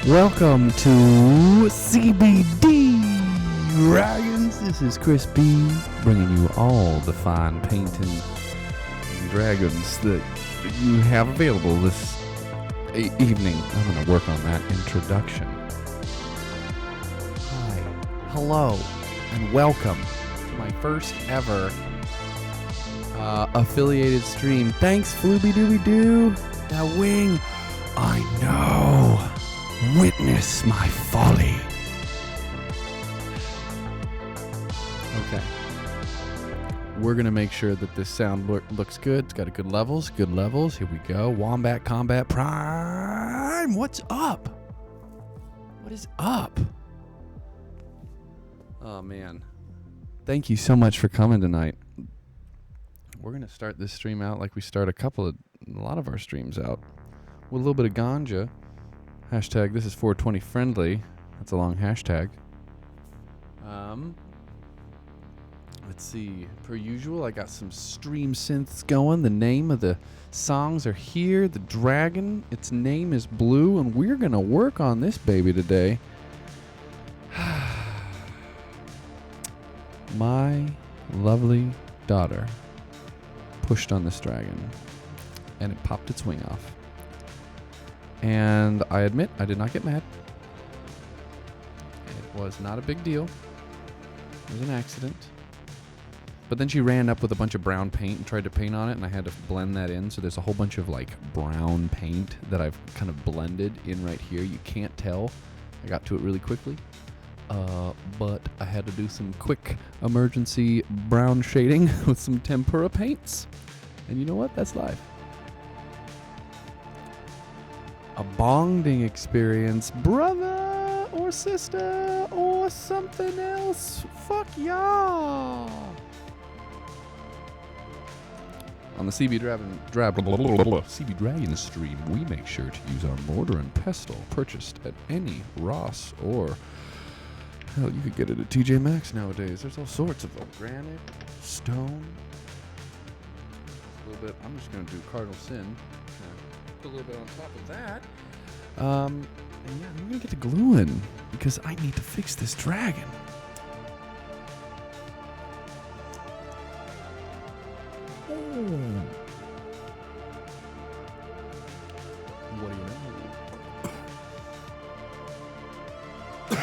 Welcome to CBD Dragons. This is Chris B, bringing you all the fine painting dragons that you have available this evening. I'm going to work on that introduction. Hi, hello, and welcome to my first ever affiliated stream. Thanks, Flooby Dooby Doo. That wing, I know. Witness my folly. Okay. We're going to make sure that this sound looks good. It's got a good levels. Here we go. Wombat Combat Prime. What's up? What is up? Oh, man. Thank you so much for coming tonight. We're going to start this stream out like we start a lot of our streams out. With a little bit of ganja. Hashtag this is 420 friendly. That's a long hashtag. Let's see. Per usual, I got some stream synths going. The name of the songs are here. The dragon, its name is Blue, and we're gonna work on this baby today. My lovely daughter pushed on this dragon, and it popped its wing off. And I admit, I did not get mad. It was not a big deal. It was an accident. But then she ran up with a bunch of brown paint and tried to paint on it, and I had to blend that in. So there's a whole bunch of like brown paint that I've kind of blended in right here. You can't tell. I got to it really quickly. But I had to do some quick emergency brown shading with some tempera paints. And you know what? That's life. A bonding experience, brother or sister or something else. Fuck y'all. On the CB Dragon stream, we make sure to use our mortar and pestle purchased at any Ross or hell, you could get it at TJ Maxx nowadays. There's all sorts of them. Granite, stone. A little bit. I'm just gonna do cardinal sin. A little bit on top of that. And yeah, I'm gonna get to gluing because I need to fix this dragon. Oh. What do you know?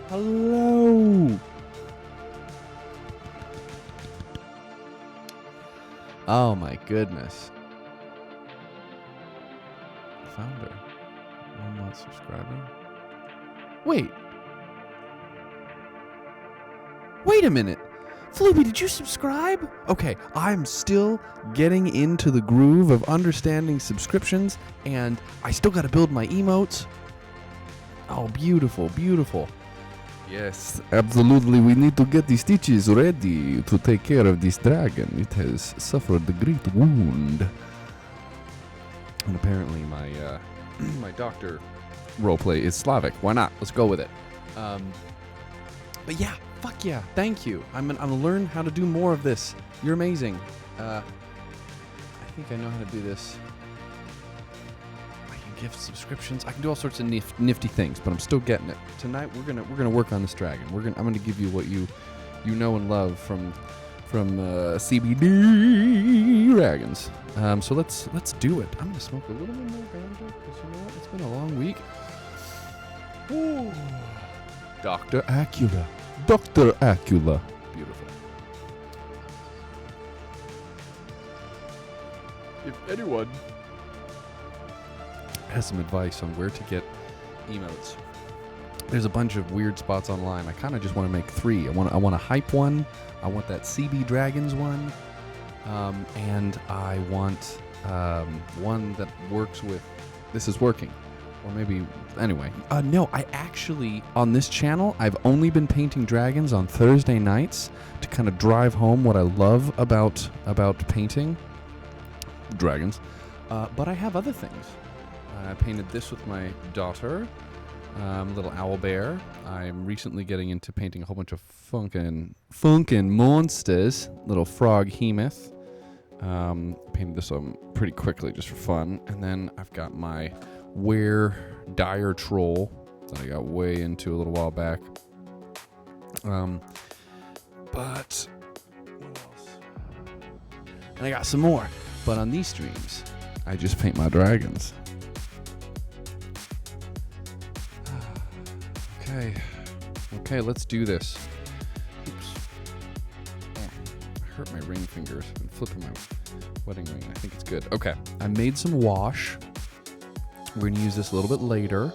Hello. Oh my goodness. Founder. 1 month subscriber. Wait a minute. Floopy, did you subscribe? Okay, I'm still getting into the groove of understanding subscriptions, and I still got to build my emotes. Oh, beautiful, beautiful. Yes, absolutely. We need to get these stitches ready to take care of this dragon. It has suffered a great wound. And apparently my my doctor roleplay is Slavic. Why not? Let's go with it. But yeah, fuck yeah. Thank you. I'm gonna learn how to do more of this. You're amazing. I think I know how to do this. I can give subscriptions. I can do all sorts of nifty things, but I'm still getting it. Tonight we're gonna work on this dragon. I'm gonna give you what you know and love from CBD Dragons. So let's do it. I'm gonna smoke a little bit more ganja because you know what? It's been a long week. Ooh. Dr. Acula. Beautiful. If anyone has some advice on where to get emotes, there's a bunch of weird spots online. I kind of just want to make 3. I want a hype one. I want that CB Dragons one. And I want one that works with this is working. Or maybe, anyway. No, I actually, on this channel, I've only been painting dragons on Thursday nights to kind of drive home what I love about painting dragons. But I have other things. I painted this with my daughter, little owl bear. I'm recently getting into painting a whole bunch of funkin' monsters, little frog hemoth. Painted this one pretty quickly just for fun. And then I've got my Where dire troll that I got way into a little while back. But what else? And I got some more. But on these streams, I just paint my dragons. Okay, let's do this. Oops. I hurt my ring fingers. I've been flipping my wedding ring. I think it's good. Okay, I made some wash. We're going to use this a little bit later.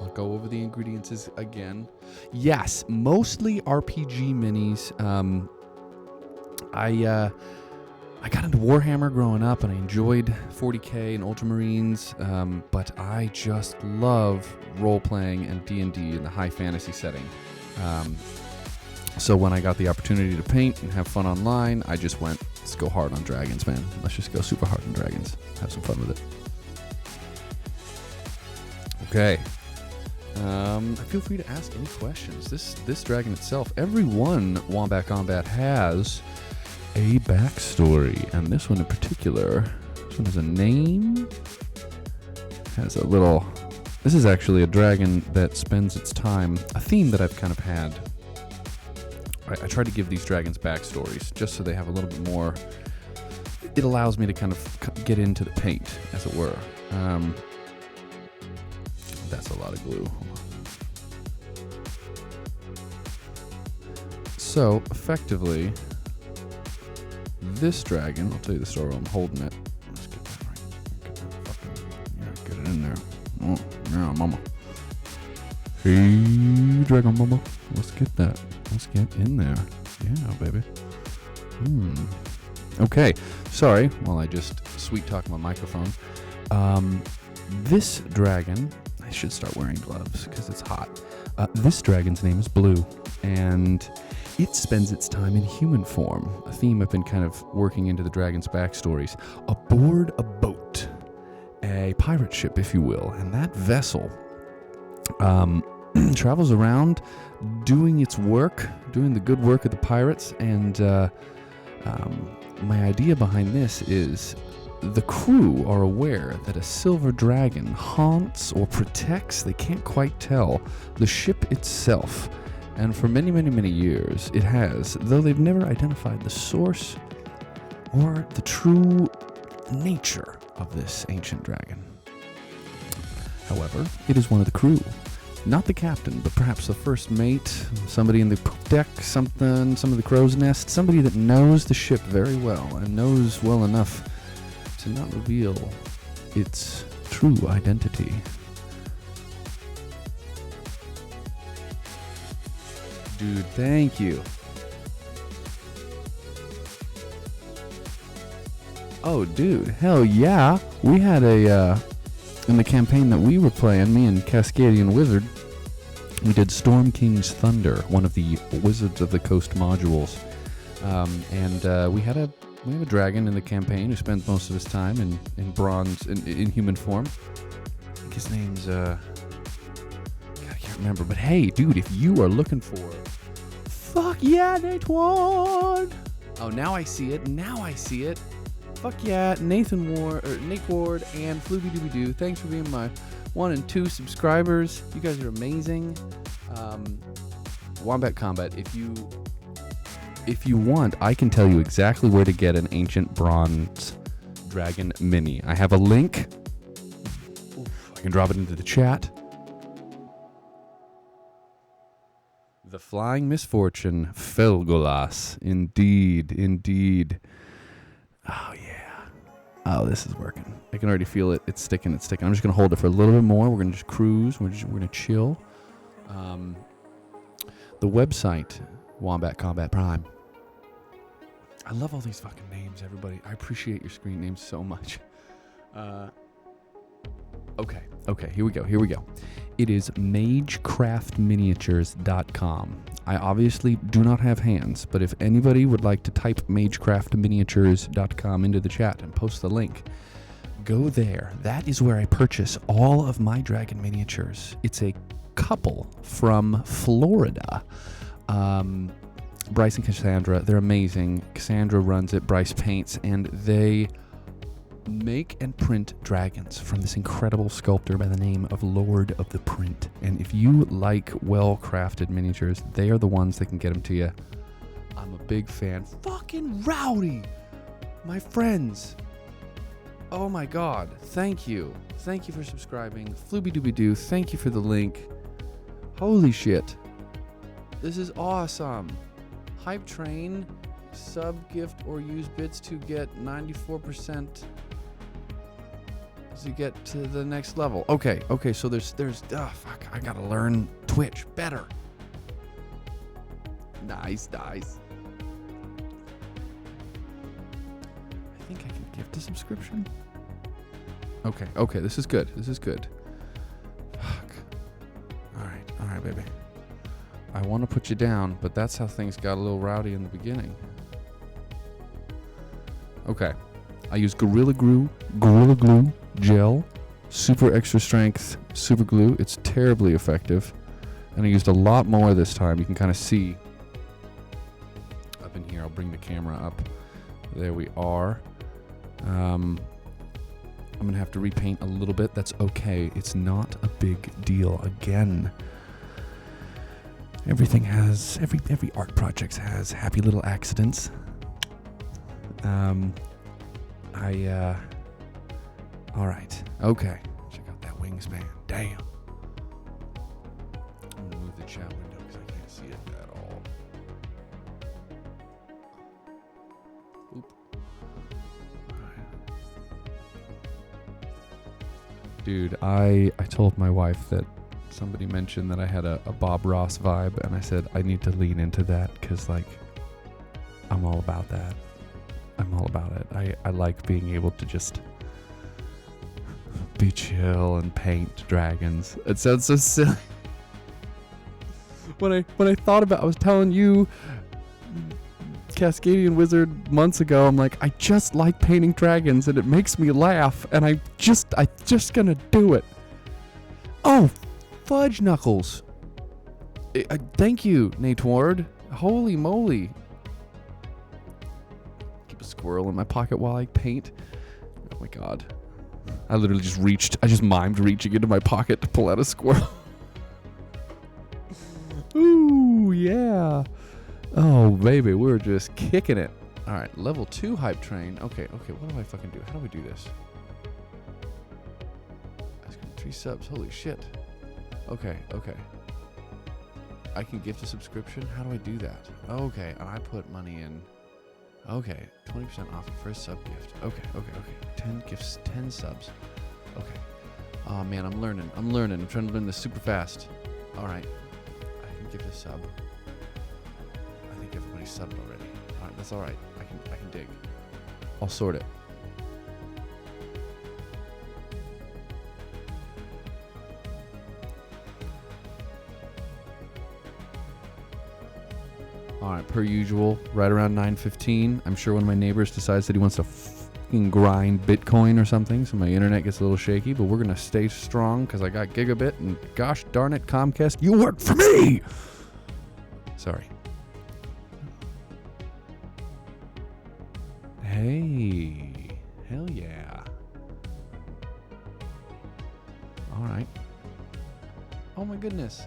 I'll go over the ingredients again. Yes, mostly RPG minis. I got into Warhammer growing up, and I enjoyed 40K and Ultramarines, but I just love role-playing and D&D in the high fantasy setting. So when I got the opportunity to paint and have fun online, I just went, let's go hard on dragons, man. Let's just go super hard on dragons. Have some fun with it. Okay. Feel free to ask any questions. This dragon itself, every one Wombat Combat has a backstory, and this one in particular, this one has a name, has a little, this is actually a dragon that spends its time, a theme that I've kind of had. I try to give these dragons backstories just so they have a little bit more, it allows me to kind of get into the paint, as it were. That's a lot of glue. So, effectively, this dragon, I'll tell you the story while I'm holding it. Let's get that right. Get it in there. Oh, yeah, mama. Hey, dragon mama. Let's get that. Let's get in there. Yeah, baby. Okay. Sorry, while I just sweet talk my microphone. This dragon, I should start wearing gloves because it's hot. This dragon's name is Blue, and it spends its time in human form, a theme I've been kind of working into the dragon's backstories, aboard a boat, a pirate ship, if you will, and that vessel travels around doing its work, doing the good work of the pirates, and my idea behind this is the crew are aware that a silver dragon haunts or protects, they can't quite tell, the ship itself. And for many, many, many years, it has, though they've never identified the source or the true nature of this ancient dragon. However, it is one of the crew. Not the captain, but perhaps the first mate, somebody in the poop deck, some of the crow's nest, somebody that knows the ship very well and knows well enough to not reveal its true identity. Dude, thank you. Oh, dude, hell yeah. We had in the campaign that we were playing, me and Cascadian Wizard, we did Storm King's Thunder, one of the Wizards of the Coast modules. And we have a dragon in the campaign who spends most of his time in bronze, in human form. I think his name's, I can't remember, but hey, dude, if you are looking for, fuck yeah, Nate Ward! Oh, now I see it. Fuck yeah, Nate Ward, and Flooby Dooby Doo. Thanks for being my 1 and 2 subscribers. You guys are amazing. Wombat Combat, if you want, I can tell you exactly where to get an ancient bronze dragon mini. I have a link. I can drop it into the chat. The Flying Misfortune Felgolas. Indeed. Oh, yeah. Oh, this is working. I can already feel it. It's sticking. I'm just going to hold it for a little bit more. We're going to just cruise. We're going to chill. The website, Wombat Combat Prime. I love all these fucking names, everybody. I appreciate your screen names so much. Okay, here we go. It is magecraftminiatures.com. I obviously do not have hands, but if anybody would like to type magecraftminiatures.com into the chat and post the link, go there. That is where I purchase all of my dragon miniatures. It's a couple from Florida. Bryce and Cassandra, they're amazing. Cassandra runs it, Bryce paints, and they make and print dragons from this incredible sculptor by the name of Lord of the Print. And if you like well-crafted miniatures, they are the ones that can get them to you. I'm a big fan. Fucking rowdy! My friends. Oh my god. Thank you. Thank you for subscribing. Flooby-dooby-doo. Thank you for the link. Holy shit. This is awesome. Hype Train. Sub, gift, or use bits to get 94% to get to the next level. Okay, so there's fuck, I gotta learn Twitch better. Nice. I think I can gift a subscription. Okay, this is good. Fuck. All right, baby. I want to put you down, but that's how things got a little rowdy in the beginning. Okay, I use Gorilla Glue gel, super extra strength super glue. It's terribly effective, and I used a lot more this time. You can kind of see up in here. I'll bring the camera up. There we are. I'm gonna have to repaint a little bit. That's okay. It's not a big deal. Again, everything has every art project has happy little accidents. All right. Okay. Check out that wingspan. Damn. I'm gonna move the chat window because I can't see it at all. Oop. All right. Dude, I told my wife that somebody mentioned that I had a Bob Ross vibe, and I said I need to lean into that because, like, I'm all about that. I'm all about it. I like being able to just be chill and paint dragons. It sounds so silly. When I thought about, I was telling you, Cascadian Wizard, months ago, I'm like, I just like painting dragons and it makes me laugh, and I just gonna do it. Oh, fudge knuckles. Thank you, Nate Ward. Holy moly. Squirrel in my pocket while I paint. Oh my god. I literally just mimed reaching into my pocket to pull out a squirrel. Ooh, yeah. Oh, baby, we're just kicking it. All right, level 2 hype train. Okay, what do I fucking do? How do I do this? That's got 3 subs. Holy shit. Okay. I can gift a subscription? How do I do that? Okay, and I put money in. Okay, 20% off the first sub gift. Okay. 10 gifts, 10 subs. Okay. Oh man, I'm learning. I'm trying to learn this super fast. All right. I can give a sub. I think everybody's subbed already. All right, that's all right. I can dig. I'll sort it. All right, per usual, right around 9:15. I'm sure one of my neighbors decides that he wants to fucking grind Bitcoin or something, so my internet gets a little shaky, but we're going to stay strong because I got gigabit, and gosh darn it, Comcast, you work for me! Sorry. Hey, hell yeah. All right. Oh my goodness.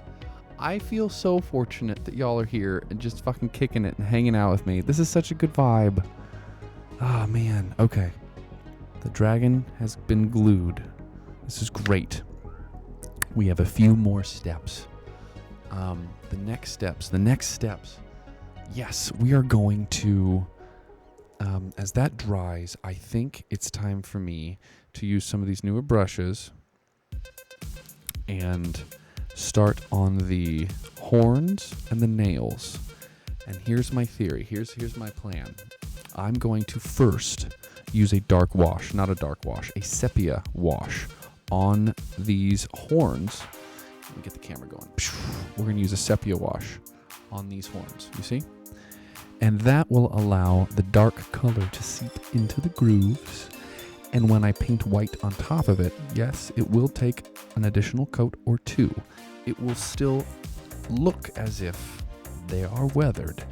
I feel so fortunate that y'all are here and just fucking kicking it and hanging out with me. This is such a good vibe. Ah, man. Okay. The dragon has been glued. This is great. We have a few more steps. The next steps. Yes, we are going to, as that dries, I think it's time for me to use some of these newer brushes and start on the horns and the nails. And here's my theory. Here's my plan. I'm going to first use a dark wash, not a dark wash, a sepia wash on these horns. Let me get the camera going. We're going to use a sepia wash on these horns, you see? And that will allow the dark color to seep into the grooves. And when I paint white on top of it, yes, it will take an additional coat or two. It will still look as if they are weathered.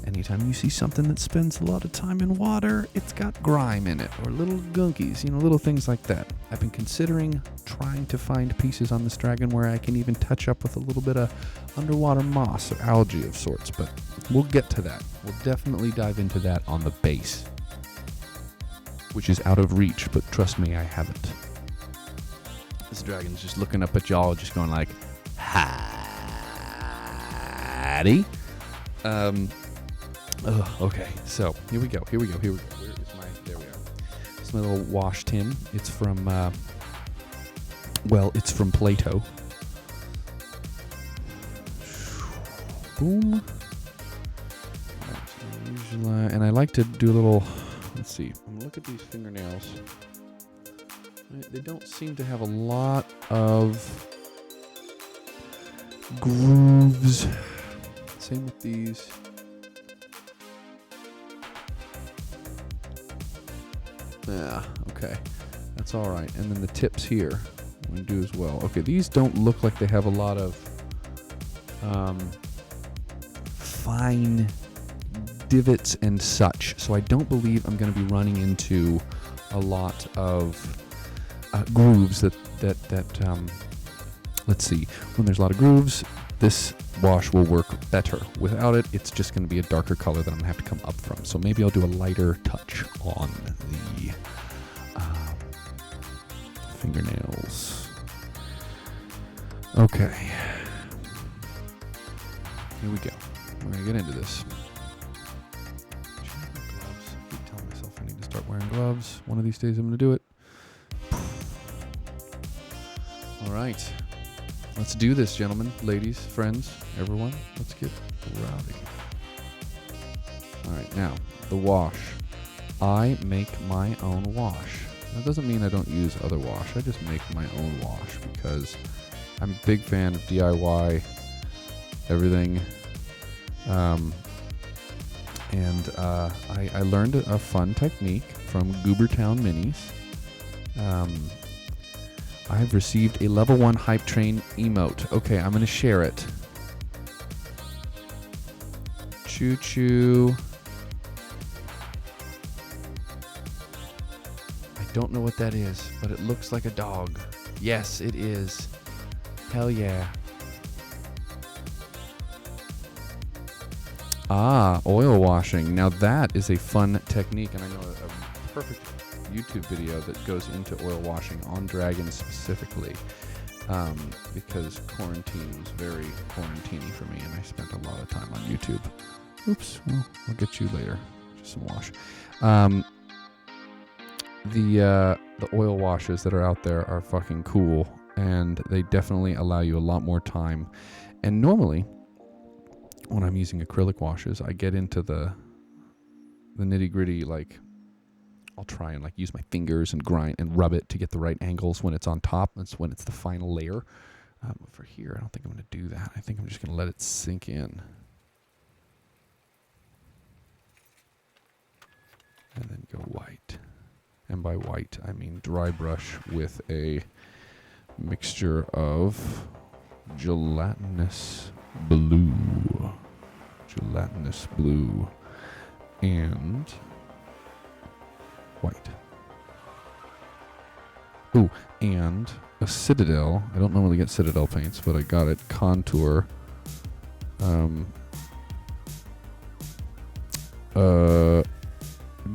Anytime you see something that spends a lot of time in water, it's got grime in it, or little gunkies, little things like that. I've been considering trying to find pieces on this dragon where I can even touch up with a little bit of underwater moss or algae of sorts, but we'll get to that. We'll definitely dive into that on the base, which is out of reach, but trust me, I haven't. This dragon's just looking up at y'all, just going like, "Howdy." Okay, so here we go. Where is my? There we are. It's my little wash tin. It's from, it's from Plato. Boom. And I like to do a little. Let's see. Look at these fingernails. They don't seem to have a lot of grooves. Same with these. Yeah, okay. That's all right. And then the tips here, I'm going to do as well. Okay, these don't look like they have a lot of fine divots and such. So I don't believe I'm going to be running into a lot of grooves that let's see. When there's a lot of grooves, this wash will work better. Without it, it's just going to be a darker color that I'm going to have to come up from. So maybe I'll do a lighter touch on the fingernails. Okay. Here we go. We're going to get into this. Should I wear gloves? I keep telling myself I need to start wearing gloves. One of these days I'm going to do it. All right. Let's do this, gentlemen, ladies, friends, everyone. Let's get rowdy. All right, now, the wash. I make my own wash. That doesn't mean I don't use other wash. I just make my own wash because I'm a big fan of DIY everything. I learned a fun technique from Goobertown Minis. I've received a level 1 hype train emote. Okay, I'm going to share it. Choo choo. I don't know what that is, but it looks like a dog. Yes, it is. Hell yeah. Ah, oil washing. Now that is a fun technique, and I know a perfect YouTube video that goes into oil washing on dragons specifically, because quarantine was very quarantine-y for me, and I spent a lot of time on YouTube. Oops, well, I'll get you later. Just some wash. The oil washes that are out there are fucking cool, and they definitely allow you a lot more time. And normally, when I'm using acrylic washes, I get into the nitty-gritty, like, I'll try and use my fingers and grind and rub it to get the right angles when it's on top. That's when it's the final layer. For here, I don't think I'm going to do that. I think I'm just going to let it sink in. And then go white. And by white, I mean dry brush with a mixture of gelatinous blue. And white. Ooh, and a Citadel. I don't normally get Citadel paints, but I got it. Contour.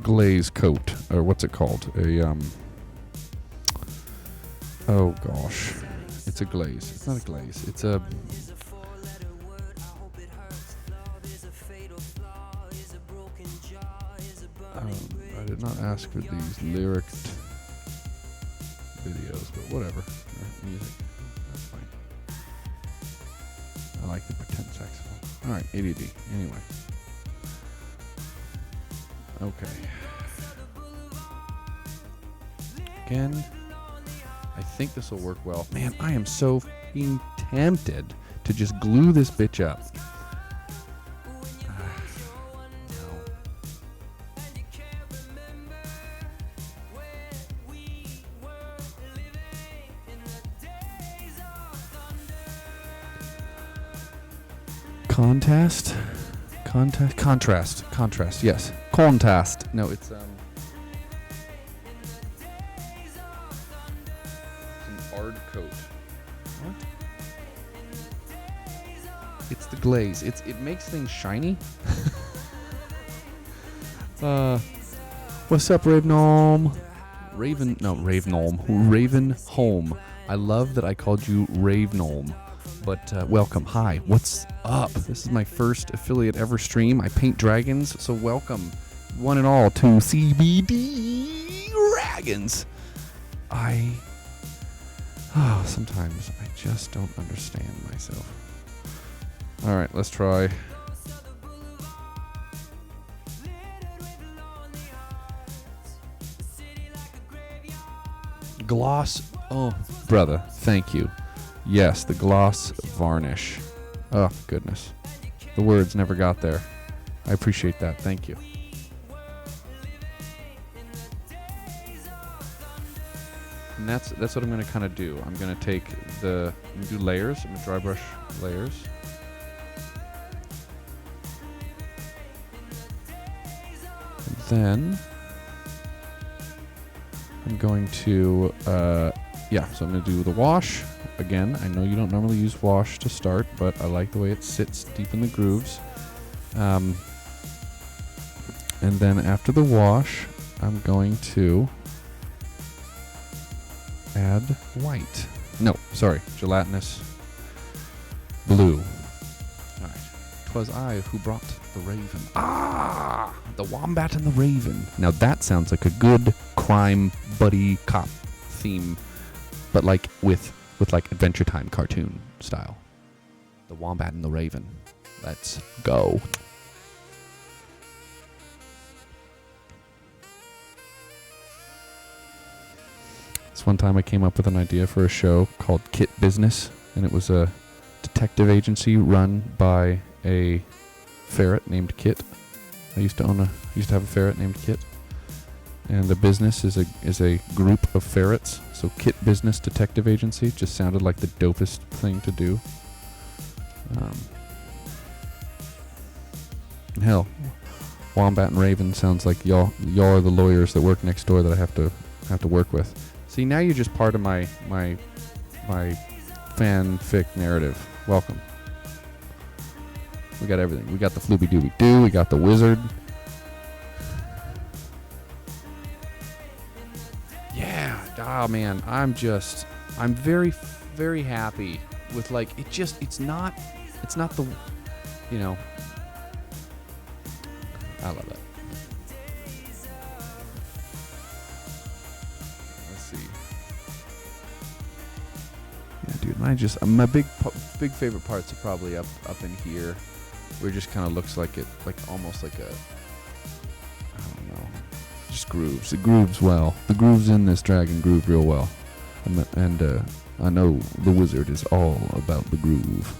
Glaze coat, or what's it called? Oh gosh, it's a glaze. It's not a glaze. It's a. I did not ask for these lyric videos, but whatever. Music, that's fine. I like the pretend saxophone. All right, ADD. Anyway. Okay. Again, I think this will work well. Man, I am so fucking tempted to just glue this bitch up. Contrast, yes. Contrast. No, it's an ard coat. What? It's the glaze. It makes things shiny. What's up, Raven Home? Raven Home. I love that I called you Ravenholm. But welcome. Hi. What's up? This is my first affiliate ever stream. I paint dragons, so welcome, one and all, to CBD Dragons. Sometimes I just don't understand myself. All right, let's try. Gloss. Oh, brother, thank you. Yes, the gloss varnish. Oh, goodness. The words never got there. I appreciate that. Thank you. And that's what I'm going to kind of do. I'm going to take I'm going to do layers. I'm going to dry brush layers. And then I'm going to, so I'm going to do the wash. Again, I know you don't normally use wash to start, but I like the way it sits deep in the grooves. And then after the wash, I'm going to add white. No, sorry, gelatinous blue. All right. 'Twas I who brought the raven. The wombat and the raven. Now that sounds like a good crime buddy cop theme, but like with like Adventure Time cartoon style. The wombat and the raven. Let's go. This one time I came up with an idea for a show called Kit Business, and it was a detective agency run by a ferret named Kit. I used to have a ferret named Kit. And the business is a group of ferrets. So Kit Business Detective Agency just sounded like the dopest thing to do. Hell, Wombat and Raven sounds like y'all are the lawyers that work next door that I have to work with. See, now you're just part of my fanfic narrative. Welcome. We got everything. We got the Flooby Dooby Doo. We got the wizard. Oh man, I'm very, very happy with it's not the, I love it. Let's see. Yeah, dude, my big favorite parts are probably up in here, where it just kind of looks like it, almost like a, I don't know. Just grooves. It grooves well. The grooves in this dragon groove real well. And I know the wizard is all about the groove.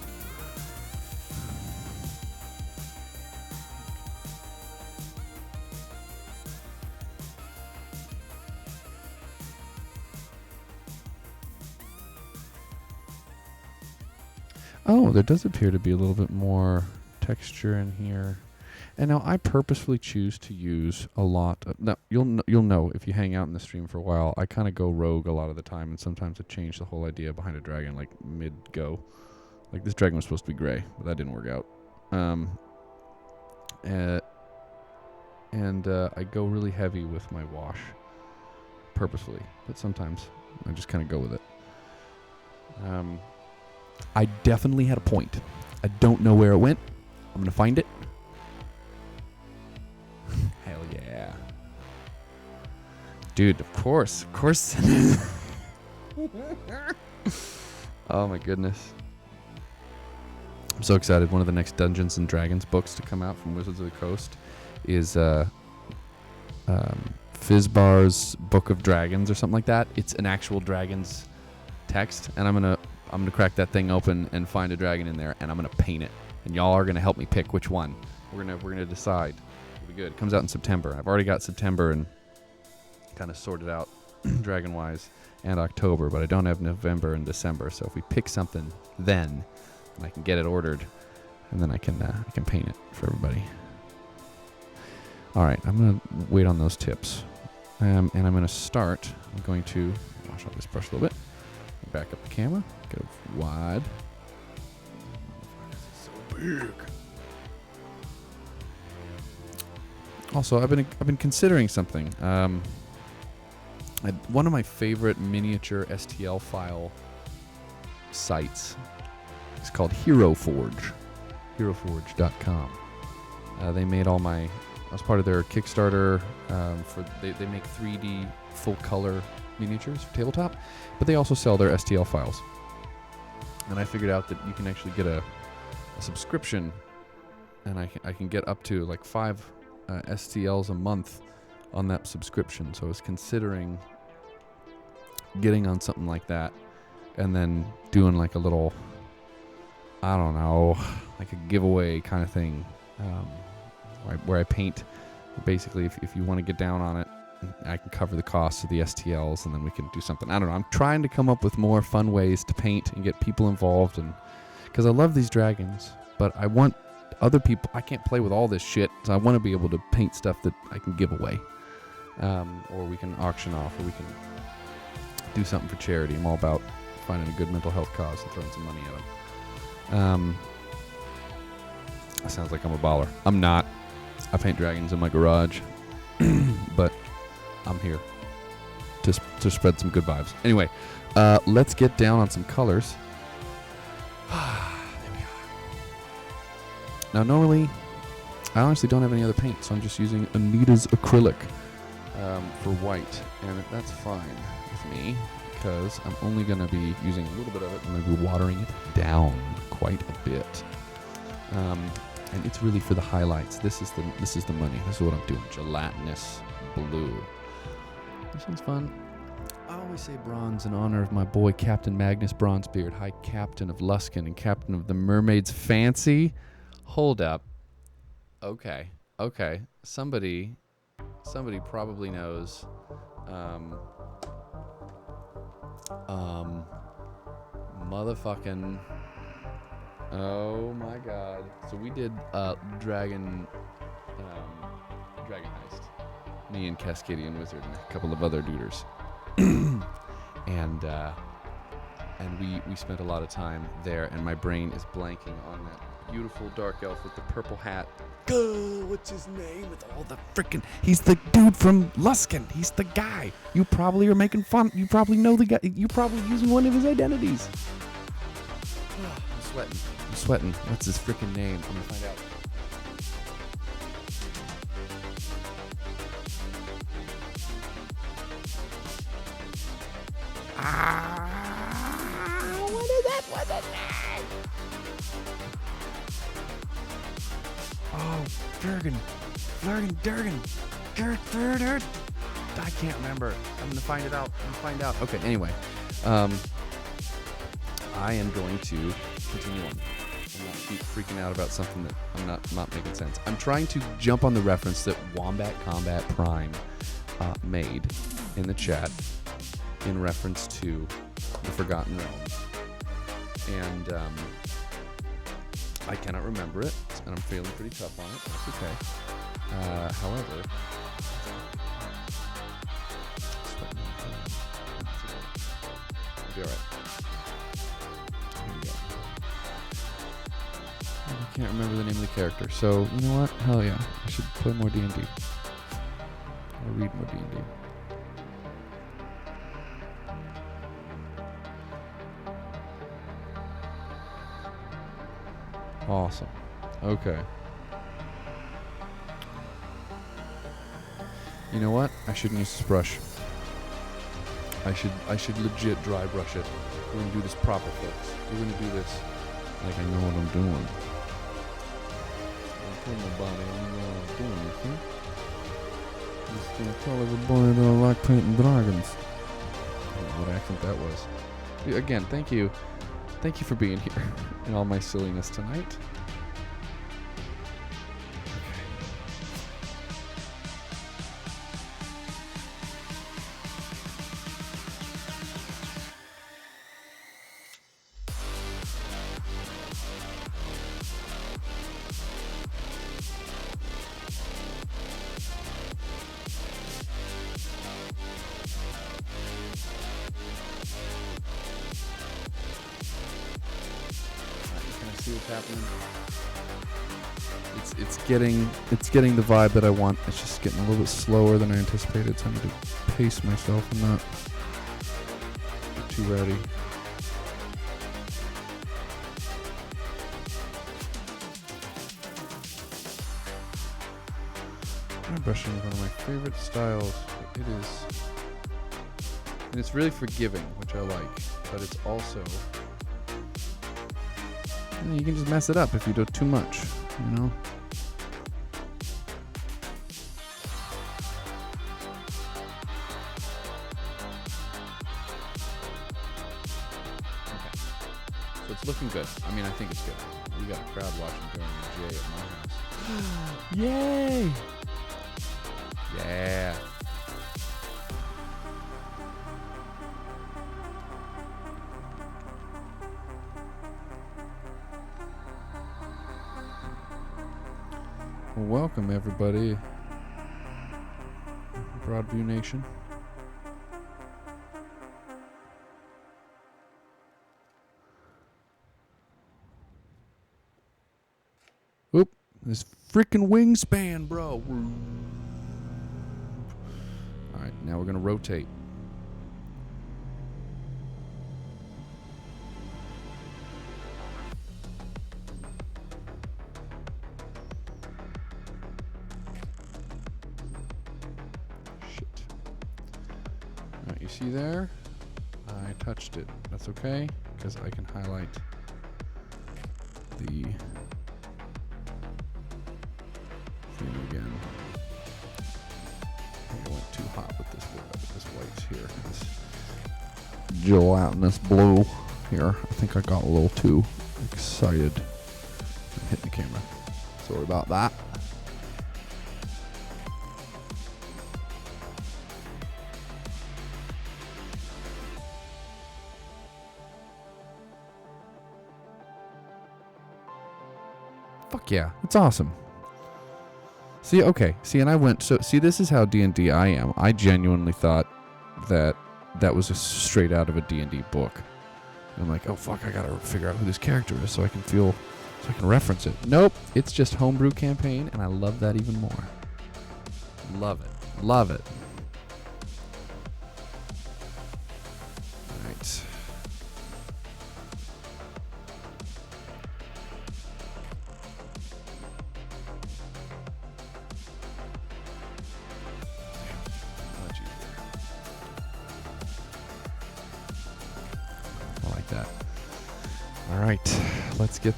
Oh, there does appear to be a little bit more texture in here. And now I purposefully choose to use a lot of... Now, you'll know if you hang out in the stream for a while, I kind of go rogue a lot of the time, and sometimes I change the whole idea behind a dragon, like mid-go. Like, this dragon was supposed to be gray, but that didn't work out. I go really heavy with my wash, purposefully, but sometimes I just kind of go with it. I definitely had a point. I don't know where it went. I'm going to find it. Hell yeah. Dude, of course. Oh my goodness. I'm so excited. One of the next Dungeons and Dragons books to come out from Wizards of the Coast is Fizbar's Book of Dragons or something like that. It's an actual dragon's text, and I'm gonna crack that thing open and find a dragon in there, and I'm gonna paint it. And y'all are gonna help me pick which one. We're gonna decide. It'll be good. It comes out in September. I've already got September and kind of sorted out dragon-wise, and October, but I don't have November and December. So if we pick something then, and I can get it ordered, and then I can paint it for everybody. All right, I'm gonna wait on those tips, and I'm gonna start. I'm going to wash off this brush a little bit. Back up the camera, go wide. This is so big. Also, I've been considering something. One of my favorite miniature STL file sites is called HeroForge. HeroForge.com. They made all my. I was part of their Kickstarter. They make 3D full color miniatures for tabletop, but they also sell their STL files. And I figured out that you can actually get a subscription, and I can get up to like 5 STLs a month on that subscription. So I was considering getting on something like that, and then doing like a little, I don't know, like a giveaway kind of thing, where I paint. Basically, if you want to get down on it, I can cover the cost of the STLs, and then we can do something. I don't know. I'm trying to come up with more fun ways to paint and get people involved, and because I love these dragons, but I want other people. I can't play with all this shit, so I want to be able to paint stuff that I can give away, or we can auction off, or we can do something for charity. I'm all about finding a good mental health cause and throwing some money at them. That sounds like I'm a baller. I'm not. I paint dragons in my garage, but I'm here to spread some good vibes. Anyway, let's get down on some colors. There we are. Now, normally, I honestly don't have any other paint, so I'm just using Anita's acrylic for white, and that's fine with me because I'm only going to be using a little bit of it. I'm going to be watering it down quite a bit. And it's really for the highlights. This is the money. This is what I'm doing. Gelatinous blue. This one's fun. I always say bronze in honor of my boy Captain Magnus Bronzebeard, High Captain of Luskan and Captain of the Mermaid's Fancy. Hold up. Okay. Somebody probably knows. Motherfucking. Oh my god. So we did Dragon Heist. Me and Cascadian Wizard and a couple of other duders. and we spent a lot of time there, and my brain is blanking on that beautiful dark elf with the purple hat. What's his name? With all the freaking... He's the dude from Luskan. He's the guy. You probably are making fun. You probably know the guy. You're probably using one of his identities. I'm sweating. What's his freaking name? I'm gonna find out. What is that? What's his name? Oh, Durgan. I can't remember. I'm gonna find it out. Okay, anyway. I am going to continue on. I'm not keep freaking out about something that I'm not making sense. I'm trying to jump on the reference that Wombat Combat Prime made in the chat in reference to the Forgotten Realms. And I cannot remember it, and I'm feeling pretty tough on it. That's okay. However, it'll be alright. I can't remember the name of the character, so you know what? Hell yeah, I should play more D&D. Or read more D&D. Awesome. Okay. You know what? I shouldn't use this brush. I should legit dry brush it. We're gonna do this proper, folks. We're gonna do this like I know what I'm doing. I tell my body I know what I'm doing, you see? Just gonna tell everybody that I like painting dragons. I don't know what accent that was. Again, thank you. Thank you for being here in all my silliness tonight. See what's happening? It's getting the vibe that I want. It's just getting a little bit slower than I anticipated, so I need to pace myself and not get too rowdy. Brushing is one of my favorite styles. It is, and it's really forgiving, which I like, but it's also, you can just mess it up if you do too much, you know? Okay, so it's looking good. I mean, I think it's good. We got a crowd watching during the J at my house. Yay! Yeah. Well, welcome everybody, Broadview Nation. Oop, this freaking wingspan, bro. Alright, now we're going to rotate. Shit. Alright, you see there? I touched it. That's okay, because I can highlight the thing again. I went too hot with this white here. This gelatinous blue here. I think I got a little too excited. Hit the camera. Sorry about that. Fuck yeah, it's awesome. See, okay. See, and I went, so, see, this is how D&D I am. I genuinely thought that was just straight out of a D&D book. And I'm like, oh, fuck, I gotta figure out who this character is so I can reference it. Nope, it's just homebrew campaign, and I love that even more. Love it. Love it. All right. That. All right, let's get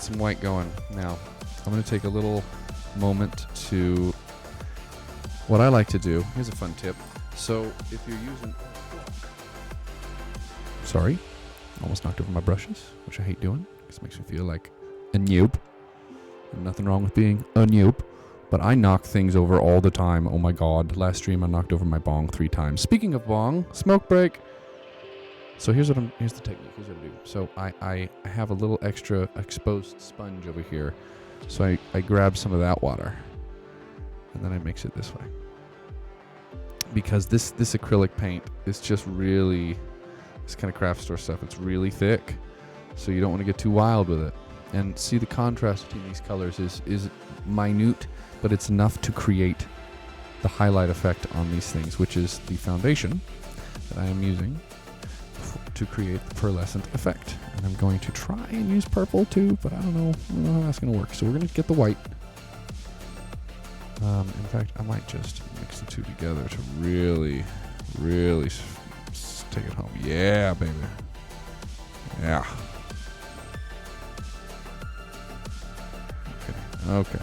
some white going. Now, I'm going to take a little moment to, what I like to do, here's a fun tip. So if you're using, sorry, almost knocked over my brushes, which I hate doing. This makes me feel like a noob. And nothing wrong with being a noob, but I knock things over all the time. Oh my God, last stream I knocked over my bong 3 times. Speaking of bong, smoke break. So here's the technique. Here's what I do. So I have a little extra exposed sponge over here. So I grab some of that water and then I mix it this way. Because this acrylic paint is just really, this kind of craft store stuff, it's really thick. So you don't want to get too wild with it. And see, the contrast between these colors is minute, but it's enough to create the highlight effect on these things, which is the foundation that I am using to create the pearlescent effect. And I'm going to try and use purple too, but I don't know how that's going to work. So we're going to get the white. In fact, I might just mix the two together to really, really take it home. Yeah, baby. Yeah. Okay.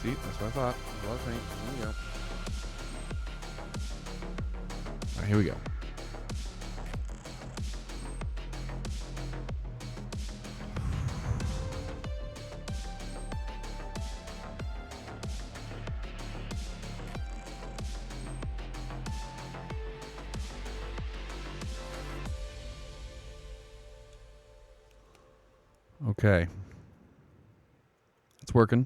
See, that's what I thought. A lot of paint. There we go. All right, here we go. Okay. It's working.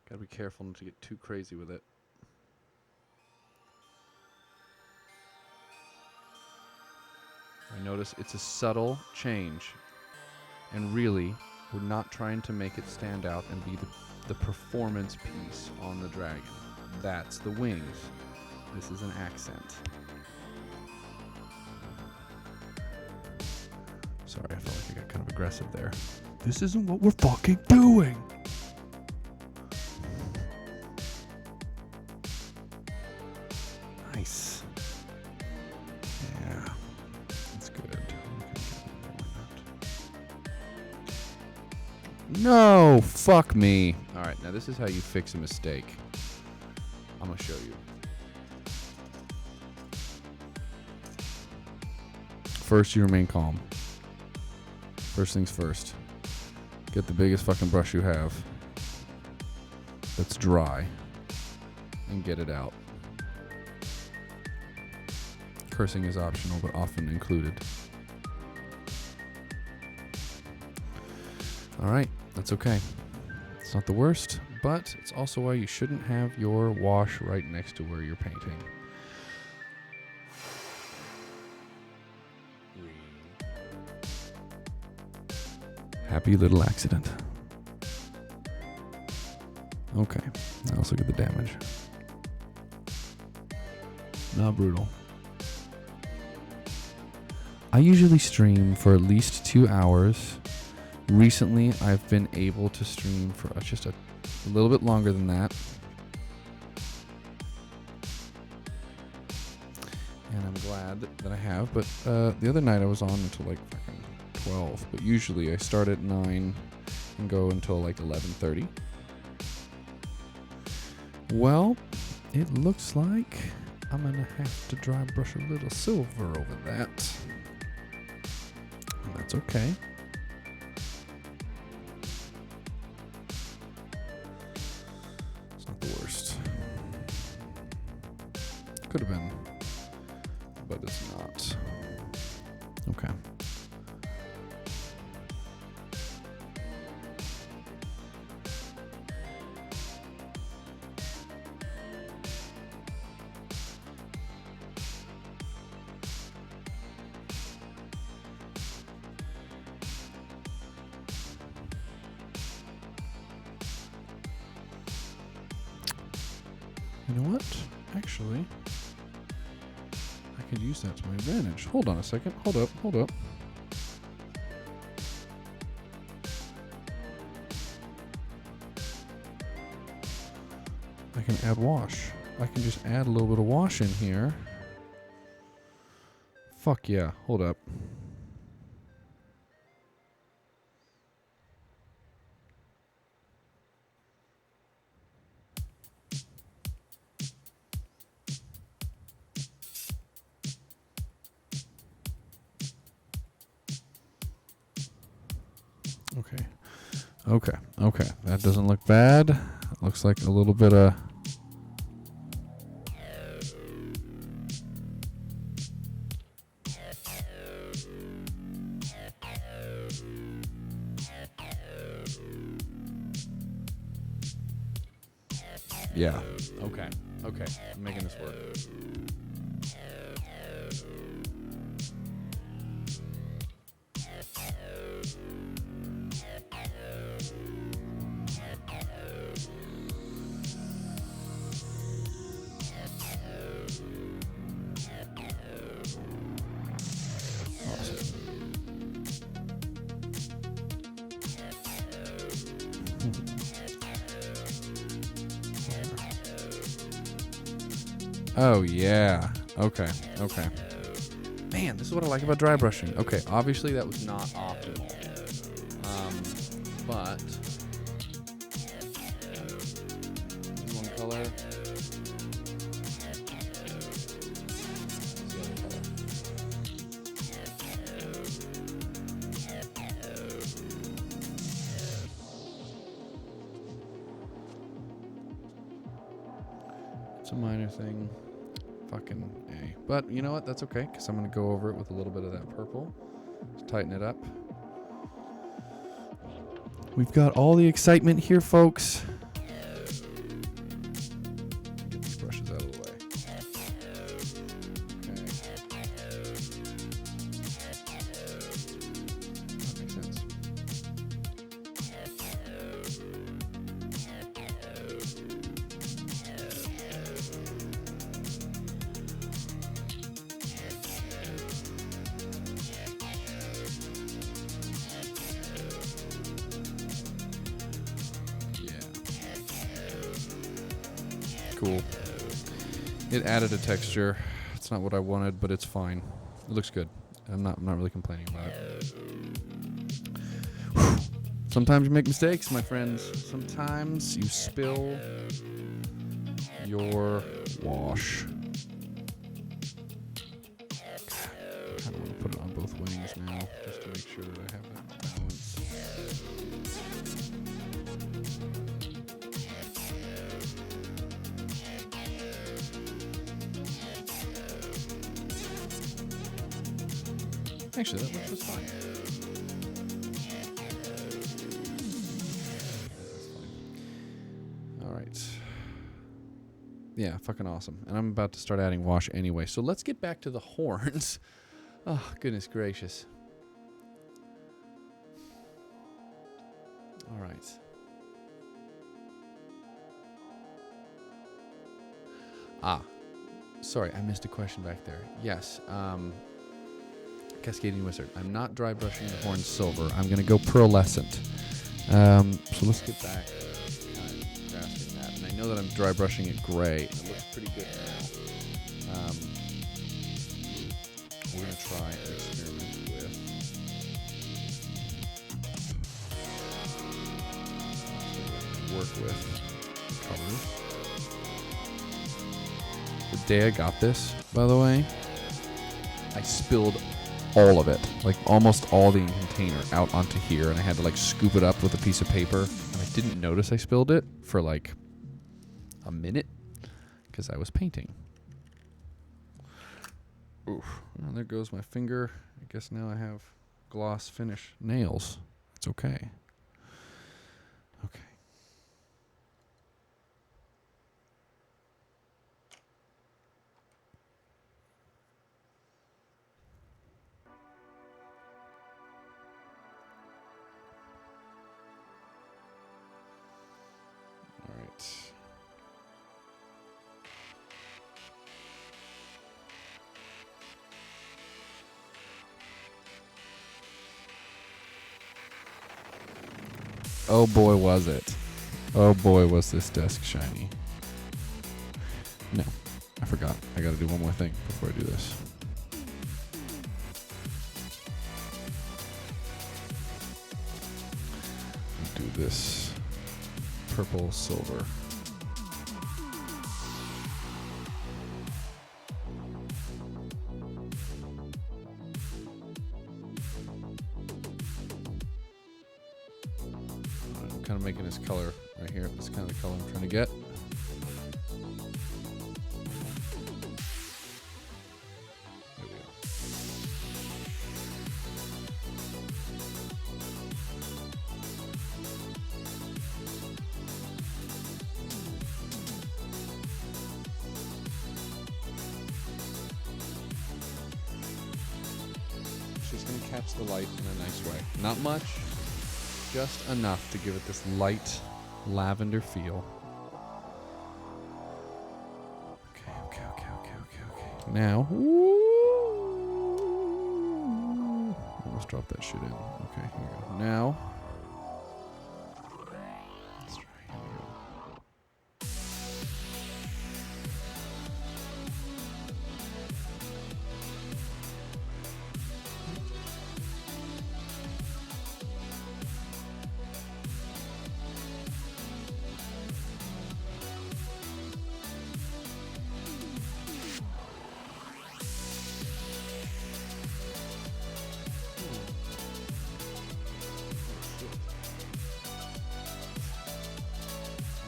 Gotta be careful not to get too crazy with it. I notice it's a subtle change. And really, we're not trying to make it stand out and be the performance piece on the dragon. That's the wings. This is an accent. Sorry, I felt like I got kind of aggressive there. This isn't what we're fucking doing. Nice. Yeah, that's good. No, fuck me. All right, now this is how you fix a mistake. I'm gonna show you. First, you remain calm. First things first. Get the biggest fucking brush you have that's dry and get it out. Cursing is optional, but often included. All right, that's okay. It's not the worst, but it's also why you shouldn't have your wash right next to where you're painting. Happy little accident. Okay, now let's look at the damage. Not brutal. I usually stream for at least 2 hours. Recently, I've been able to stream for just a little bit longer than that. And I'm glad that I have, but the other night I was on until like fucking 12, but usually I start at 9 and go until like 11:30. Well, it looks like I'm gonna have to dry brush a little silver over that. And that's okay. It's not the worst. Could have been, but it's not. Okay. You know what? Actually, I could use that to my advantage. Hold on a second. Hold up. Hold up. I can add wash. I can just add a little bit of wash in here. Fuck yeah. Hold up. Okay. Okay. Okay. That doesn't look bad. It looks like a little bit of... Yeah. Okay. Okay. I'm making this work. Oh, yeah. Okay. Okay. Man, this is what I like about dry brushing. Okay, obviously that was not optimal. But... one color. The other color. It's a minor thing. Fucking A. But you know what? That's okay, because I'm going to go over it with a little bit of that purple. Just tighten it up. We've got all the excitement here, folks. Get these brushes out of the way. Okay. That makes sense. Cool. It added a texture. It's not what I wanted, but it's fine. It looks good. I'm not really complaining about it. Whew. Sometimes you make mistakes, my friends. Sometimes you spill your wash. I kind of want to put it on both wings now, just to make sure that I have that balance. Actually, that looks just fine. All right. Yeah, fucking awesome. And I'm about to start adding wash anyway. So let's get back to the horns. Oh, goodness gracious. All right. Sorry, I missed a question back there. Yes, Cascading Wizard. I'm not dry brushing the horn silver. I'm going to go pearlescent. So let's get back to kind of grasping that. And I know that I'm dry brushing it gray, and it looks pretty good now. We're going to try and experiment with colors. The day I got this, by the way, I spilled all of it, like almost all the container out onto here, and I had to like scoop it up with a piece of paper, and I didn't notice I spilled it for like a minute because I was painting. Oof. Well, there goes my finger. I guess now I have gloss finish nails. It's okay. Okay. All right. Oh boy, was it. Oh boy, was this desk shiny. No, I forgot. I gotta do one more thing before I do this. Do this purple silver. I'm kind of making this color right here. This kind of the color I'm trying to get. There we go. Just going to catch the light in a nice way. Not much, just enough to give it this light lavender feel. Okay. Now, let's drop that shit in. Okay, here we go. Now, let's try. Here we go.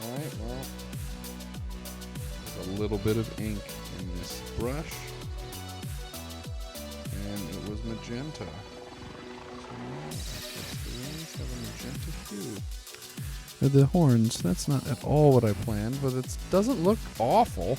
Alright, well, there's a little bit of ink in this brush, and it was magenta. So now I guess the wings have a magenta hue. The horns. That's not at all what I planned, but it doesn't look awful.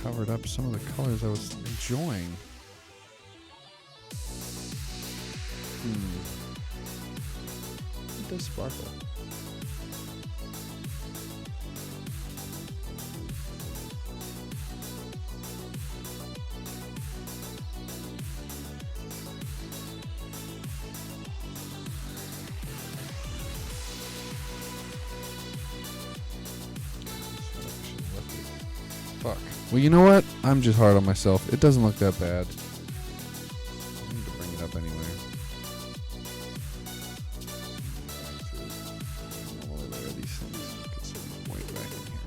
Covered up some of the colors I was enjoying. It does sparkle. Fuck. Well, you know what? I'm just hard on myself. It doesn't look that bad. I need to bring it up anyway. There are these things. Get some point back in here.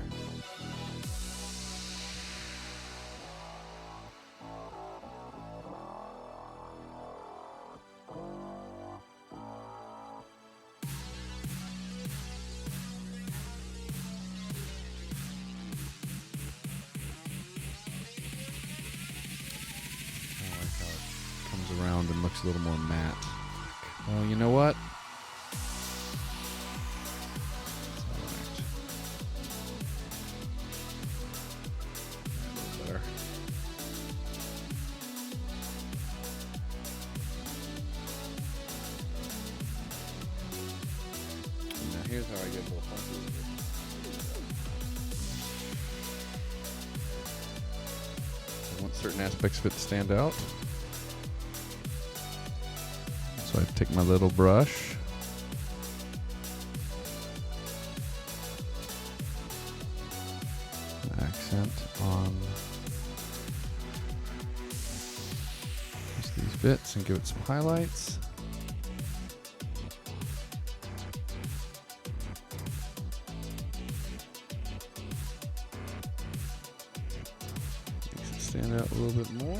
Around and looks a little more matte. Well, you know what? A little better. Now here's how I get a little funky. I want certain aspects of it to stand out. So I take my little brush, accent on just these bits and give it some highlights. Makes it stand out a little bit more.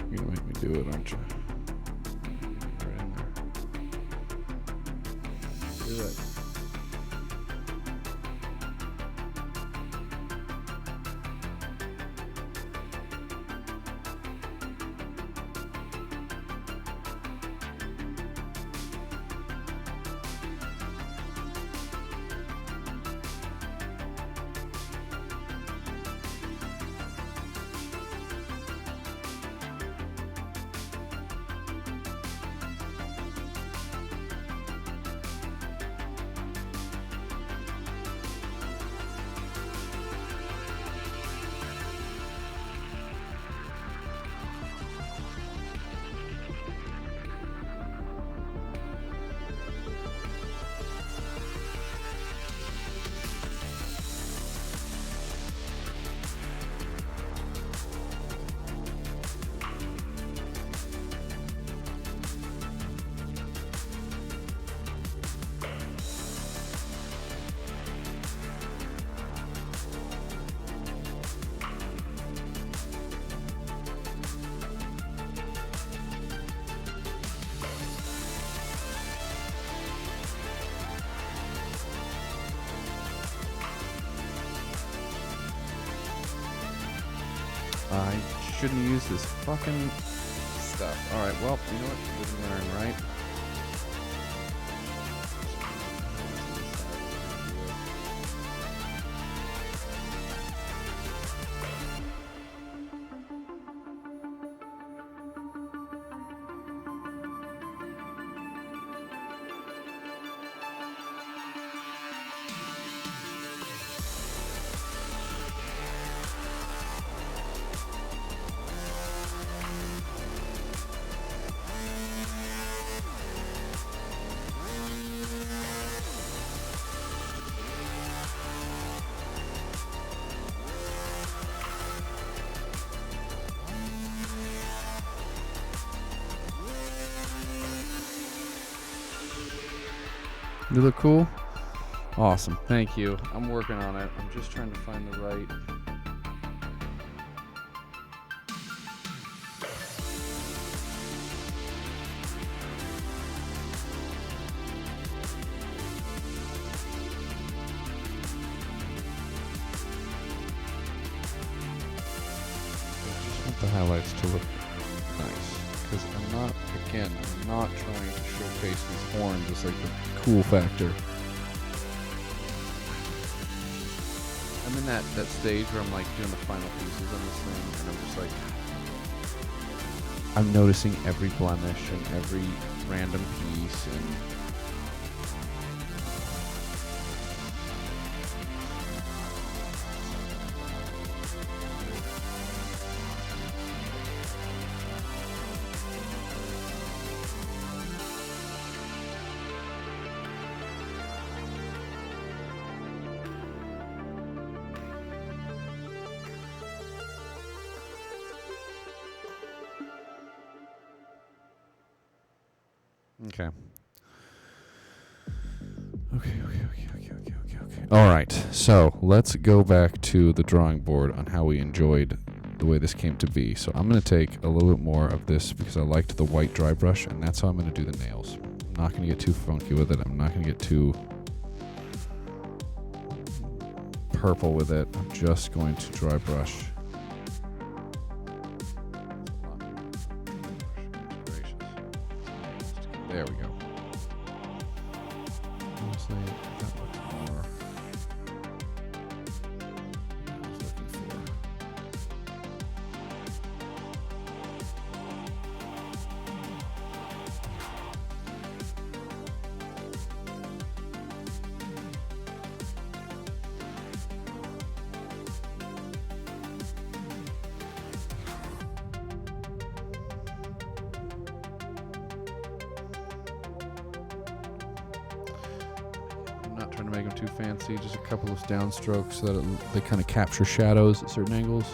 You're gonna make me do it, aren't you? Right in there. Do it. I shouldn't use this fucking stuff. Alright, well, you know what? We'll learn, right? You look cool? Awesome. Thank you. I'm working on it. I'm just trying to find the right... the highlights to look nice, because I'm not trying to showcase these horns as like the cool factor. I'm in that stage where I'm like doing the final pieces on this thing, and I'm just like, I'm noticing every blemish and every random piece, and okay. All right, so let's go back to the drawing board on how we enjoyed the way this came to be. So I'm going to take a little bit more of this because I liked the white dry brush, and that's how I'm going to do the nails. I'm not going to get too funky with it. I'm not going to get too purple with it. I'm just going to dry brush. There we go. Honestly, that looks more. I was looking for. Not trying to make them too fancy, just a couple of downstrokes so that they kind of capture shadows at certain angles.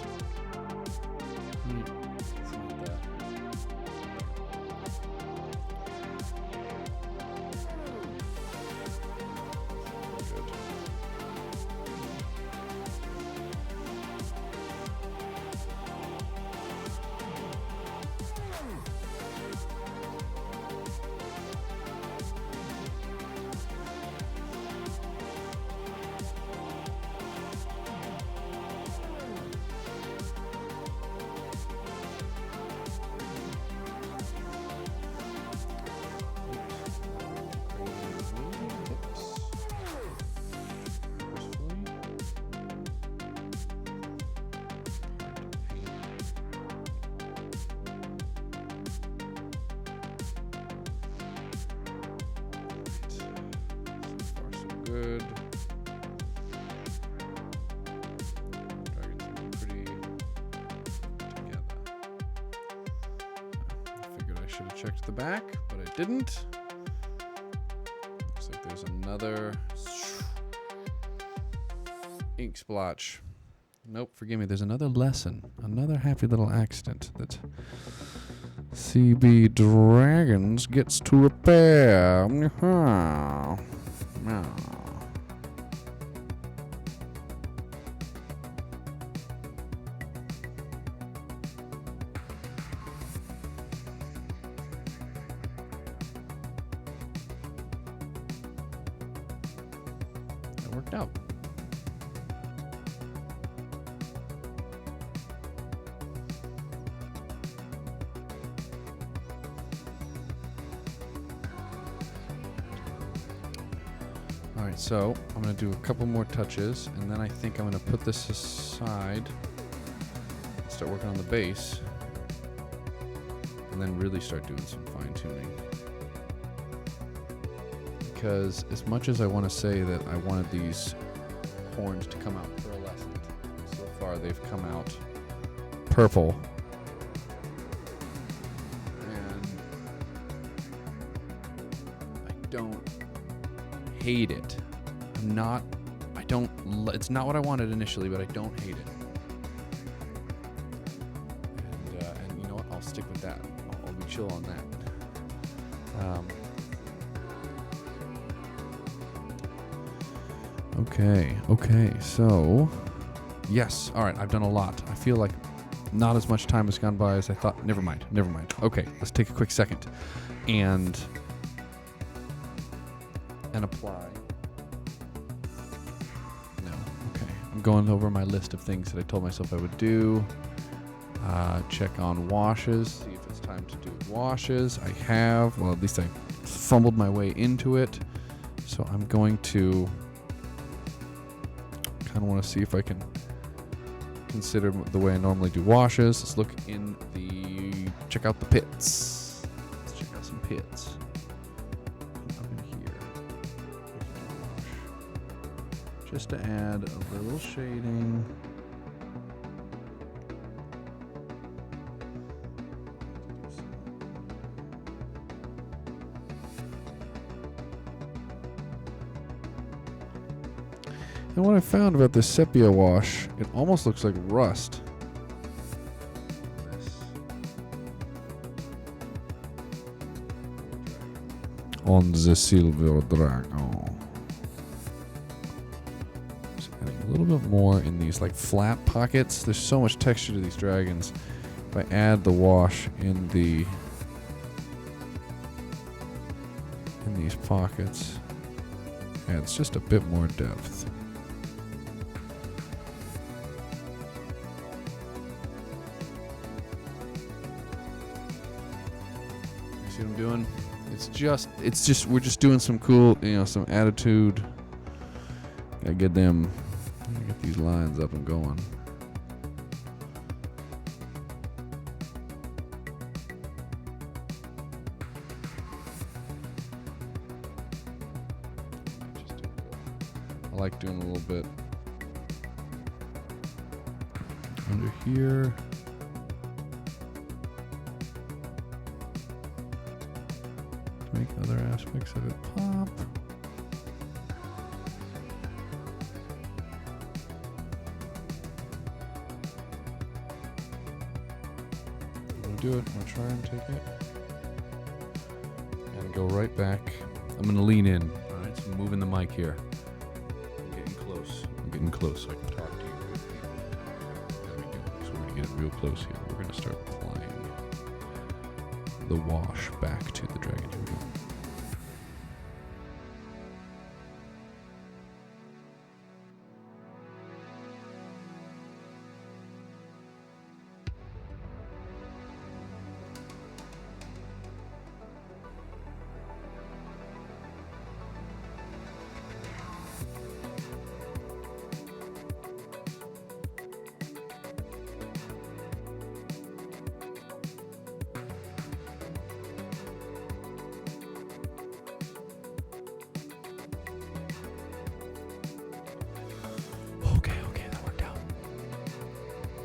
Good. Dragons look pretty together. I figured I should have checked the back, but I didn't. Looks like there's another ink splotch. Nope, forgive me. There's another lesson, another happy little accident that CB Dragons gets to repair. That worked out. All right, so I'm going to do a couple more touches, and then I think I'm going to put this aside, start working on the base, and then really start doing some fine-tuning. Because as much as I want to say that I wanted these horns to come out pearlescent, so far they've come out purple. And I don't hate it. It's not what I wanted initially, but I don't hate it. And you know what? I'll stick with that. I'll be chill on that. Okay, so yes, all right, I've done a lot. I feel like not as much time has gone by as I thought. Never mind. Okay, let's take a quick second and apply. No, okay. I'm going over my list of things that I told myself I would do. Check on washes, see if it's time to do washes. I have, well, at least I fumbled my way into it. So I'm going to kind of want to see if I can consider the way I normally do washes. Let's look in check out the pits. Let's check out some pits. Up in here. Just to add a little shading. And what I found about this sepia wash, it almost looks like rust. On the silver dragon. Just adding a little bit more in these like flat pockets. There's so much texture to these dragons. If I add the wash in these pockets, adds just a bit more depth. See what I'm doing? It's just we're just doing some cool, some attitude. Gotta get these lines up and going. I like doing a little bit under here. Make other aspects of it pop. I'm gonna do it. I'm gonna try and take it and go right back. I'm gonna lean in. All right, so I'm moving the mic here. I'm getting close so I can talk to you. There we go. So we're gonna get it real close here. We're gonna start applying the wash back to the dragon. Here we go.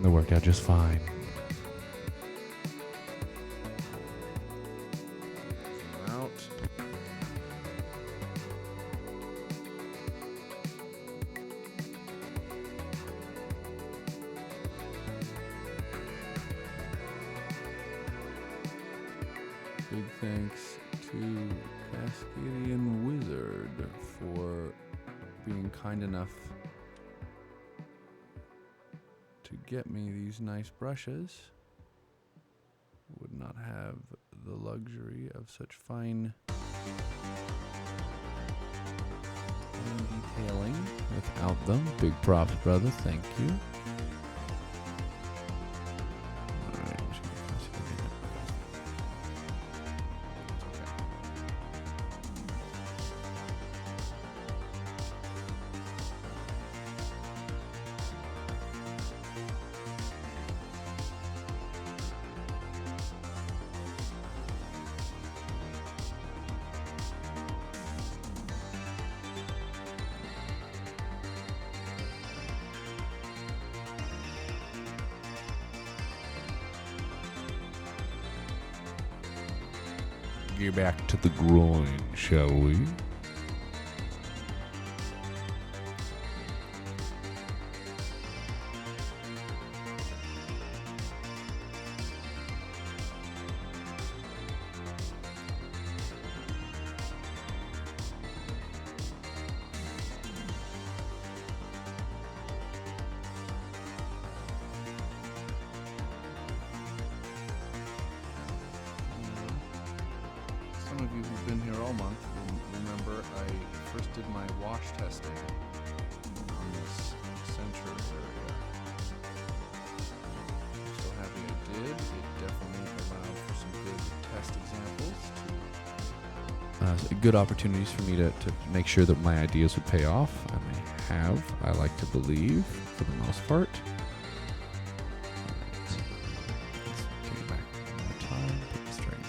That worked out just fine. Out. Big thanks to Cascadian Wizard for being kind enough to get me these nice brushes. Would not have the luxury of such fine detailing without them. Big props, brother. Thank you. Get back to the groin, shall we? you who've been here all month remember I first did my wash testing on this center area. I'm so happy I did. It definitely allowed for some good test examples. Good opportunities for me to make sure that my ideas would pay off. And they have, I like to believe, for the most part. Let's take it back one more time. Put the string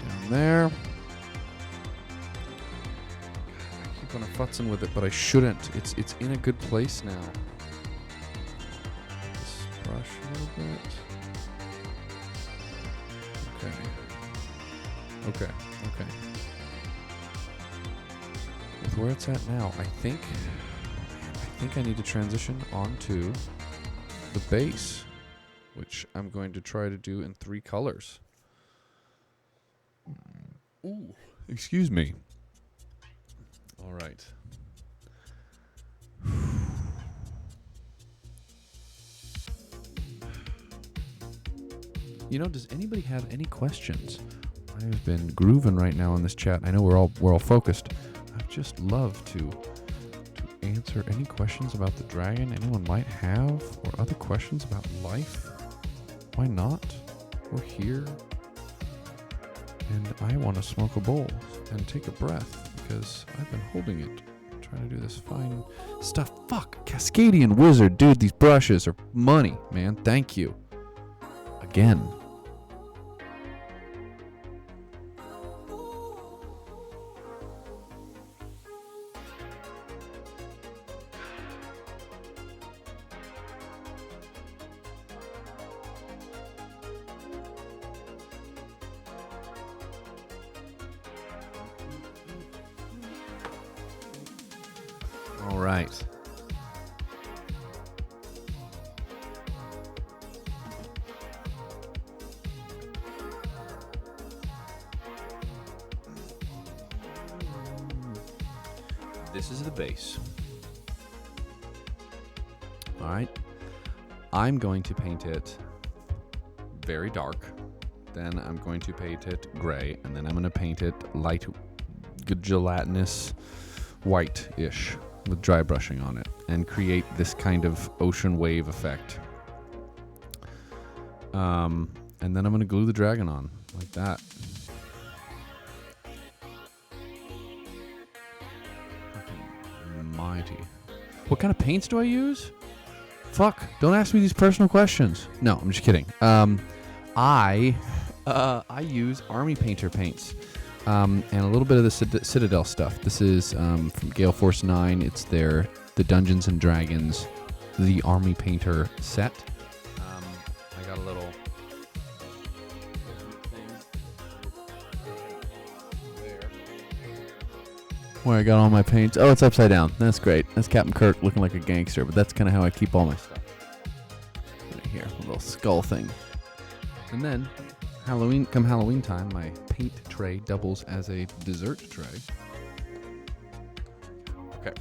down there. I keep on futzing with it, but I shouldn't. It's in a good place now. Just brush a little bit. Okay. With where it's at now, I think I need to transition onto the base, which I'm going to try to do in 3 colors. Ooh, excuse me. All right. You know, does anybody have any questions? I've been grooving right now in this chat. I know we're all focused. I'd just love to answer any questions about the dragon anyone might have, or other questions about life. Why not? We're here. And I want to smoke a bowl and take a breath because I've been holding it, trying to do this fine stuff. Fuck, Cascadian Wizard, dude, these brushes are money, man. Thank you. Again. All right. This is the base. All right. I'm going to paint it very dark. Then I'm going to paint it gray. And then I'm going to paint it light, gelatinous, white-ish with dry brushing on it and create this kind of ocean wave effect. And then I'm going to glue the dragon on like that. Mighty. What kind of paints do I use? Fuck, don't ask me these personal questions. No, I'm just kidding. I use Army Painter paints and a little bit of the Citadel stuff. This is from Gale Force 9. It's the Dungeons and Dragons, the Army Painter set. I got a little where I got all my paints. Oh, it's upside down. That's great. That's Captain Kirk looking like a gangster, but that's kind of how I keep all my stuff. Right here, a little skull thing. And then, come Halloween time, my paint tray doubles as a dessert tray. Okay.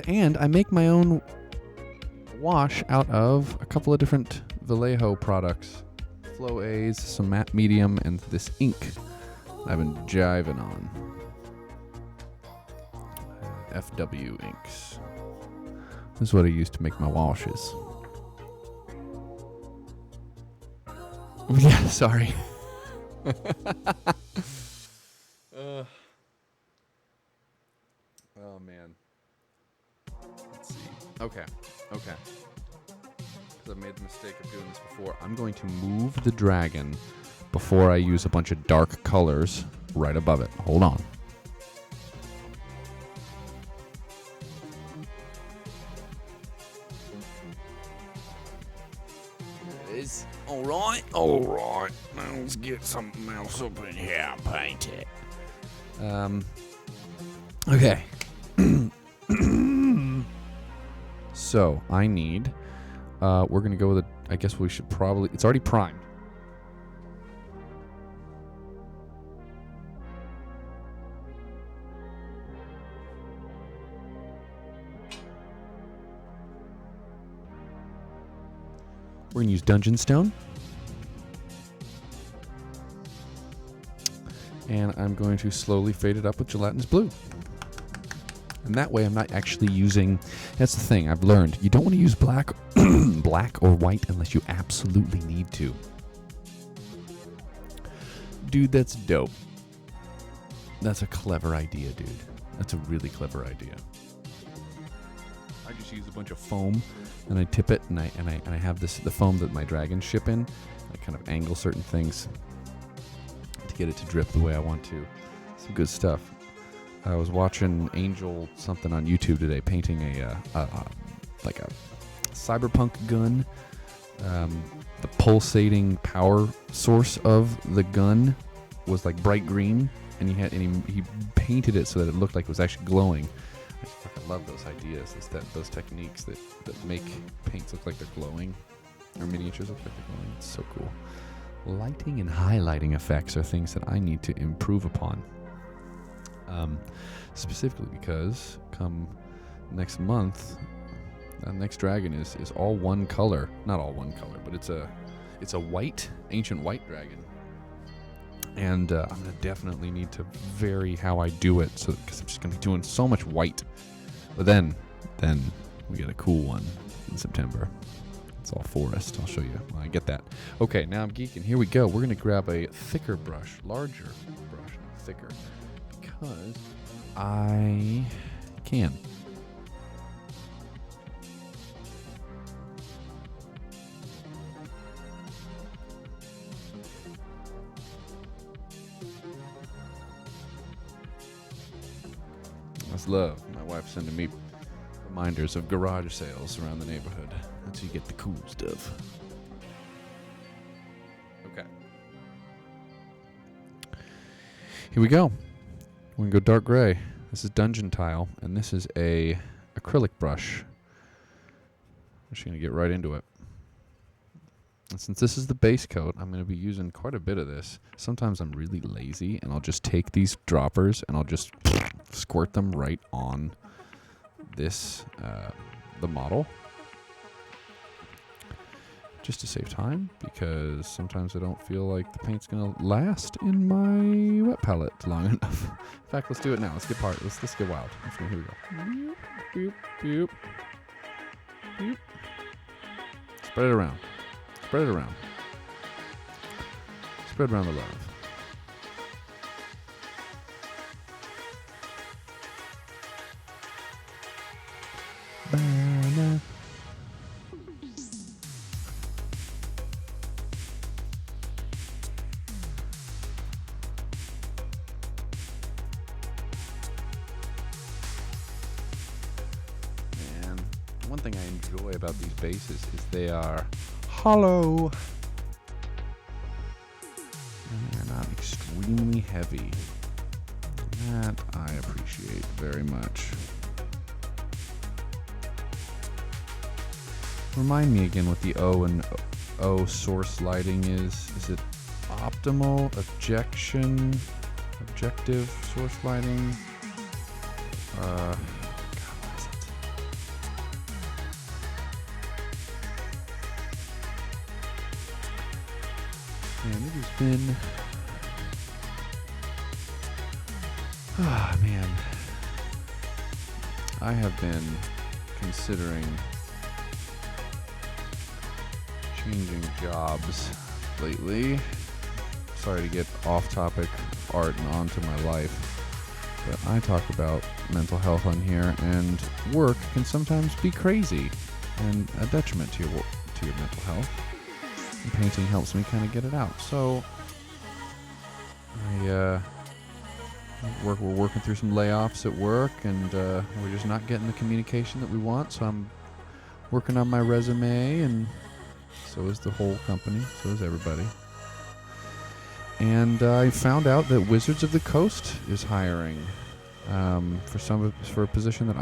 And I make my own wash out of a couple of different Vallejo products. Flow A's, some matte medium, and this ink I've been jiving on. FW inks. This is what I use to make my washes. Yeah, sorry. Oh, man. Let's see. Okay. Because I've made the mistake of doing this before. I'm going to move the dragon before I use a bunch of dark colors right above it. Hold on. All right. Let's get something else up in here and paint it. Okay. So I need. We're gonna go with I guess we should probably. It's already primed. We're gonna use Dungeon Stone. and I'm going to slowly fade it up with gelatinous blue. And that way I'm not actually using, that's the thing I've learned, you don't want to use black or white unless you absolutely need to. Dude, that's dope. That's a clever idea, dude. That's a really clever idea. I just use a bunch of foam and I tip it, and I have the foam that my dragons ship in. I kind of angle certain things to get it to drip the way I want to. Some good stuff. I was watching Angel something on YouTube today, painting like a cyberpunk gun. The pulsating power source of the gun was like bright green, and he painted it so that it looked like it was actually glowing. I fucking love those ideas, those techniques that make paints look like they're glowing, or miniatures look like they're glowing. It's so cool. Lighting and highlighting effects are things that I need to improve upon. Specifically because come next month, next dragon is all one color. Not all one color, but it's a white, ancient white dragon. And I'm gonna definitely need to vary how I do it, so because I'm just gonna be doing so much white. But then we get a cool one in September. It's all forest. I'll show you when I get that. Okay, now I'm geeking. Here we go. We're gonna grab a thicker brush, larger brush, not thicker, because I can. That's love. My wife's sending me reminders of garage sales around the neighborhood. That's how you get the cool stuff. Okay. Here we go. We're going to go dark gray. This is Dungeon Tile, and this is a acrylic brush. I'm just going to get right into it. And since this is the base coat, I'm going to be using quite a bit of this. Sometimes I'm really lazy, and I'll just take these droppers, and I'll just squirt them right on this, the model. Just to save time, because sometimes I don't feel like the paint's going to last in my wet palette long enough. In fact, let's do it now. Let's get let's get wild. Here we go. Boop, boop, boop. Spread it around. Spread it around. Spread around the love. Banana. And one thing I enjoy about these bases is they are hollow. And they're not extremely heavy. That I appreciate very much. Remind me again what the O and O source lighting is. Is it optimal, objective source lighting? God, what is it? And it has been, man, I have been considering changing jobs lately. Sorry to get off topic art and onto my life, but I talk about mental health on here, and work can sometimes be crazy and a detriment to your mental health. And painting helps me kind of get it out. So we're working through some layoffs at work, and we're just not getting the communication that we want. So I'm working on my resume, and so is the whole company. So is everybody. And I found out that Wizards of the Coast is hiring for a position that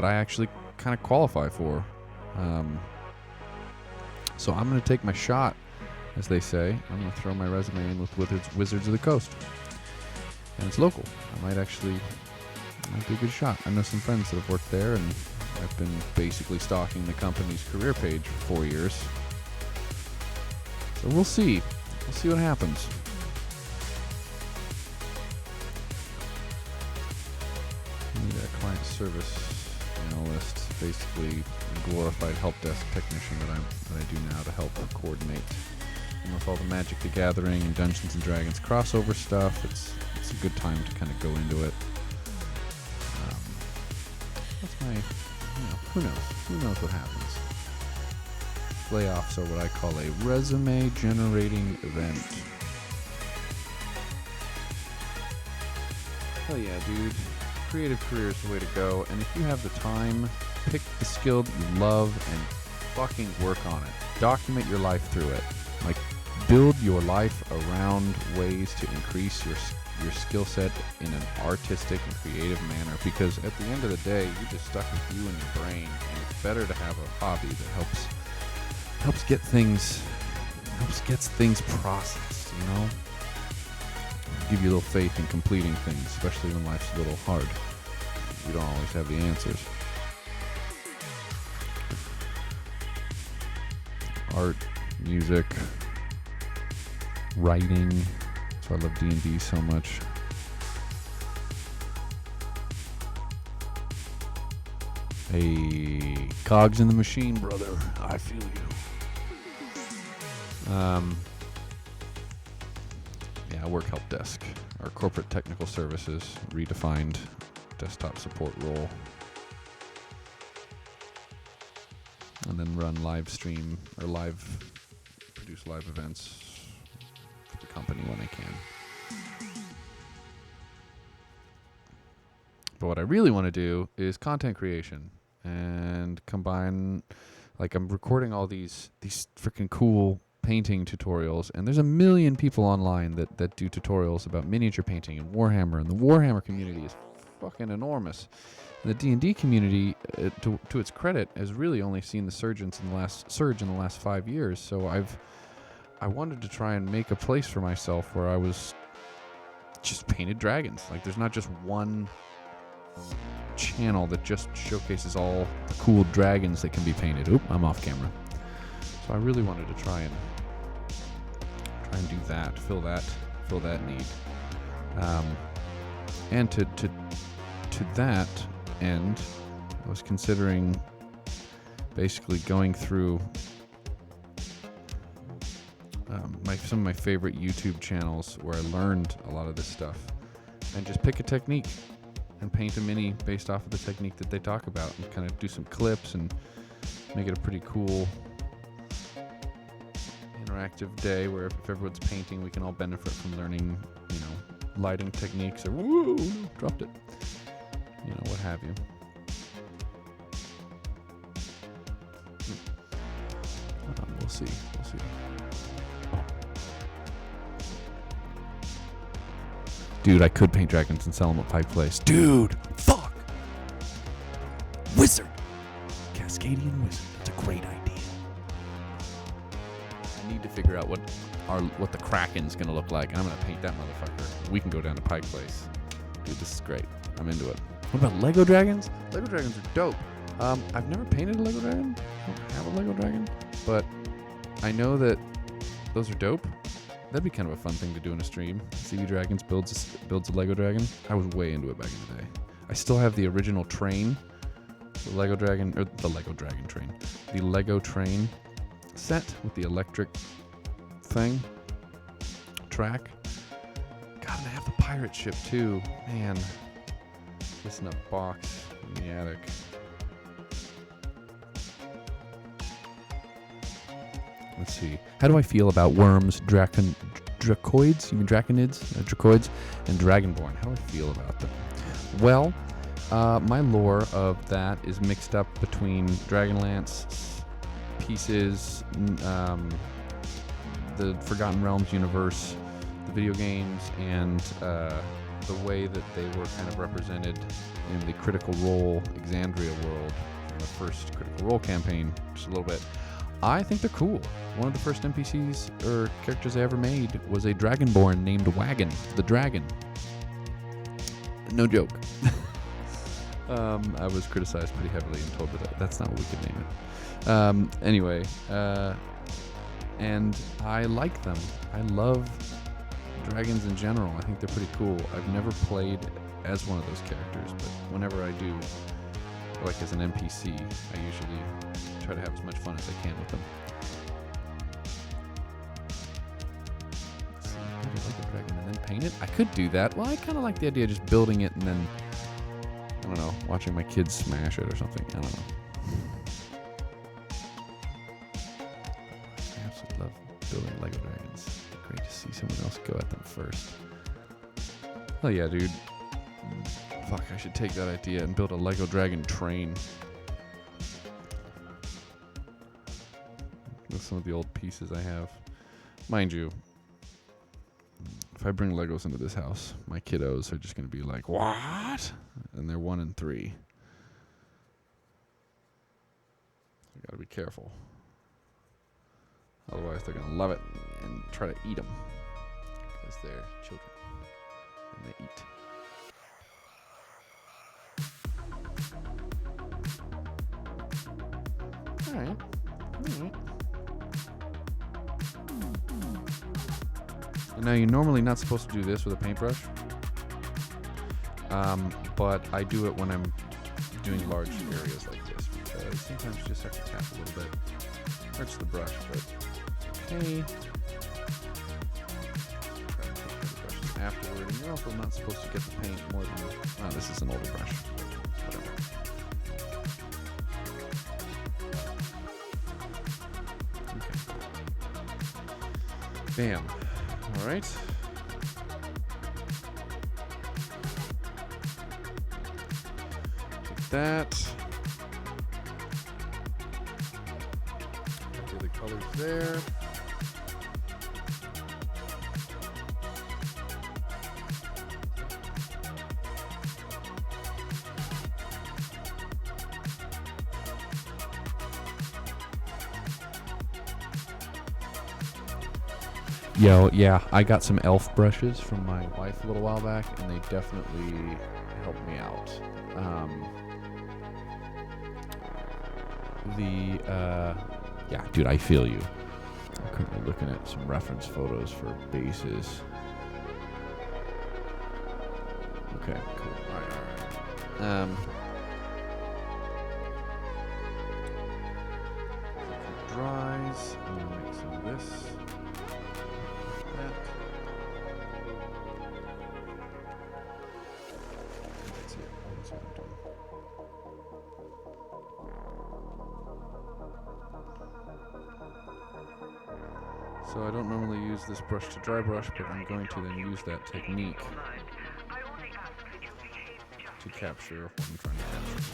I actually kind of qualify for. So I'm going to take my shot, as they say. I'm going to throw my resume in with Wizards of the Coast, and it's local. Might be a good shot. I know some friends that have worked there, and I've been basically stalking the company's career page for 4 years. So we'll see. We'll see what happens. service analyst, basically a glorified help desk technician that I do now to help coordinate. And with all the Magic the Gathering and Dungeons and Dragons crossover stuff, it's a good time to kind of go into it. That's my, who knows what happens. Layoffs are what I call a resume generating event. Hell yeah, dude. Creative career is the way to go, and if you have the time, pick the skill that you love and fucking work on it. Document your life through it. Like, build your life around ways to increase your skill set in an artistic and creative manner, because at the end of the day, you're just stuck with you and your brain, and it's better to have a hobby that helps get things processed, you know? Give you a little faith in completing things, especially when life's a little hard. You don't always have the answers. Art, music, writing. So I love D&D so much. Hey, cogs in the machine, brother. I feel you. Yeah, work help desk. Our corporate technical services, redefined desktop support role. And then run live stream or produce live events for the company when I can. But what I really want to do is content creation and combine, like, I'm recording all these freaking cool painting tutorials, and there's a million people online that do tutorials about miniature painting and Warhammer, and the Warhammer community is fucking enormous. And the D&D community, to its credit, has really only seen the surge in the last 5 years. So I wanted to try and make a place for myself where I was just painted dragons. Like, there's not just one channel that just showcases all the cool dragons that can be painted. Oop, I'm off camera. So I really wanted to try and do that, fill that need. And to that end, I was considering basically going through some of my favorite YouTube channels where I learned a lot of this stuff, and just pick a technique and paint a mini based off of the technique that they talk about, and kind of do some clips and make it a pretty cool interactive day where if everyone's painting, we can all benefit from learning, lighting techniques, or woo, dropped it, what have you. We'll see. Dude, I could paint dragons and sell them at Pike Place. Dude, fuck. Wizard. Cascadian Wizard. That's a great idea. I need to figure out what the Kraken's gonna look like, and I'm gonna paint that motherfucker. We can go down to Pike Place. Dude, this is great. I'm into it. What about Lego dragons? Lego dragons are dope. I've never painted a Lego dragon. I don't have a Lego dragon, but I know that those are dope. That'd be kind of a fun thing to do in a stream. CB Dragons builds a Lego dragon. I was way into it back in the day. I still have the original train, the Lego Dragon set with the electric track. God, and I have the pirate ship too. Man, it's in a box in the attic. Let's see. How do I feel about worms, dracoids? You mean draconids? Dracoids and dragonborn. How do I feel about them? Well, my lore of that is mixed up between Dragonlance pieces, the Forgotten Realms universe, the video games, and the way that they were kind of represented in the Critical Role Exandria world in the first Critical Role campaign, just a little bit. I think they're cool. One of the first NPCs or characters I ever made was a Dragonborn named Wagon, the Dragon. No joke. I was criticized pretty heavily and told that that's not what we could name it. Anyway, and I like them. I love dragons in general. I think they're pretty cool. I've never played as one of those characters, but whenever I do, like as an NPC, I usually try to have as much fun as I can with them. Let's see, build a Lego dragon and then paint it. I could do that. Well, I kind of like the idea of just building it and then, I don't know, watching my kids smash it or something. I don't know. I absolutely love building Lego dragons. It's great to see someone else go at them first. Oh yeah, dude. Fuck, I should take that idea and build a Lego dragon train. With some of the old pieces I have. Mind you, if I bring Legos into this house, my kiddos are just going to be like, what? And they're 1 and 3. So I got to be careful. Otherwise, they're going to love it and try to eat them. Because they're children. And they eat. Alright. And now you're normally not supposed to do this with a paintbrush. But I do it when I'm doing large areas like this because sometimes you just have to tap a little bit. Hurts the brush, but okay. Try to take the brushes afterward. And you're also not supposed to get the paint more than... Oh, this is an older brush. Whatever. Bam. All right. Take that. Do the colors there. Yo, yeah, I got some elf brushes from my wife a little while back, and they definitely helped me out. Yeah, dude, I feel you. I'm currently looking at some reference photos for bases. Okay, cool. All right. Dries. I'm gonna make some of this. That's it. That's what I'm doing. So I don't normally use this brush to dry brush, but I'm going to then use that technique to capture what I'm trying to capture.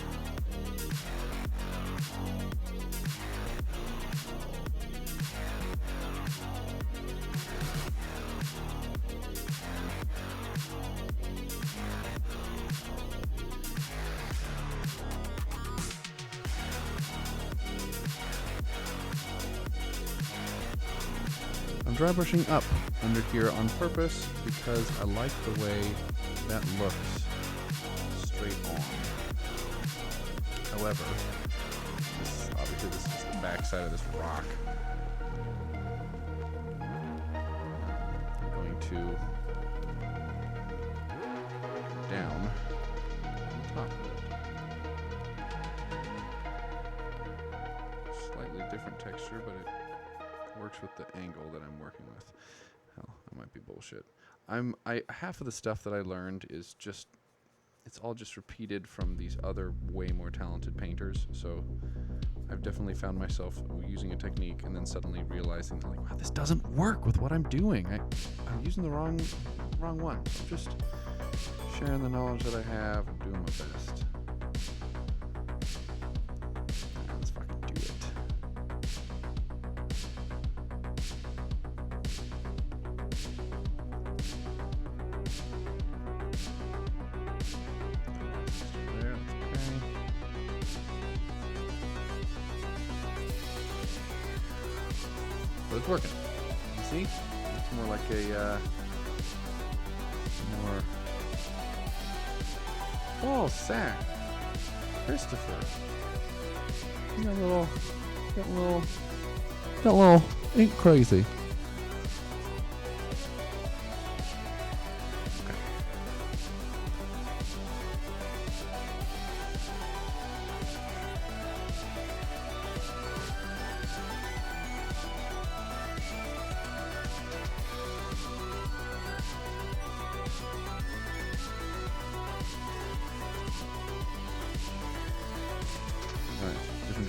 I'm dry brushing up under here on purpose because I like the way that looks straight on. However, obviously this is the back side of this rock. I'm going to down on top of it. Slightly different texture, but it works with the angle that I'm working with. Hell, that might be bullshit. Half of the stuff that I learned is just, it's all just repeated from these other way more talented painters. So I've definitely found myself using a technique and then suddenly realizing like, wow, this doesn't work with what I'm doing. I'm using the wrong one. I'm just sharing the knowledge that I have and doing my best. Let's fucking do it. But it's working. You see? It's more like a more. Oh, sack. Christopher. You got a little ain't crazy. Okay.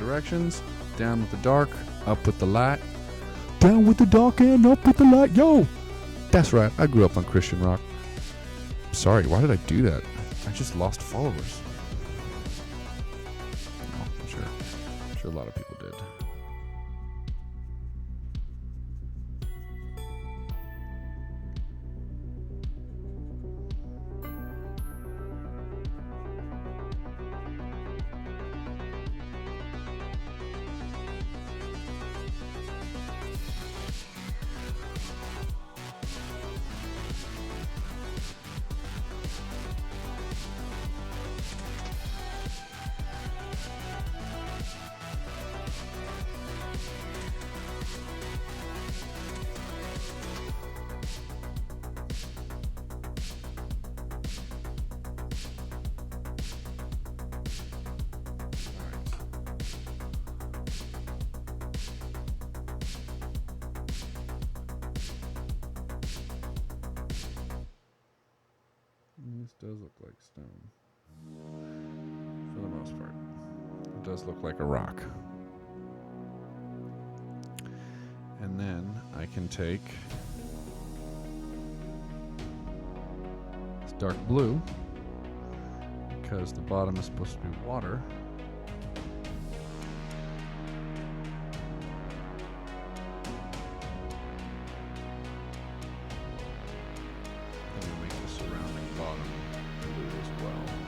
directions. Down with the dark, up with the light. Down with the dark and up with the light, yo! That's right, I grew up on Christian rock. Sorry, why did I do that? I just lost followers. No, I'm sure a lot of people did. This does look like stone. For the most part. It does look like a rock. And then I can take this dark blue, because the bottom is supposed to be water.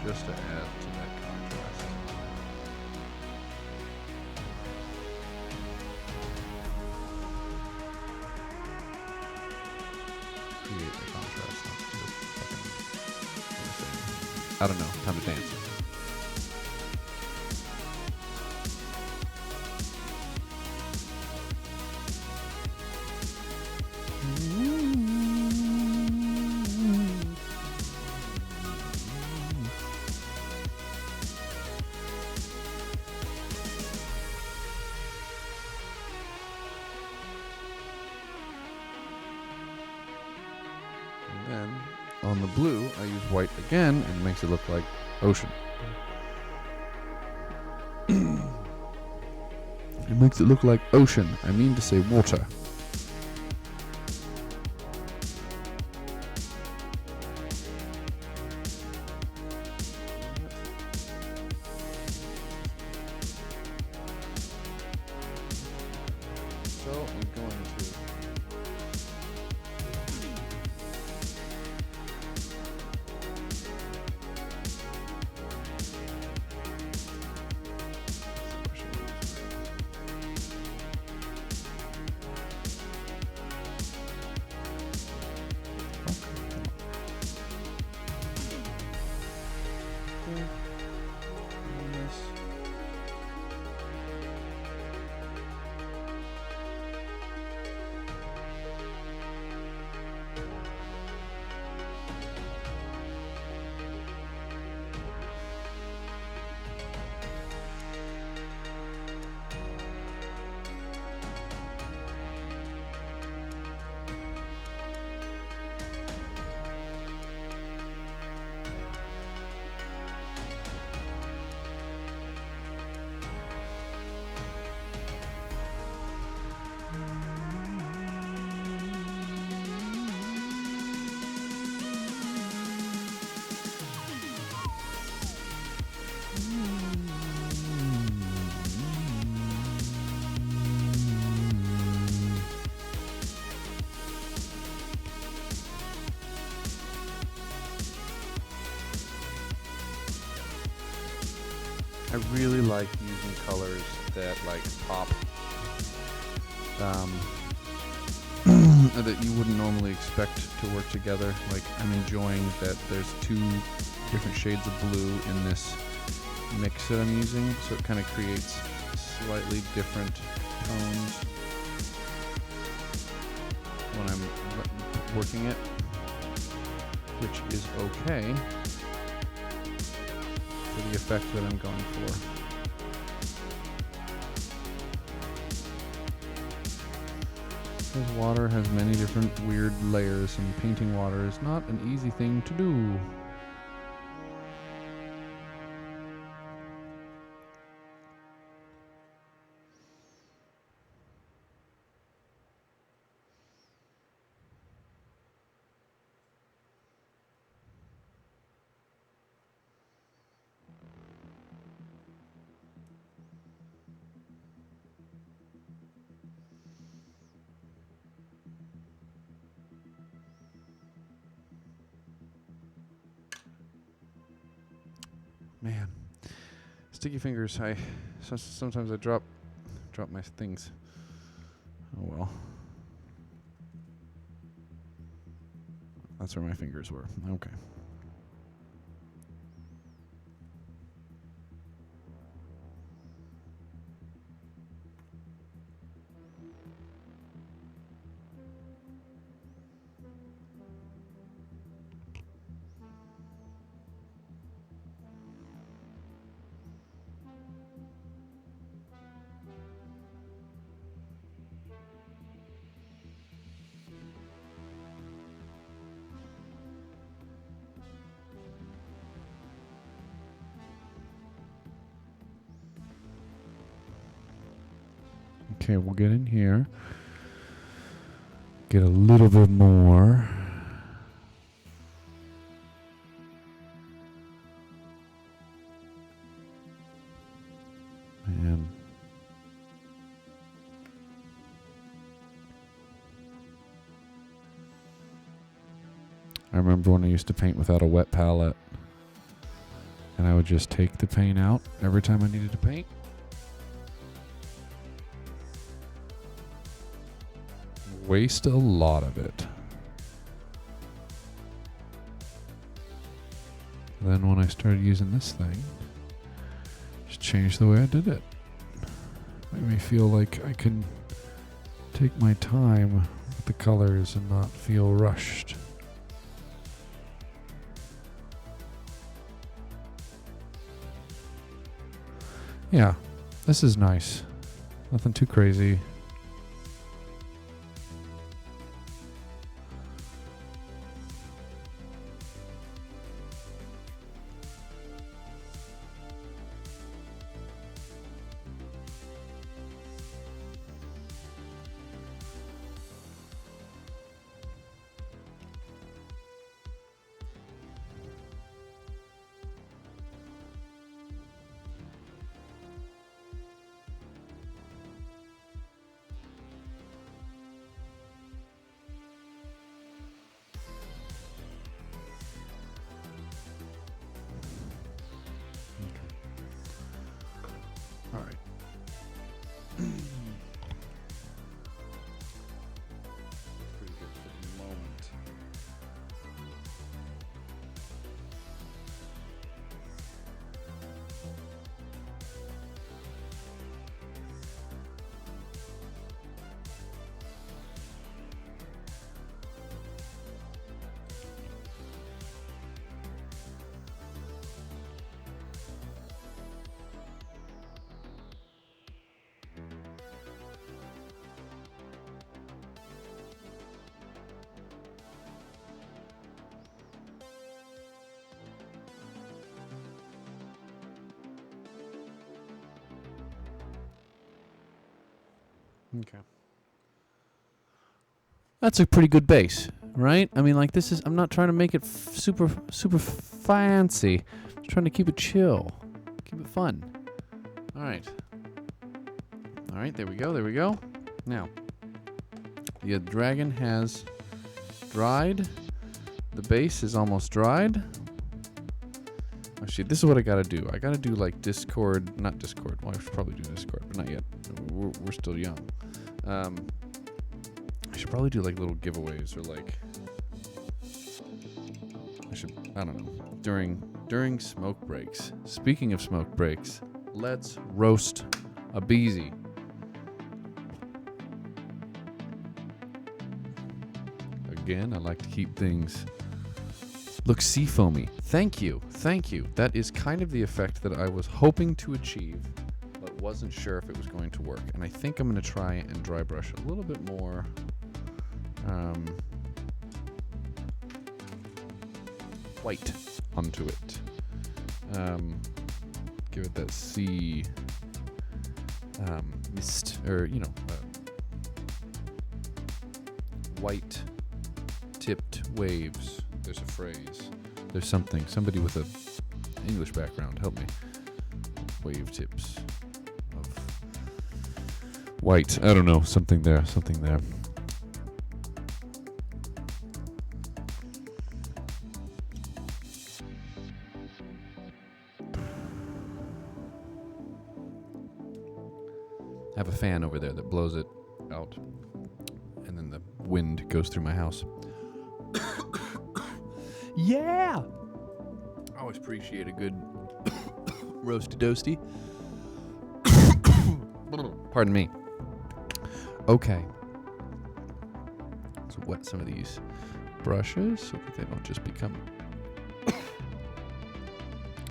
Just to add to that contrast. Create the contrast. I don't know. Time to dance. Then on the blue, I use white again, and it makes it look like ocean. It makes it look like ocean. I mean to say water. So I'm going to I really like using colors that like pop, that you wouldn't normally expect to work together. Like, I'm enjoying that there's two different shades of blue in this mix that I'm using, so it kind of creates slightly different tones when I'm working it, which is okay for the effect that I'm going for. Because water has many different weird layers, and painting water is not an easy thing to do. Man, sticky fingers. Sometimes I drop my things. Oh well. That's where my fingers were. Okay. Okay, we'll get in here. Get a little bit more. Man. I remember when I used to paint without a wet palette. And I would just take the paint out every time I needed to paint. Waste a lot of it. Then when I started using this thing, just changed the way I did it. Made me feel like I can take my time with the colors and not feel rushed. Yeah, this is nice. Nothing too crazy. All right. Pretty good for the moment. Okay. That's a pretty good base, right? I mean, like, this is, I'm not trying to make it super fancy. I'm just trying to keep it chill. Keep it fun. All right. All right, there we go. Now, the dragon has dried. The base is almost dried. Actually, this is what I gotta do. I gotta do like Discord, not Discord. Well, I should probably do Discord, but not yet. We're still young. I should probably do like little giveaways or like I don't know, during smoke breaks. Speaking of smoke breaks, let's roast a beezy. Again, I like to keep things look seafoamy. Thank you. That is kind of the effect that I was hoping to achieve, but wasn't sure if it was going to work. And I think I'm going to try and dry brush a little bit more white onto it. Give it that sea mist, or white tipped waves. There's a phrase. There's something. Somebody with a English background, help me. Wave tips of white. I don't know. Something there. I have a fan over there that blows it out, and then the wind goes through my house. Yeah! I always appreciate a good roasty doasty. Pardon me. Okay. Let's wet some of these brushes so that they don't just become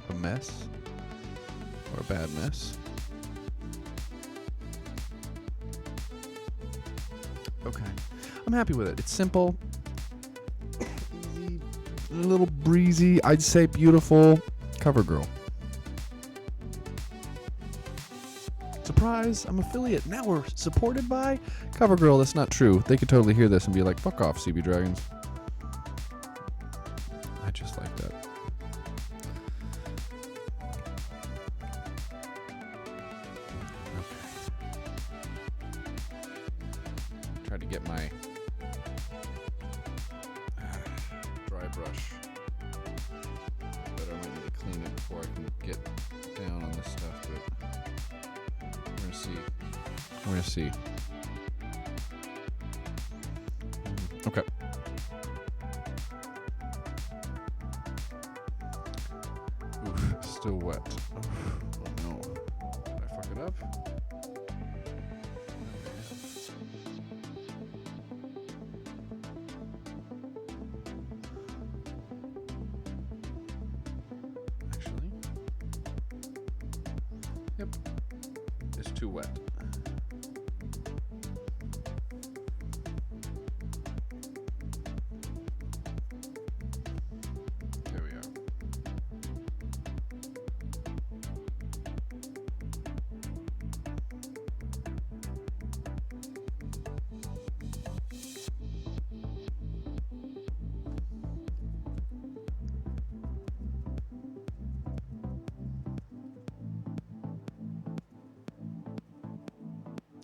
a mess or a bad mess. Okay. I'm happy with it. It's simple, easy, a little breezy. I'd say beautiful. CoverGirl. Surprise, I'm affiliate. Now we're supported by CoverGirl. That's not true. They could totally hear this and be like, fuck off, CB Dragons. I just like that. Okay. Try to get my dry brush. But I might need to clean it before I can get down on this stuff, but we're gonna see. We're gonna see. Okay. Oof, still wet. Oh no. Did I fuck it up? Actually. Yep. It's too wet. There we are.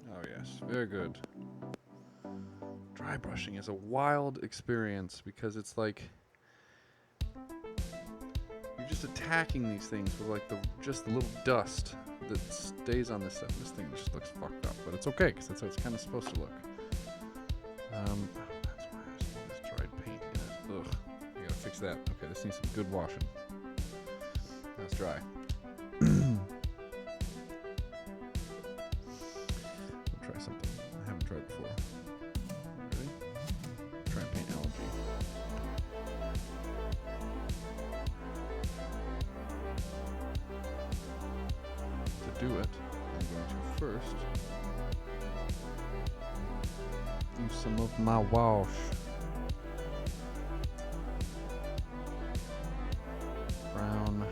Oh yes, very good. Dry brushing is a wild experience because it's like you're just attacking these things with like just the little dust that stays on this stuff. This thing just looks fucked up, but it's okay because that's how it's kind of supposed to look. That's why there's all this dried paint in it. Ugh, I gotta fix that. Okay, this needs some good washing. Now it's dry. I'll try something I haven't tried before. Ready? Try and paint algae. To do it, I'm going to first use some of my wash. Brown. I'm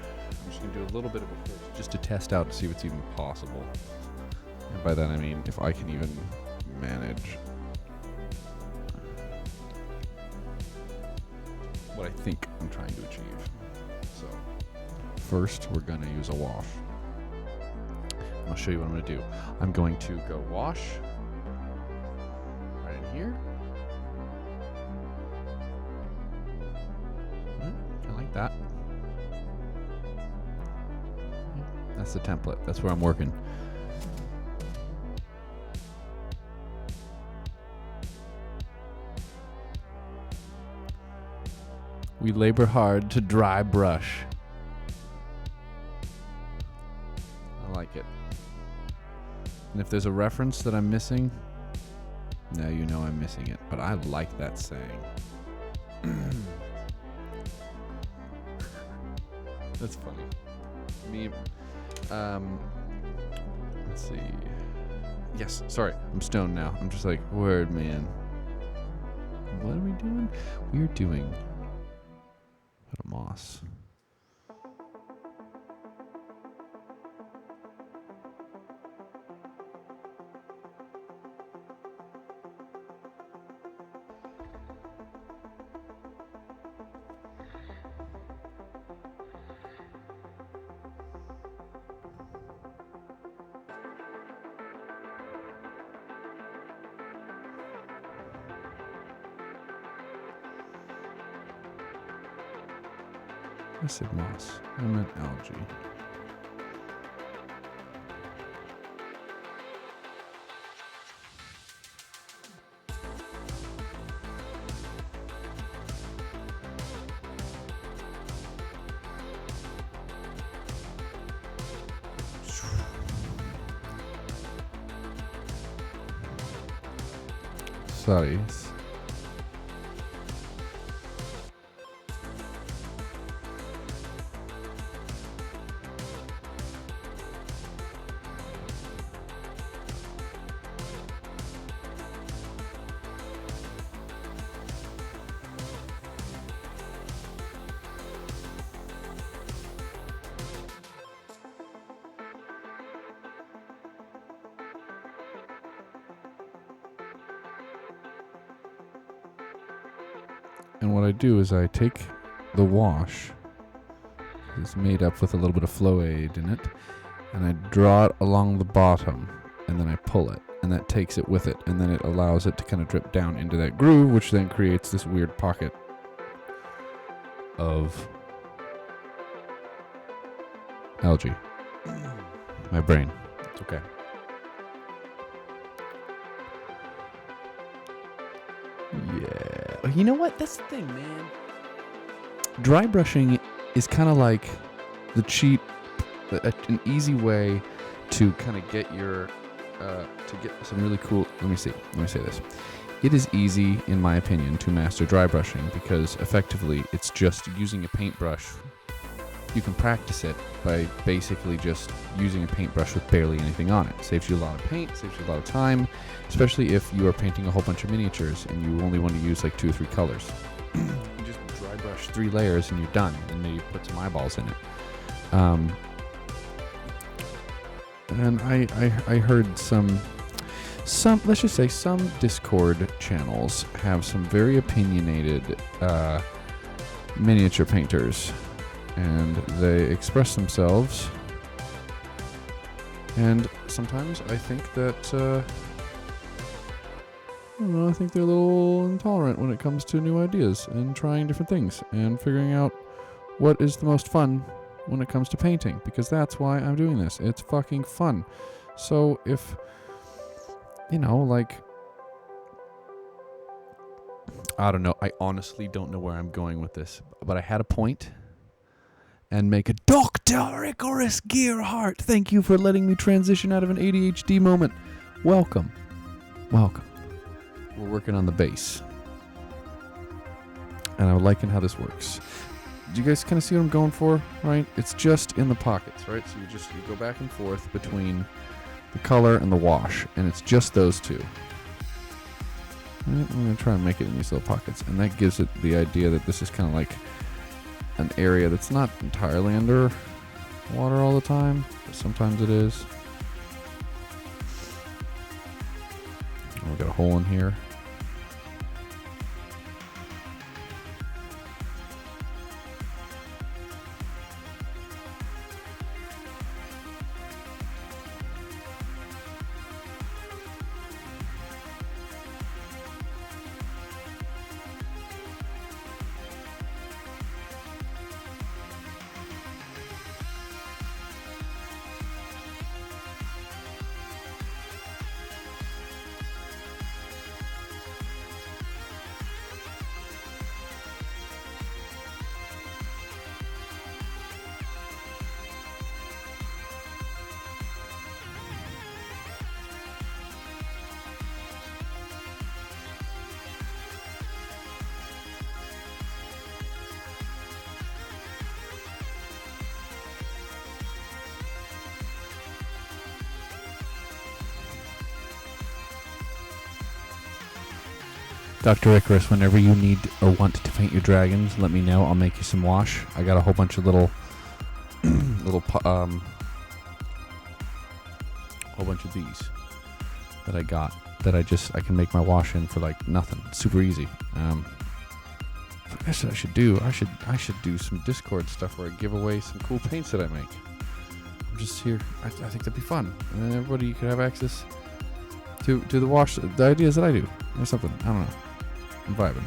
just going to do a little bit of it first, just to test out to see if it's even possible. And by that I mean if I can even manage what I think I'm trying to achieve. So, first we're going to use a wash. I'll show you what I'm going to do. I'm going to go wash right in here. I like that. That's the template. That's where I'm working. We labor hard to dry brush. I like it. And if there's a reference that I'm missing, now you know I'm missing it. But I like that saying. That's funny. Me, let's see. Yes, sorry, I'm stoned now. I'm just like, word, man. What are we doing? We're doing a moss. I said moss. I meant algae. size. And what I do is I take the wash, it's made up with a little bit of flow aid in it, and I draw it along the bottom, and then I pull it, and that takes it with it, and then it allows it to kind of drip down into that groove, which then creates this weird pocket of algae. My brain. It's okay. Yeah. You know what? That's the thing, man. Dry brushing is kind of like the cheap, an easy way to kind of get your, to get some really cool, let me say this. It is easy, in my opinion, to master dry brushing because effectively it's just using a paintbrush. You can practice it by basically just using a paintbrush with barely anything on it. Saves you a lot of paint, saves you a lot of time, especially if you are painting a whole bunch of miniatures and you only want to use like 2 or 3 colors. You just dry brush 3 layers and you're done, and maybe put some eyeballs in it. And I heard some let's just say some Discord channels have some very opinionated miniature painters, and they express themselves, and sometimes I think that I think they're a little intolerant when it comes to new ideas and trying different things and figuring out what is the most fun when it comes to painting, because that's why I'm doing this. It's fucking fun. So if, I don't know. I honestly don't know where I'm going with this, but I had a point. And make a Dr. Icarus Gearhart. Thank you for letting me transition out of an ADHD moment. Welcome. We're working on the base. And I'm liking how this works. Do you guys kind of see what I'm going for, right? It's just in the pockets, right? So you go back and forth between the color and the wash, and it's just those two. Right? I'm going to try and make it in these little pockets, and that gives it the idea that this is kind of like an area that's not entirely under water all the time, but sometimes it is. Oh, we got a hole in here. Dr. Icarus, whenever you need or want to paint your dragons, let me know. I'll make you some wash. I got a whole bunch of little, whole bunch of these that I got that I can make my wash in for like nothing. It's super easy. That's what I should do. I should do some Discord stuff where I give away some cool paints that I make. I'm just here. I think that'd be fun, and then everybody could have access to the wash, the ideas that I do, or something. I don't know. I'm vibing.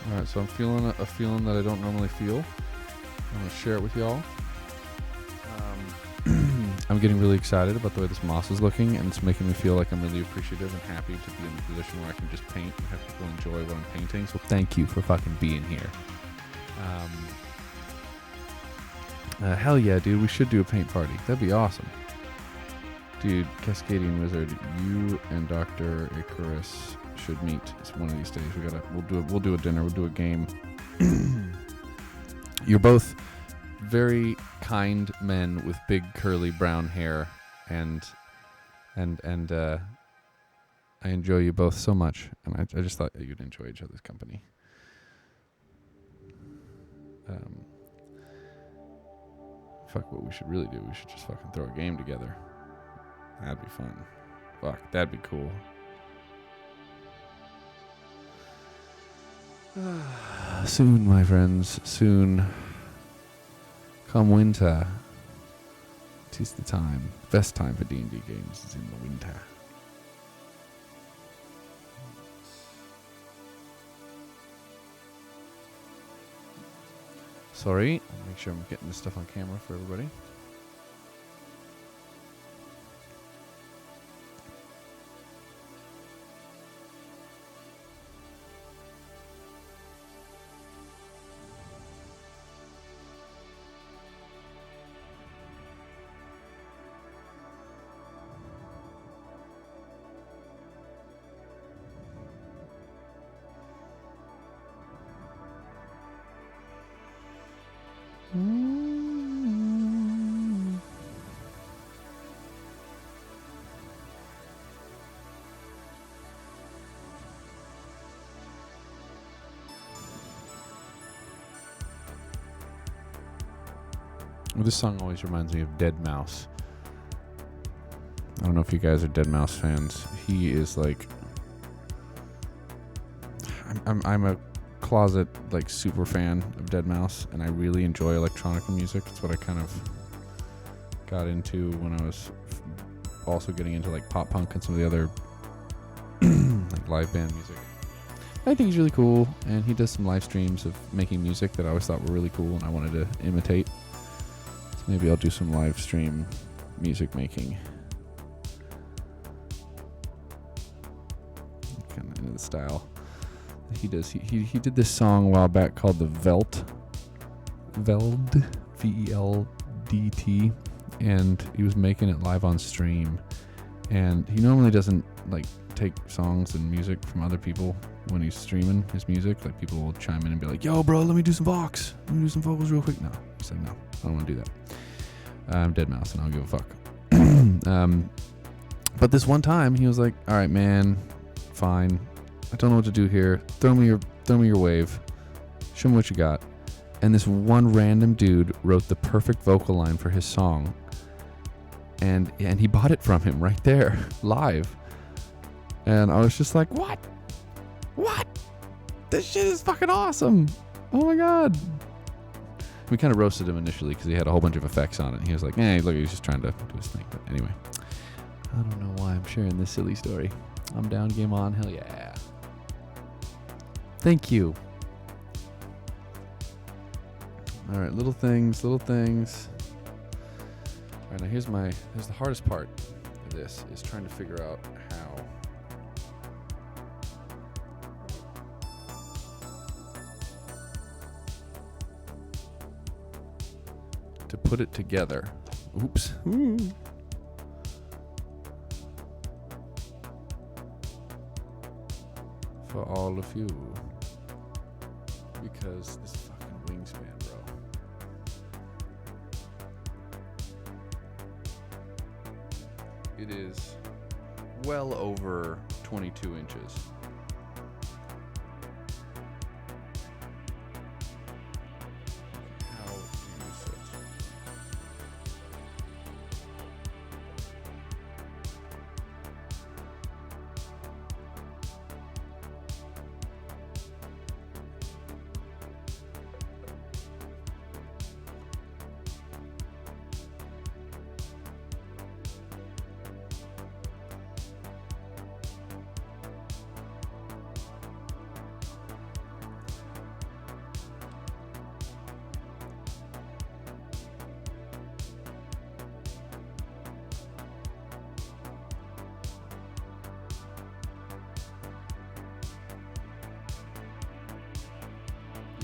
All right, so I'm feeling a feeling that I don't normally feel. I'm gonna share it with y'all. I'm getting really excited about the way this moss is looking, and it's making me feel like I'm really appreciative and happy to be in the position where I can just paint and have people enjoy what I'm painting. So thank you for fucking being here. Hell yeah, dude, we should do a paint party. That'd be awesome. Dude, Cascadian Wizard, you and Dr. Icarus should meet one of these days. We'll do a dinner, we'll do a game. You're both very kind men with big curly brown hair, and I enjoy you both so much, and I just thought you'd enjoy each other's company. Fuck, what we should really do, we should just fucking throw a game together. That'd be fun. Fuck, that'd be cool. Soon, my friends, soon. Come winter, 'tis the time. Best time for D&D games is in the winter. Sorry, I'll make sure I'm getting this stuff on camera for everybody. Well, this song always reminds me of Dead Mouse. I don't know if you guys are Dead Mouse fans. He is like, I'm a closet like super fan of Dead Mouse, and I really enjoy electronic music. It's what I kind of got into when I was also getting into like pop punk and some of the other like live band music. I think he's really cool, and he does some live streams of making music that I always thought were really cool, and I wanted to imitate. So maybe I'll do some live stream music making. Kind of into the style he does. He did this song a while back called the Veld, V-E-L-D-T, and he was making it live on stream. And he normally doesn't like take songs and music from other people when he's streaming his music. Like people will chime in and be like, "Yo, bro, let me do some vocals real quick." No, he said no, I don't want to do that. I'm Dead Mouse, and I don't give a fuck. But this one time, he was like, "All right, man, fine. I don't know what to do here. Throw me your wave. Show me what you got." And this one random dude wrote the perfect vocal line for his song, and he bought it from him right there, live. And I was just like, "What? This shit is fucking awesome! Oh my god!" We kind of roasted him initially because he had a whole bunch of effects on it. And he was like, look, he's just trying to do his thing." But anyway, I don't know why I'm sharing this silly story. I'm down, game on, hell yeah. Thank you. All right, little things. All right, now here's the hardest part of this is trying to figure out how to put it together. Oops. Ooh. For all of you. Because this fucking wingspan, bro. It is well over 22 inches. How do you sit?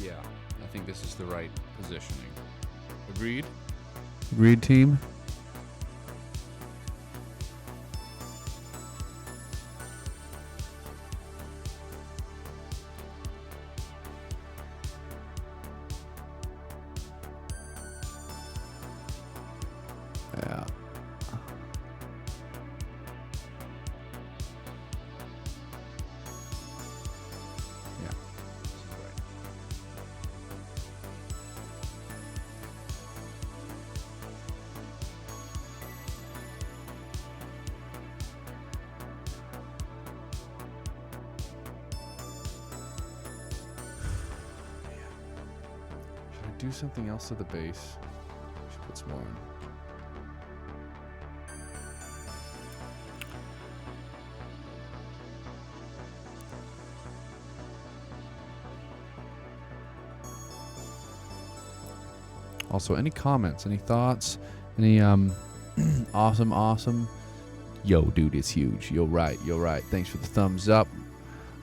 Yeah, I think this is the right positioning. Agreed? Agreed, team? Yeah. Yeah. This is right. Should I do something else to the base? Should put some more in. Also, any comments, any thoughts, any awesome. Yo, dude, it's huge. You're right. Thanks for the thumbs up.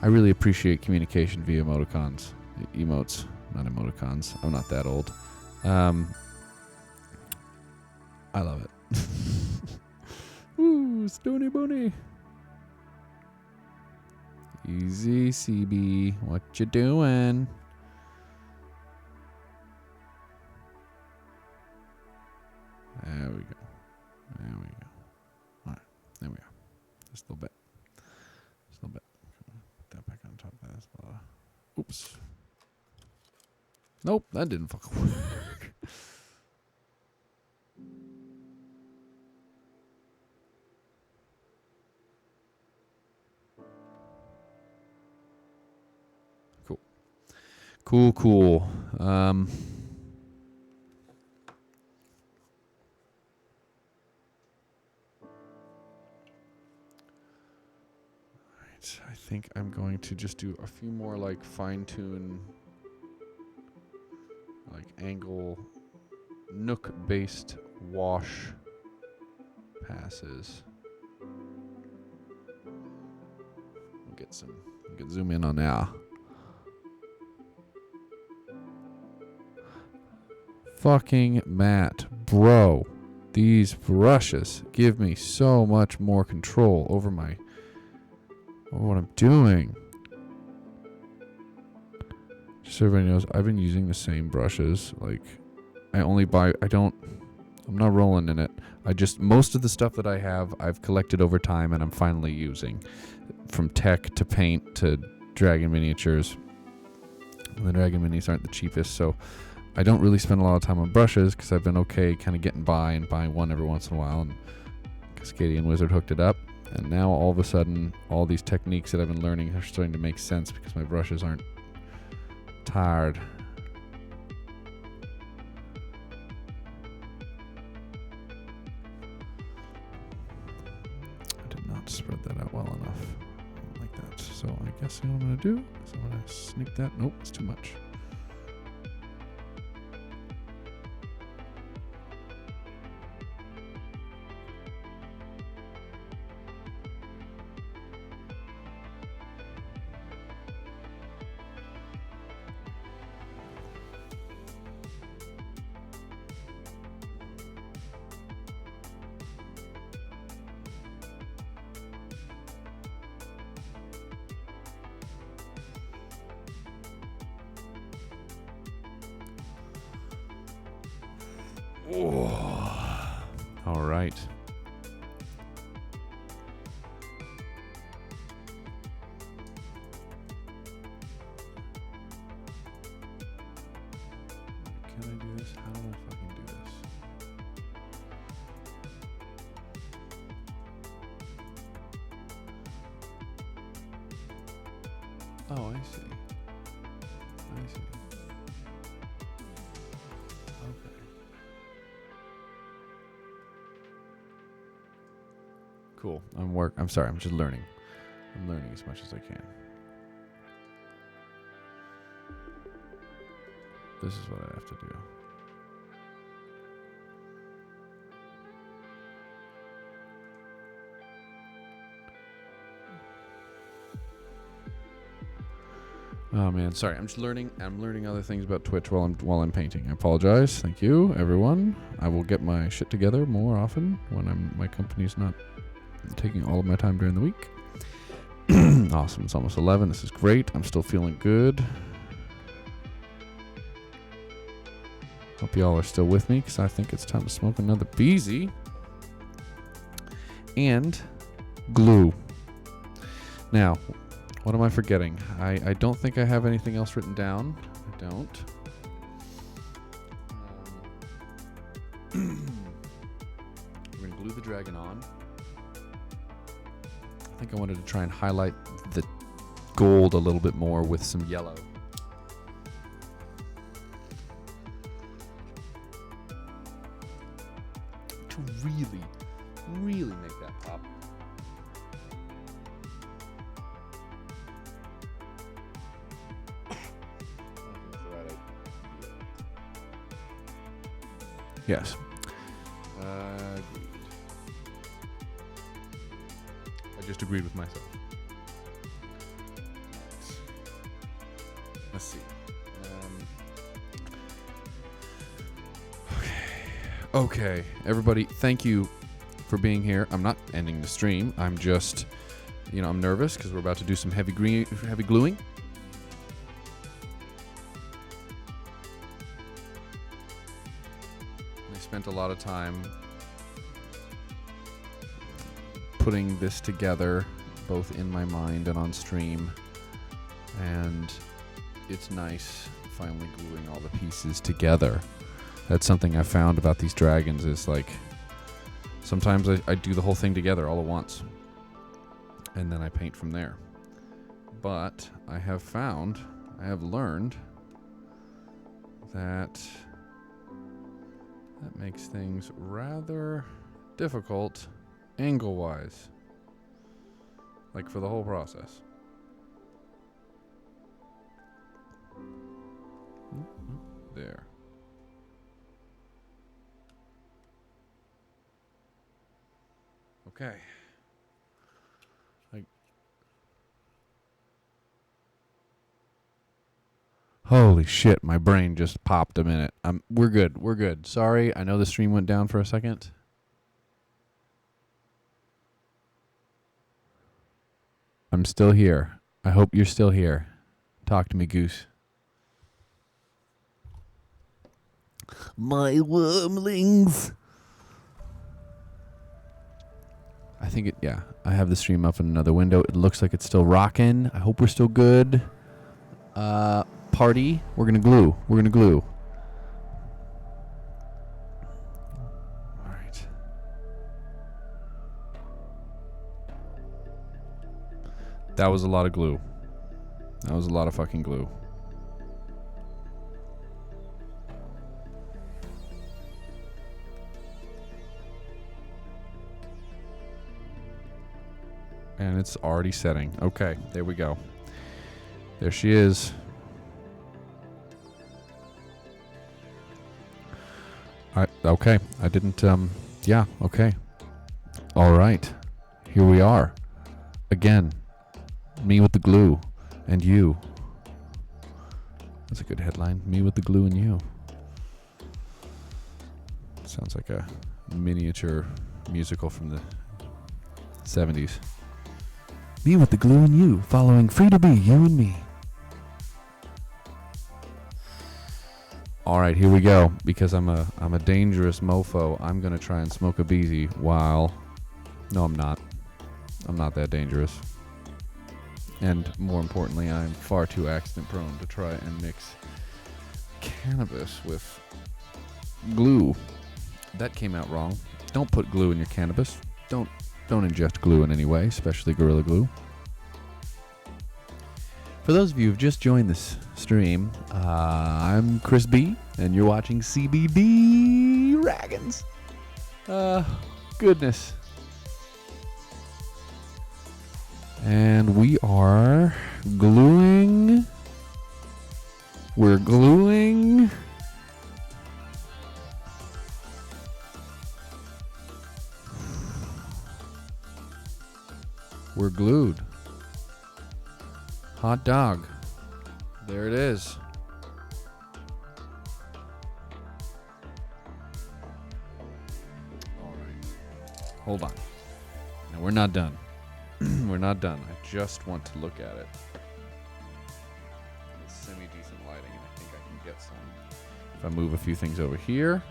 I really appreciate communication via emoticons. Emotes, not emoticons. I'm not that old. I love it. Ooh, Stony Bunny. Easy, CB. What you doing? There we go. All right, there we go. Just a little bit. Put that back on top of this. Oops. Nope, that didn't fucking work. Cool. I think I'm going to just do a few more like fine-tune, like angle, nook-based wash passes. We'll get zoom in on that. Fucking Matt, bro, these brushes give me so much more control over what I'm doing. Just so everybody knows, I've been using the same brushes. Like, I'm not rolling in it. Most of the stuff that I have, I've collected over time and I'm finally using. From tech to paint to Dragon miniatures. And the Dragon minis aren't the cheapest, so I don't really spend a lot of time on brushes because I've been okay kind of getting by and buying one every once in a while. And Cascadian Wizard hooked it up. And now all of a sudden, all these techniques that I've been learning are starting to make sense because my brushes aren't tired. I did not spread that out well enough. I don't like that. So I guess what I'm going to do is I'm going to sneak that. Nope, it's too much. Oh. All right. Can I do this? How do I fucking do this? Oh, I see. Okay. Cool. I'm sorry. I'm just learning. I'm learning as much as I can. This is what I have to do. Oh man, sorry. I'm just learning. I'm learning other things about Twitch while I'm painting. I apologize. Thank you, everyone. I will get my shit together more often when my company's not taking all of my time during the week. Awesome. It's almost 11. This is great. I'm still feeling good. Hope y'all are still with me because I think it's time to smoke another Beezy. And glue. Now, what am I forgetting? I don't think I have anything else written down. I don't. We're going to glue the dragon on. I think I wanted to try and highlight the gold a little bit more with some yellow. To really make that pop. Yes. Agreed. I just agreed with myself. Let's see. Okay. Everybody, thank you for being here. I'm not ending the stream. I'm just, I'm nervous because we're about to do some heavy gluing. I spent a lot of time putting this together, both in my mind and on stream, and it's nice finally gluing all the pieces together. That's something I found about these dragons is like sometimes I do the whole thing together all at once and then I paint from there. But I have learned that makes things rather difficult angle-wise, like for the whole process. There. Okay. Holy shit, my brain just popped a minute. We're good. Sorry, I know the stream went down for a second. I'm still here. I hope you're still here. Talk to me, Goose. My wormlings. I think I have the stream up in another window. It looks like it's still rocking. I hope we're still good. Party. We're gonna glue. All right. That was a lot of glue. That was a lot of fucking glue. And it's already setting. Okay, there we go. There she is. Okay, I didn't, yeah, okay. All right, here we are. Again, me with the glue and you. That's a good headline. Me with the glue and you. Sounds like a miniature musical from the 70s. Me with the glue and you, following Free to Be, you and me. All right, here we go. Because I'm a dangerous mofo, I'm gonna try and smoke a Beezy while. No, I'm not. I'm not that dangerous. And more importantly, I'm far too accident prone to try and mix cannabis with glue. That came out wrong. Don't put glue in your cannabis. Don't ingest glue in any way, especially Gorilla Glue. For those of you who've just joined this stream, I'm Chris B, and you're watching CBD Dragons. Goodness. And we are gluing. We're gluing. We're glued. Hot dog. There it is. All right. Hold on. Now we're not done. We're not done. I just want to look at it. It's semi-decent lighting, and I think I can get some. If I move a few things over here.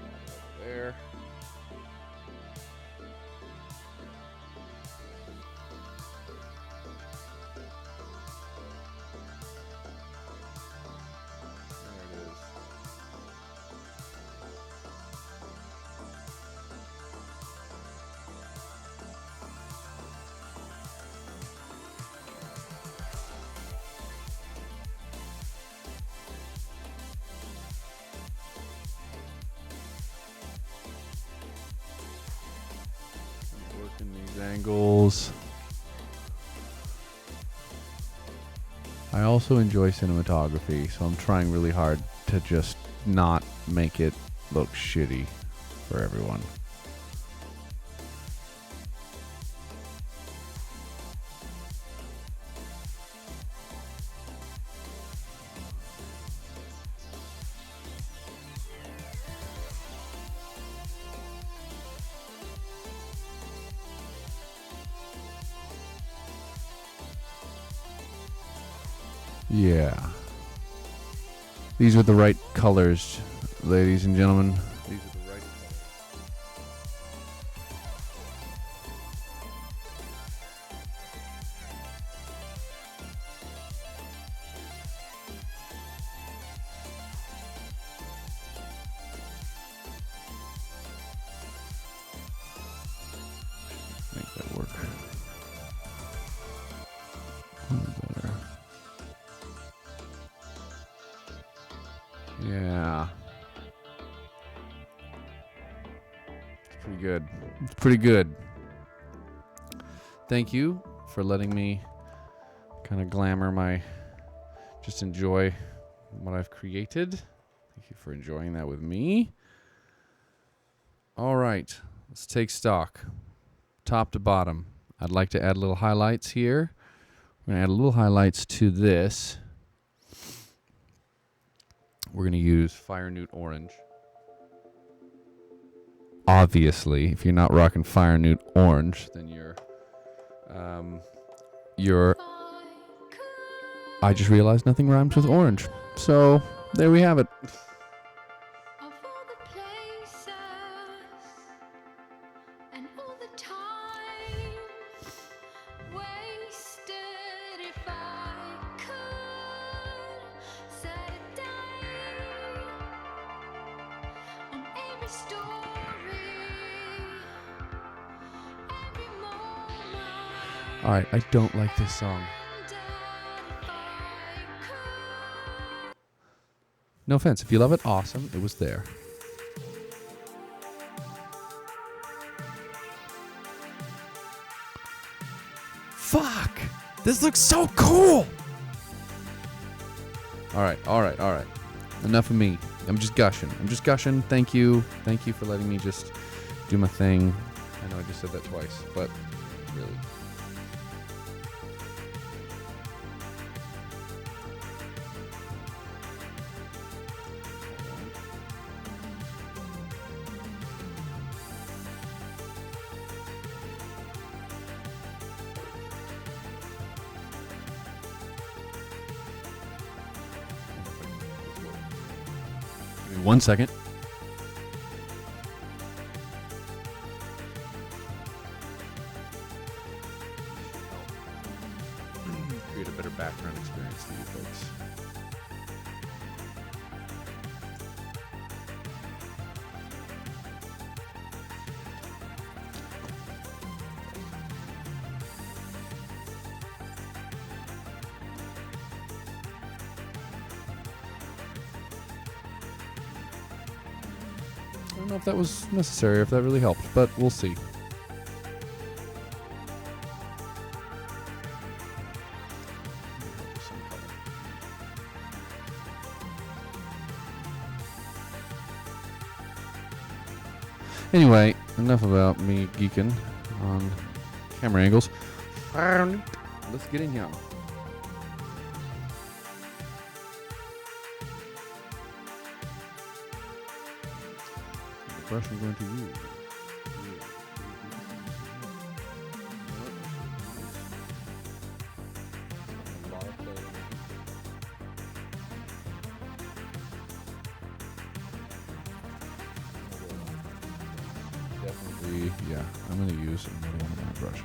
Over there. There it is. Working these angles. I also enjoy cinematography, so I'm trying really hard to just not make it look shitty for everyone. Yeah. These are the right colors, ladies and gentlemen. These are the right colors. Make that work. Better. Yeah. It's pretty good. It's pretty good. Thank you for letting me kind of glamour just enjoy what I've created. Thank you for enjoying that with me. All right, let's take stock. Top to bottom. I'd like to add little highlights here. We're going to add a little highlights to this. We're going to use Fire Newt Orange. Obviously, if you're not rocking Fire Newt Orange, then you're I just realized nothing rhymes with orange. So, there we have it. Alright, I don't like this song. No offense. If you love it, awesome. It was there. Fuck! This looks so cool! Alright. Enough of me. I'm just gushing. Thank you. Thank you for letting me just do my thing. I know I just said that twice, but really. Give me 1 second. Create a better background experience for you folks. I don't know if that was necessary, if that really helped, but we'll see. Anyway, enough about me geeking on camera angles. Let's get in here. brush I'm going to use. Definitely, yeah, I'm going to use another one of my brushes.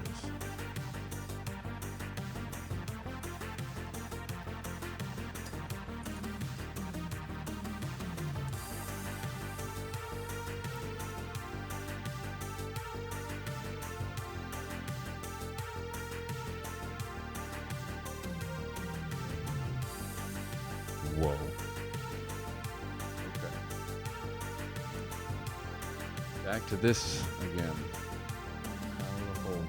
Whoa. Okay. Back to this again. Out of the hole there.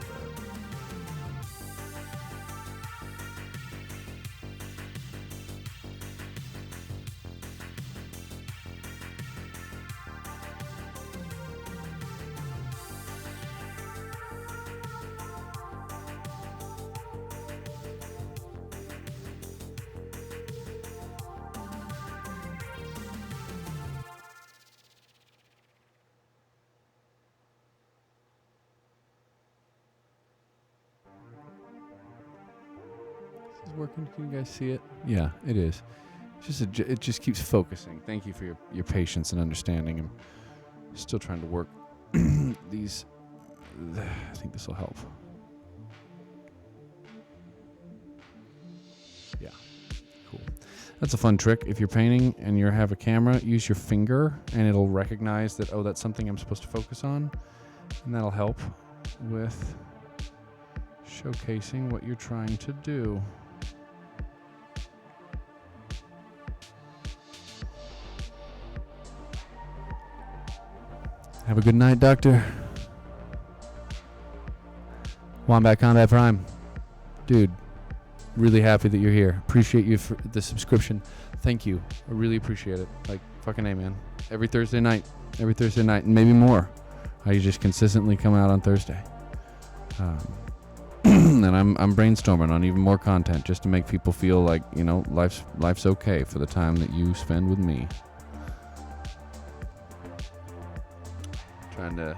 Is working? Can you guys see it? Yeah, it is. It just keeps focusing. Thank you for your patience and understanding. I'm still trying to work these. I think this will help. Yeah, cool. That's a fun trick. If you're painting and you have a camera, use your finger and it'll recognize that, oh, that's something I'm supposed to focus on. And that'll help with showcasing what you're trying to do. Have a good night, Doctor. Wombat Combat Prime. Dude, really happy that you're here. Appreciate you for the subscription. Thank you. I really appreciate it. Like, fucking A, man. Every Thursday night, and maybe more. I just consistently come out on Thursday. And I'm brainstorming on even more content just to make people feel like, you know, life's okay for the time that you spend with me. Trying to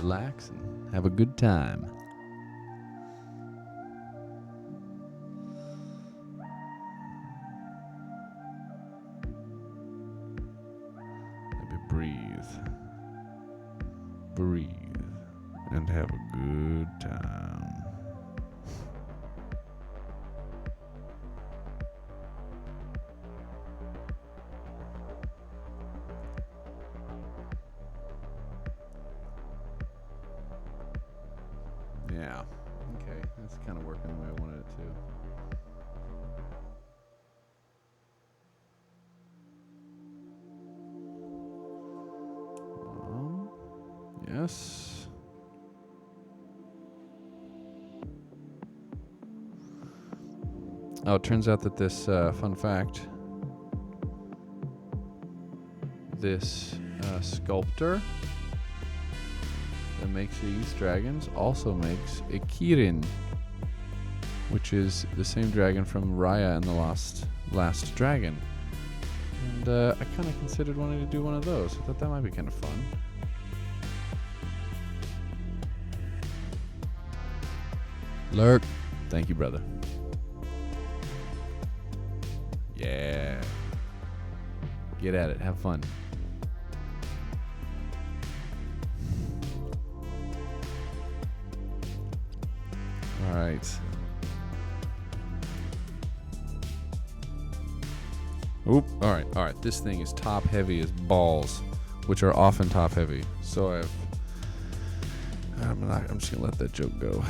relax and have a good time. Maybe breathe, and have a good time. Yeah. Okay. That's kind of working the way I wanted it to. Yes. Oh, it turns out that this, fun fact, this sculptor that makes these dragons also makes a Kirin, which is the same dragon from Raya and the Last Dragon. And I kind of considered wanting to do one of those. I thought that might be kind of fun. Lurk. Thank you, brother. Yeah. Get at it. Have fun. All right. Oop. All right. This thing is top heavy as balls, which are often top heavy. So I'm just gonna let that joke go.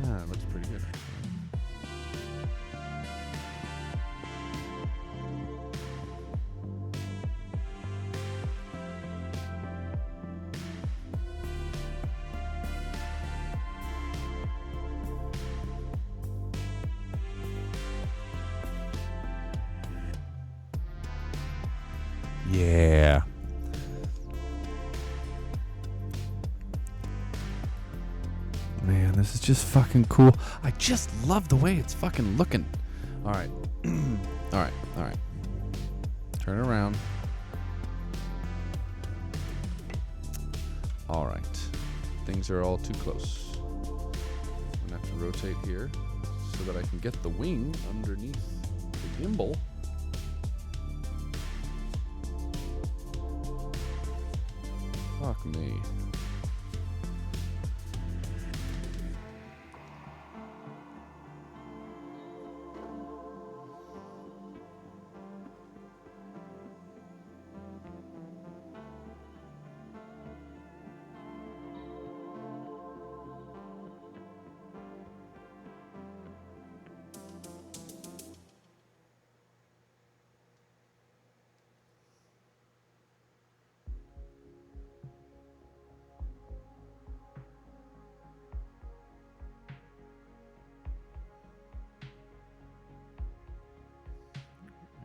Yeah, it looks pretty good. Yeah. Man, this is just fucking cool. I just love the way it's fucking looking. All right. All right. All right. Turn it around. All right. Things are all too close. I'm going to have to rotate here so that I can get the wing underneath the gimbal. Fuck me.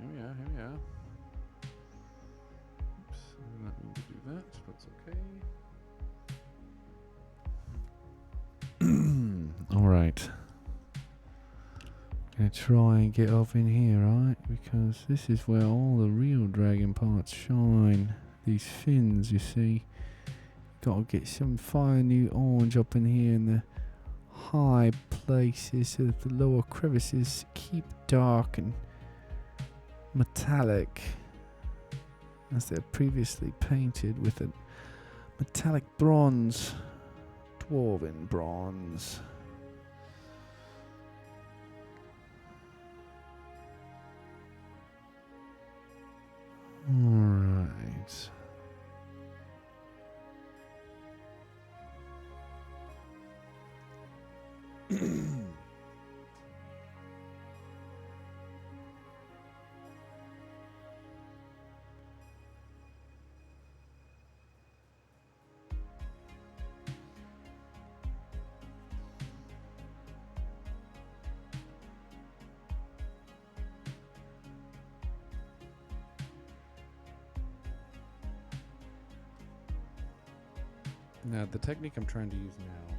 Here we are. Oops, I did not mean to do that, but it's okay. All right. Gonna try and get up in here, right? Because this is where all the real dragon parts shine. These fins, you see. Gotta get some fine new orange up in here in the high places so that the lower crevices keep dark and metallic, as they're previously painted with a metallic bronze, dwarven bronze. Alright. Now, the technique I'm trying to use now,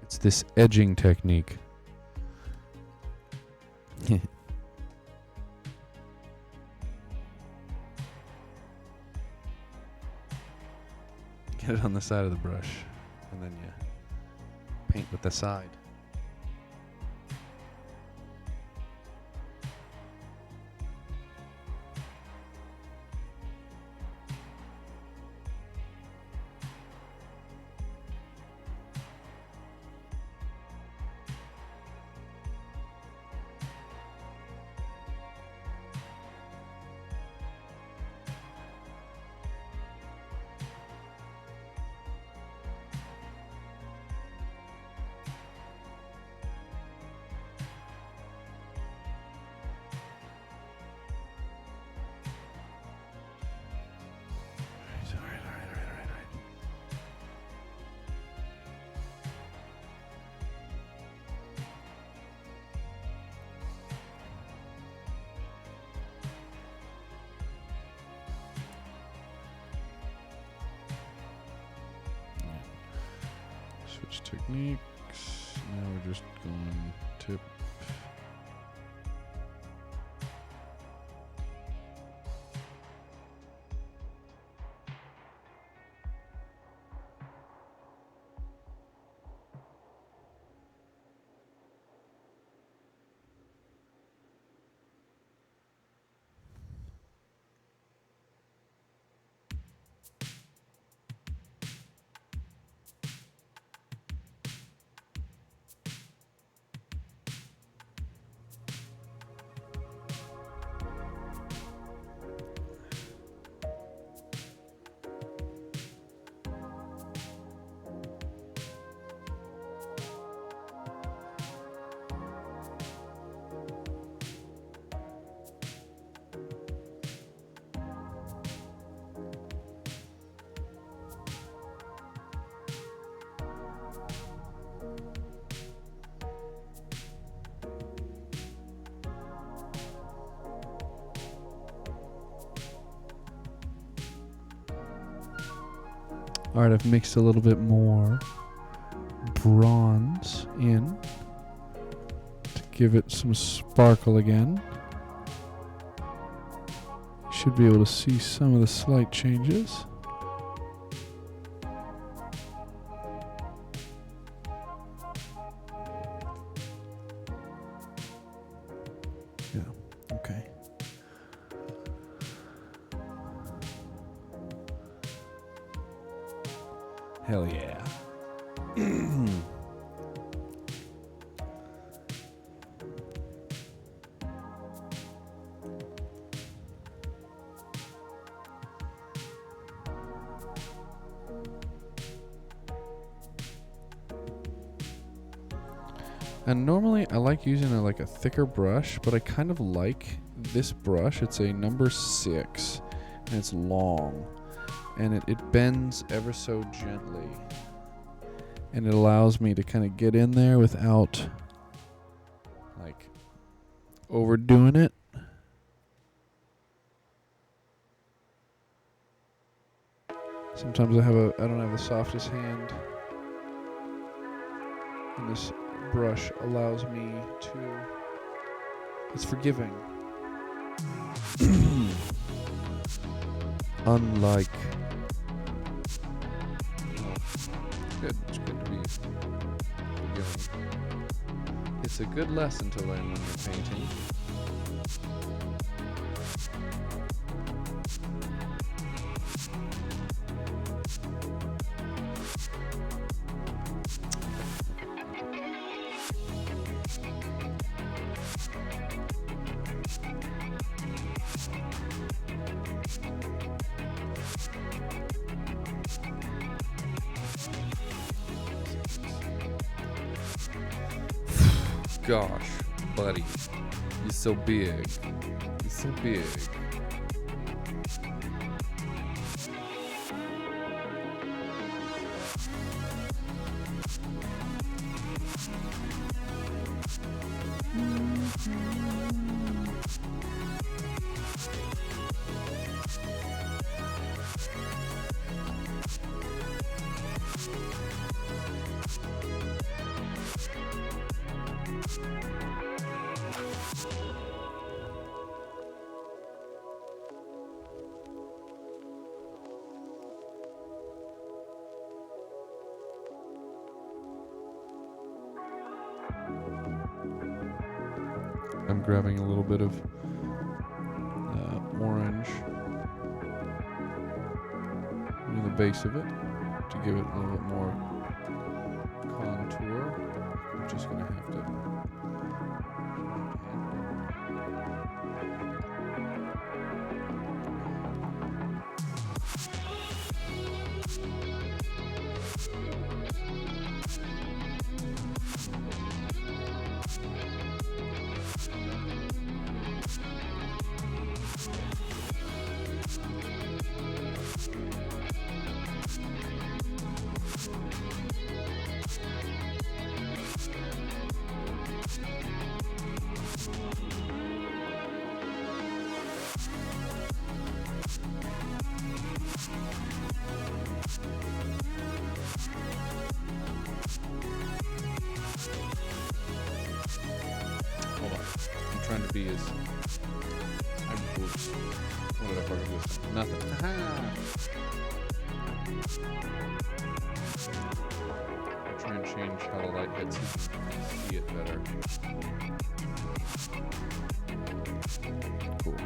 it's this edging technique. Get it on the side of the brush, and then you paint with the side. Switch techniques. Now we're just going tip. All right, I've mixed a little bit more. bronze in to give it some sparkle again. You should be able to see some of the slight changes. Yeah, okay. Hell yeah. And normally I like using a thicker brush, but I kind of like this brush. It's a number 6 and it's long, and it bends ever so gently, and it allows me to kind of get in there without overdoing it. Sometimes I don't have the softest hand, and this brush allows me to, it's forgiving. Unlike, it's good to be forgiving. It's a good lesson to learn when you're painting. Gosh, buddy, you're so big. You're so big. I'm grabbing a little bit of orange near the base of it to give it a little bit more contour. I'm just going to have to... Trying to be as... Oops. What did I fucking do this time? Nothing. I'll try and change how the light hits so you can see it better. Cool.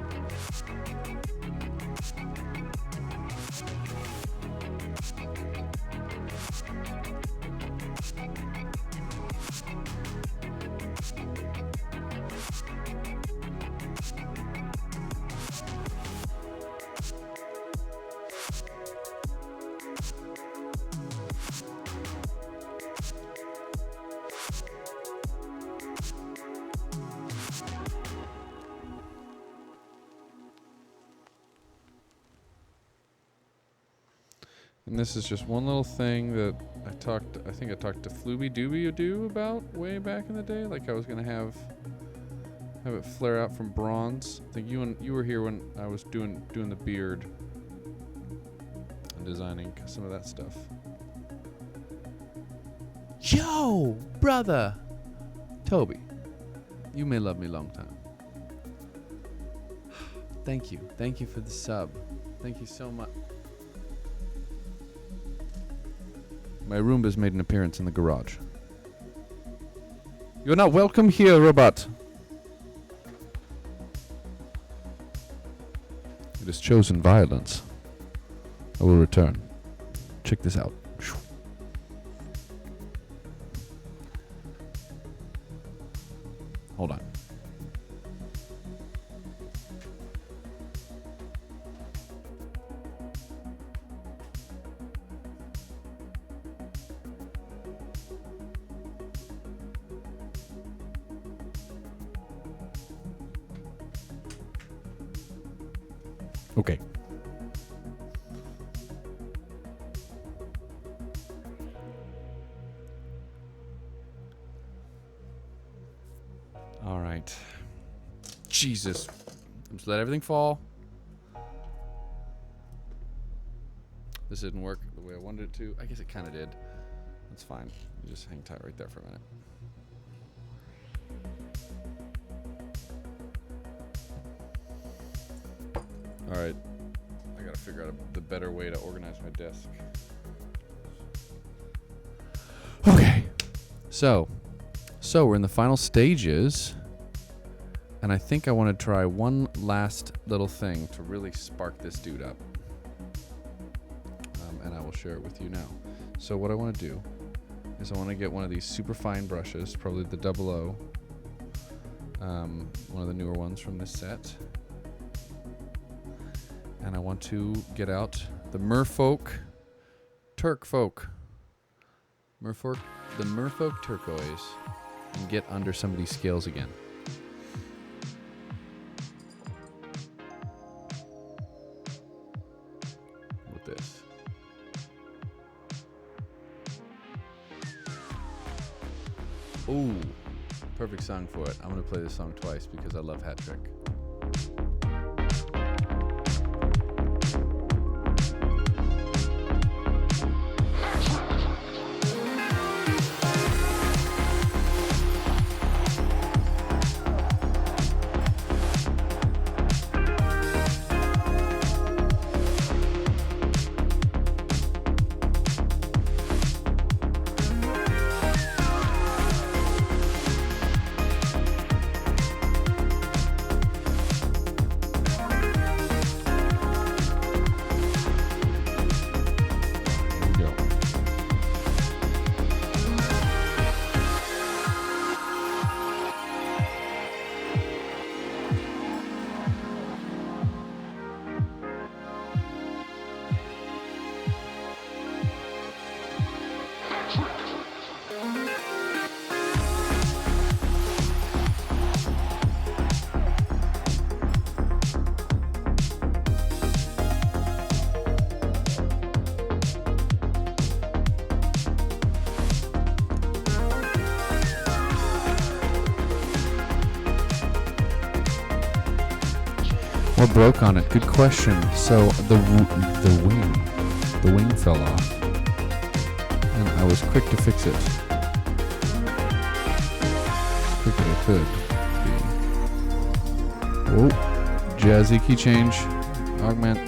And this is just one little thing that I think I talked to Flooby Dooby Doo about way back in the day. Like I was gonna have it flare out from bronze. I think you were here when I was doing the beard and designing some of that stuff. Yo, brother. Toby, you may love me long time. Thank you. Thank you for the sub. Thank you so much. My Roomba's made an appearance in the garage. You're not welcome here, robot. It has chosen violence. I will return. Check this out. Hold on. Okay. All right. Jesus. Just let everything fall. This didn't work the way I wanted it to. I guess it kind of did. That's fine. You just hang tight right there for a minute. All right. I gotta figure out the better way to organize my desk. Okay. So we're in the final stages, and I think I want to try one last little thing to really spark this dude up. And I will share it with you now. So what I want to do is I want to get one of these super fine brushes, probably the 00, one of the newer ones from this set. And I want to get out the Merfolk Turkfolk. The Merfolk Turquoise, and get under some of these scales again. With this. Ooh, perfect song for it. I'm going to play this song twice because I love Hat Trick. What broke on it? Good question. So the wing fell off, and I was quick to fix it. As quick as I could be. Oh, jazzy key change, augment.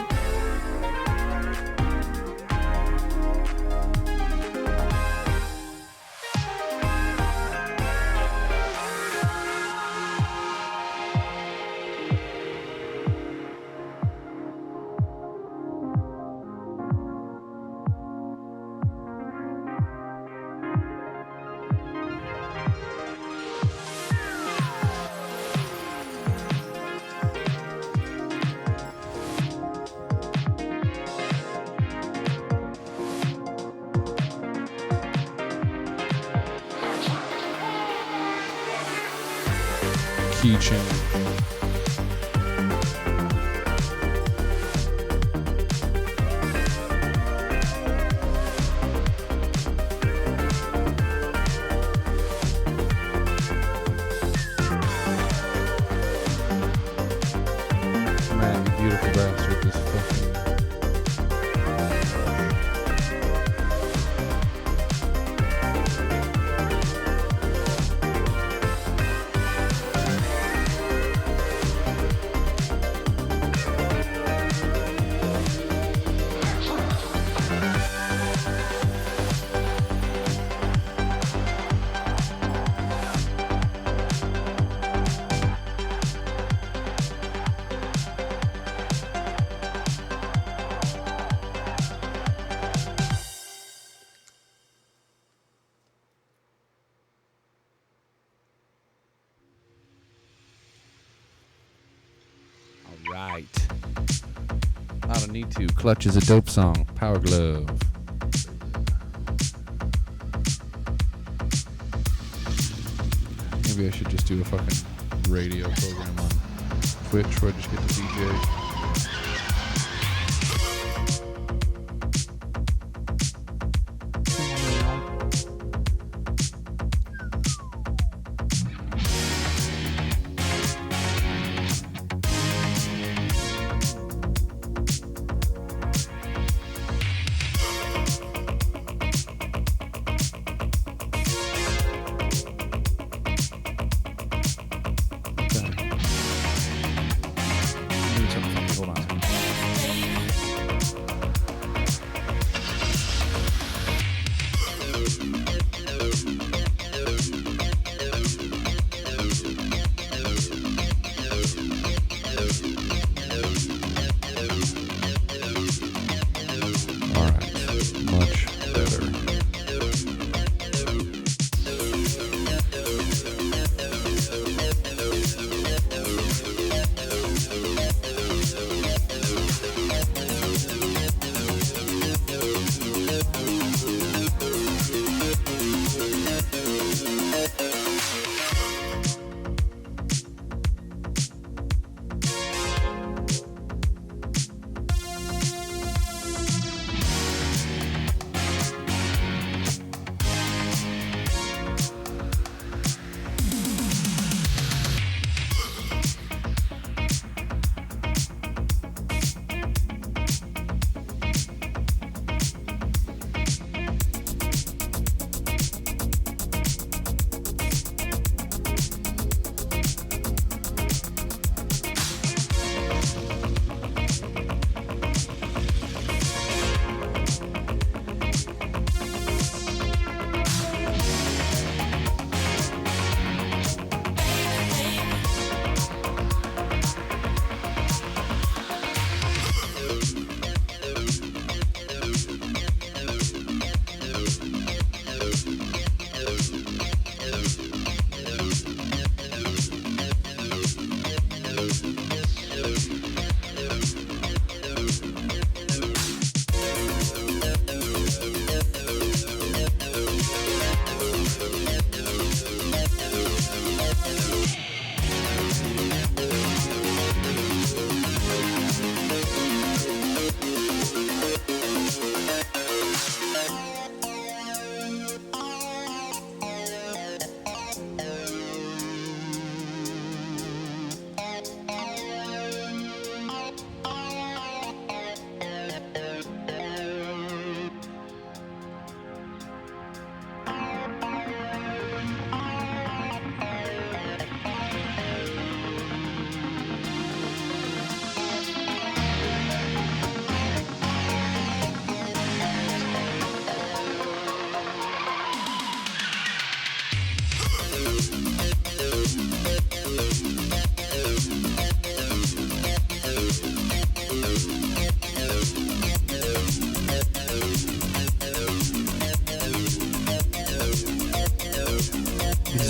Keychain. Man, you beautiful brass with this fucking. Right. I don't need to. Clutch is a dope song. Power Glove. Maybe I should just do a fucking radio program on Twitch where I just get to DJ.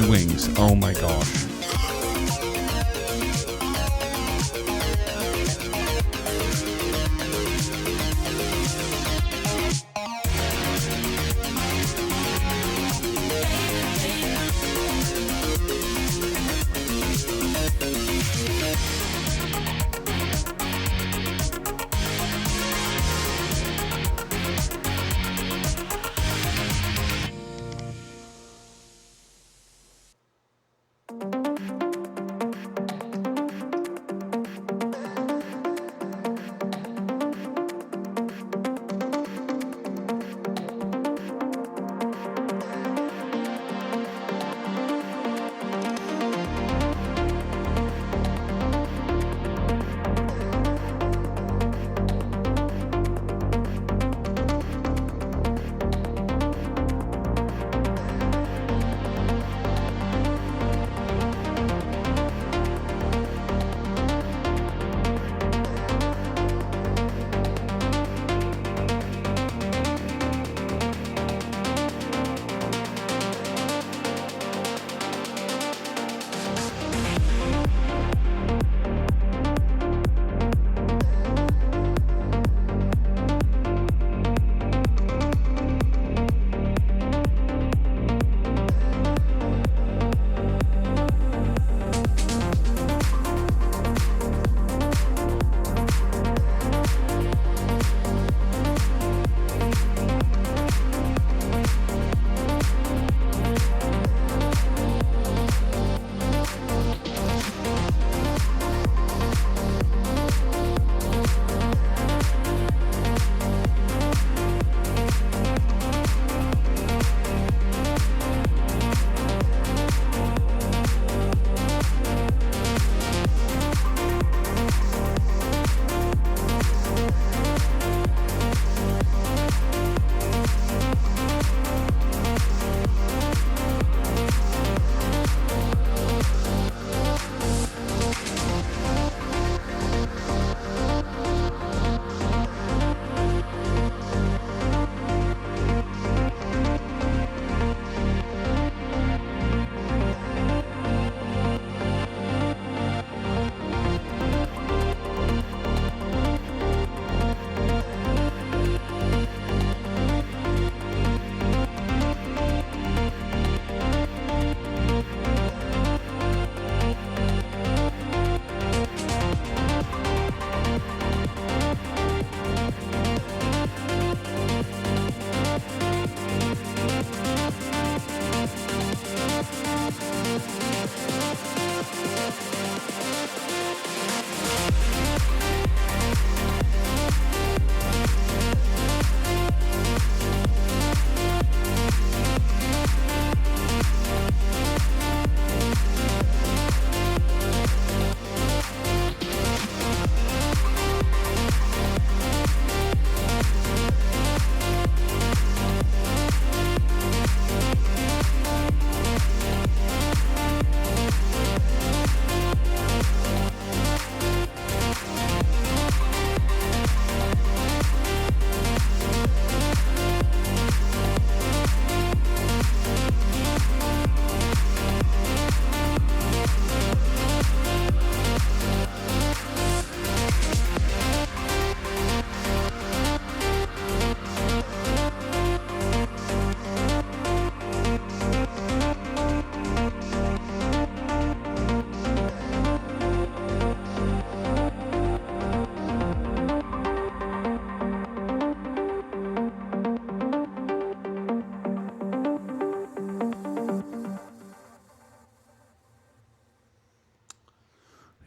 Wings. Oh my gosh.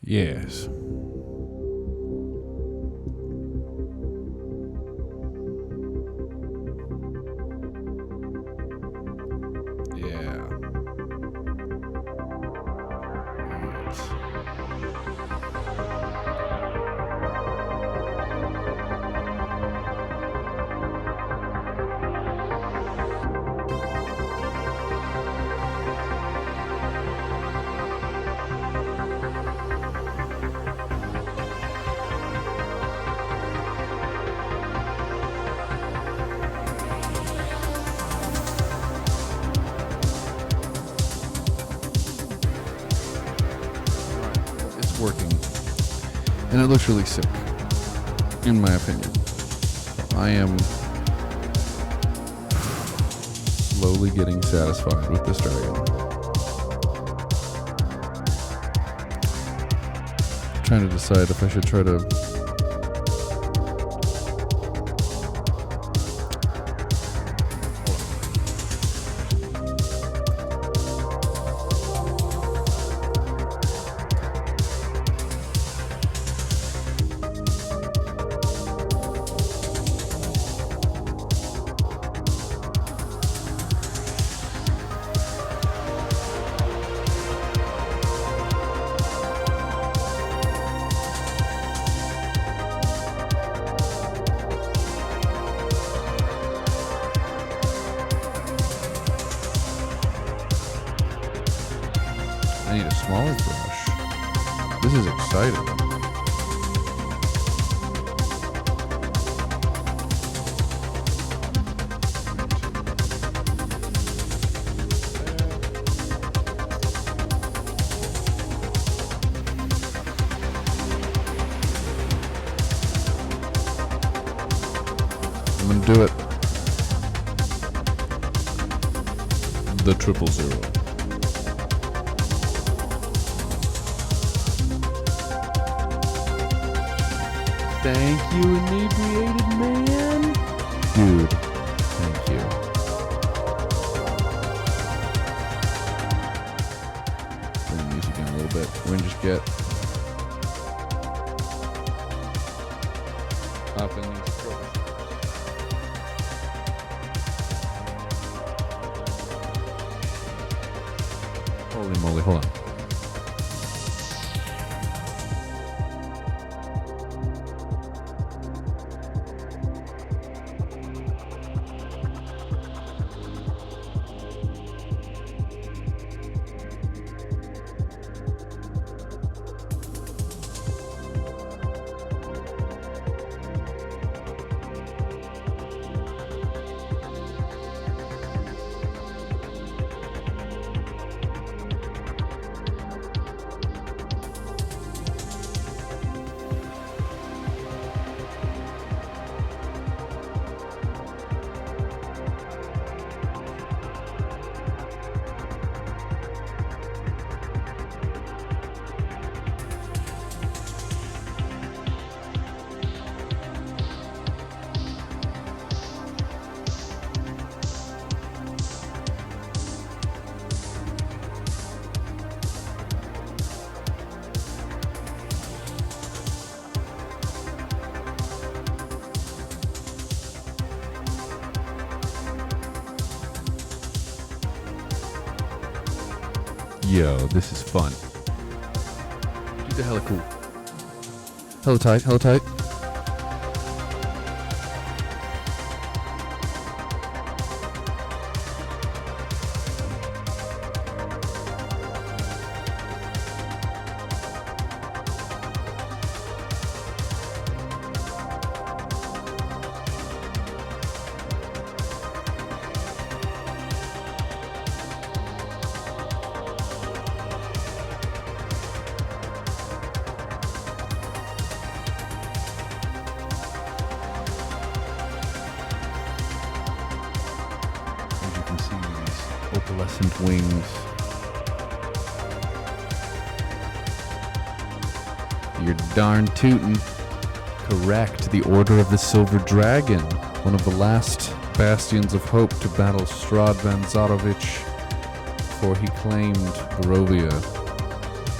Yes. Yeah. Yes. It's working. And it looks really sick, in my opinion. I am slowly getting satisfied with this dragon. Trying to decide if I should try to I need a smaller brush. This is exciting. I'm gonna do it. The 000. Thank you, inebriated man. Dude, thank you. Bring the music in a little bit. We're gonna just get up in these tropes. Holy moly, hold on. Yo, this is fun. These are hella cool. Hella tight, hella tight. Opalescent wings. You're darn tootin'. Correct. The Order of the Silver Dragon. One of the last bastions of hope to battle Strahd van Zarovich before he claimed Barovia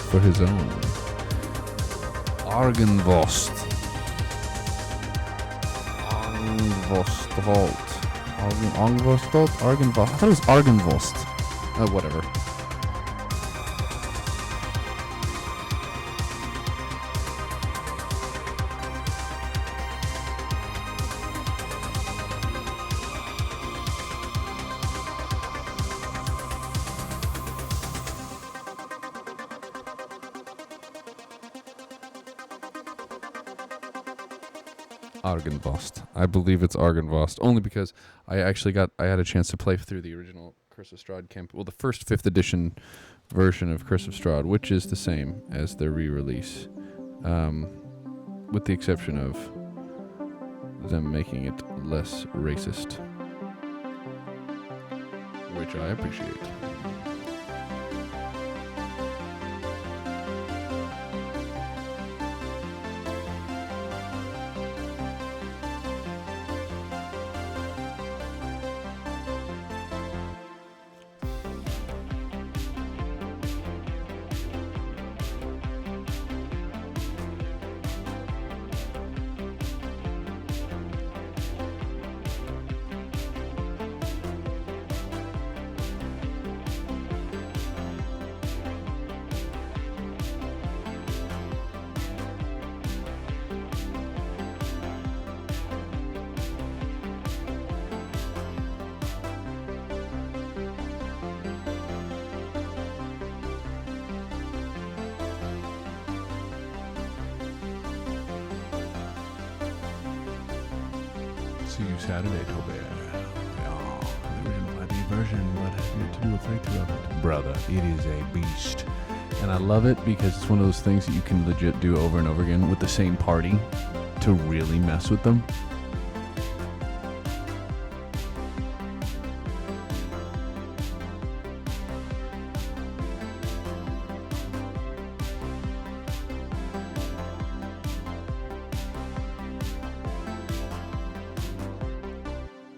for his own. Argenvost. Argenvost. Argenvost. I thought it was Argenvost. Whatever. Argenvost. I believe it's Argenvost, only because I had a chance to play through the original Curse of Strahd campaign. Well, the first 5th edition version of Curse of Strahd, which is the same as the re-release, with the exception of them making it less racist, which I appreciate. See you Saturday, Toby. Yeah, the original ID version, what have you to do a playthrough of it? Brother, it is a beast. And I love it because it's one of those things that you can legit do over and over again with the same party to really mess with them.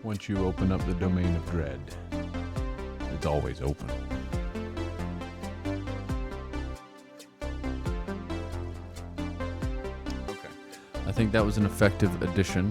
Once you open up the domain of dread, it's always open. Okay. I think that was an effective addition.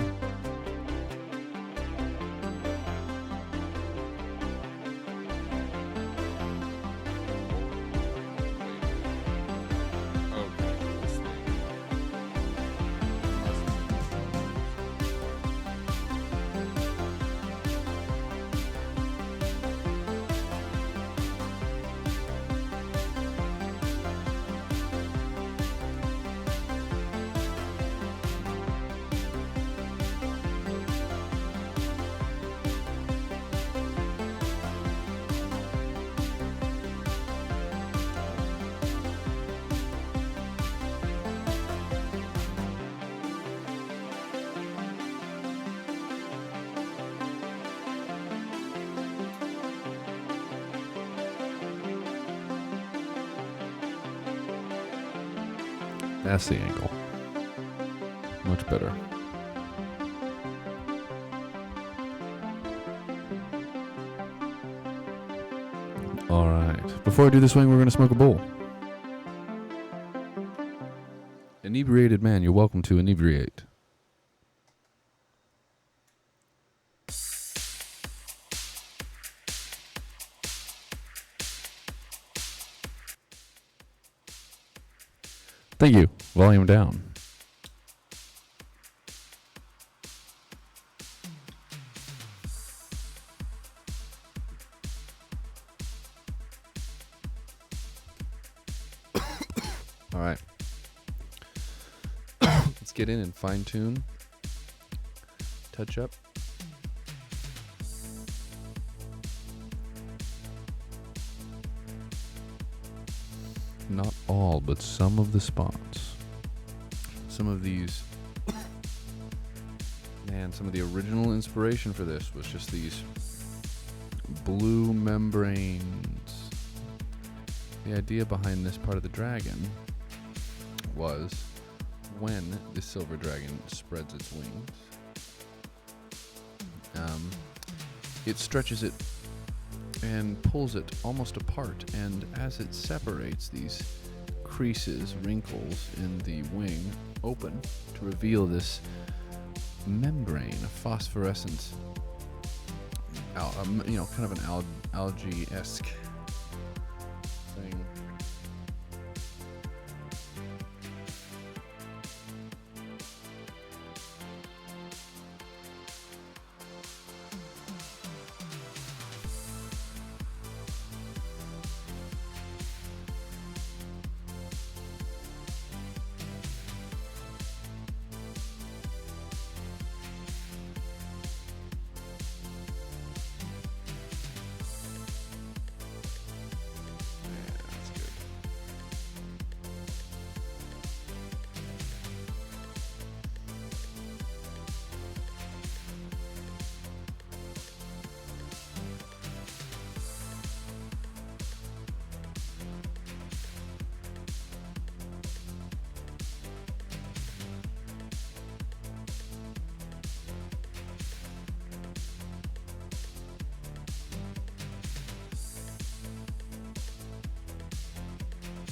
That's the angle. Much better. Alright. Before I do the swing, we're going to smoke a bowl. Inebriated man, you're welcome to inebriate. Thank you. Volume down. All right. Let's get in and fine tune. Touch up. Not all, but some of the spots. Some of these... Man, some of the original inspiration for this was just these blue membranes. The idea behind this part of the dragon was when the silver dragon spreads its wings, it stretches it and pulls it almost apart, and as it separates, these creases, wrinkles in the wing open to reveal this membrane, a phosphorescent, kind of an algae-esque thing.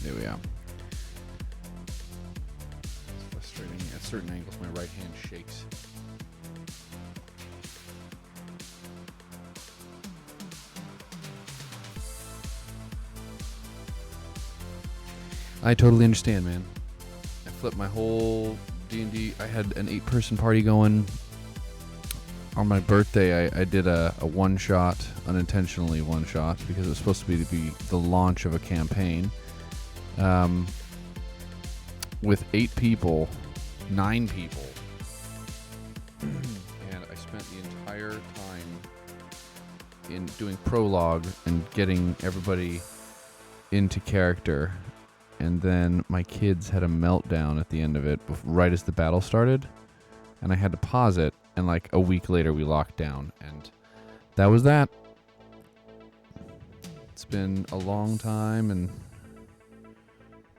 There we are. It's frustrating. At certain angles, my right hand shakes. I totally understand, man. I flipped my whole D&D. I had an 8-person party going. On my birthday, I did a one-shot, unintentionally one-shot, because it was supposed to be the launch of a campaign. With 8 people, 9 people, and I spent the entire time in doing prologue and getting everybody into character, and then my kids had a meltdown at the end of it, right as the battle started, and I had to pause it, and like a week later we locked down, and that was that. It's been a long time, and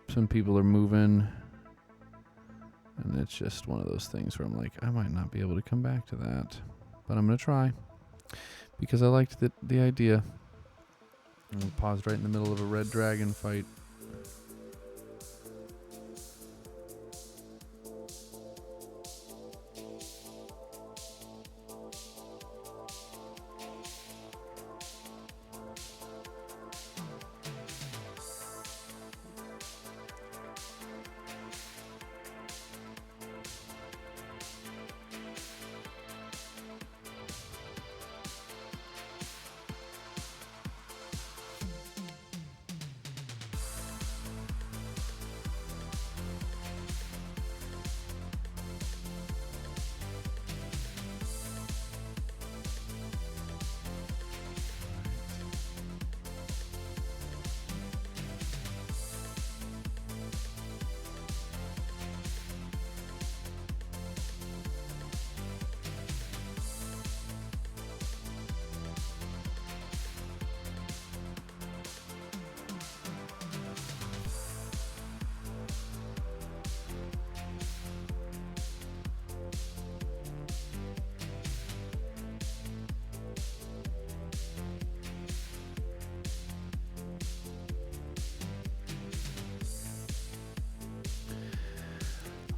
some people are moving, and it's just one of those things where I'm like, I might not be able to come back to that, but I'm going to try, because I liked the idea. And we paused right in the middle of a red dragon fight.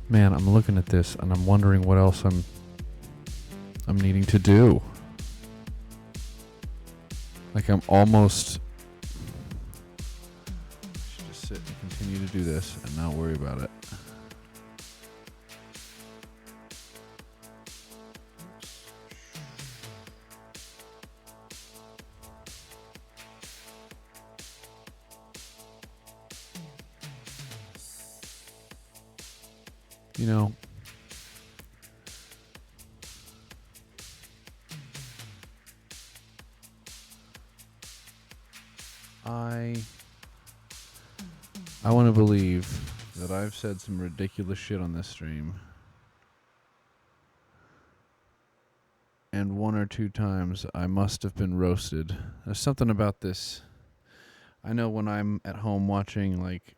Man, I'm looking at this and I'm wondering what else I'm needing to do. Like I'm almost I should just sit and continue to do this and not worry about it. You know, I want to believe that I've said some ridiculous shit on this stream, and 1 or 2 times I must have been roasted. There's something about this. I know when I'm at home watching like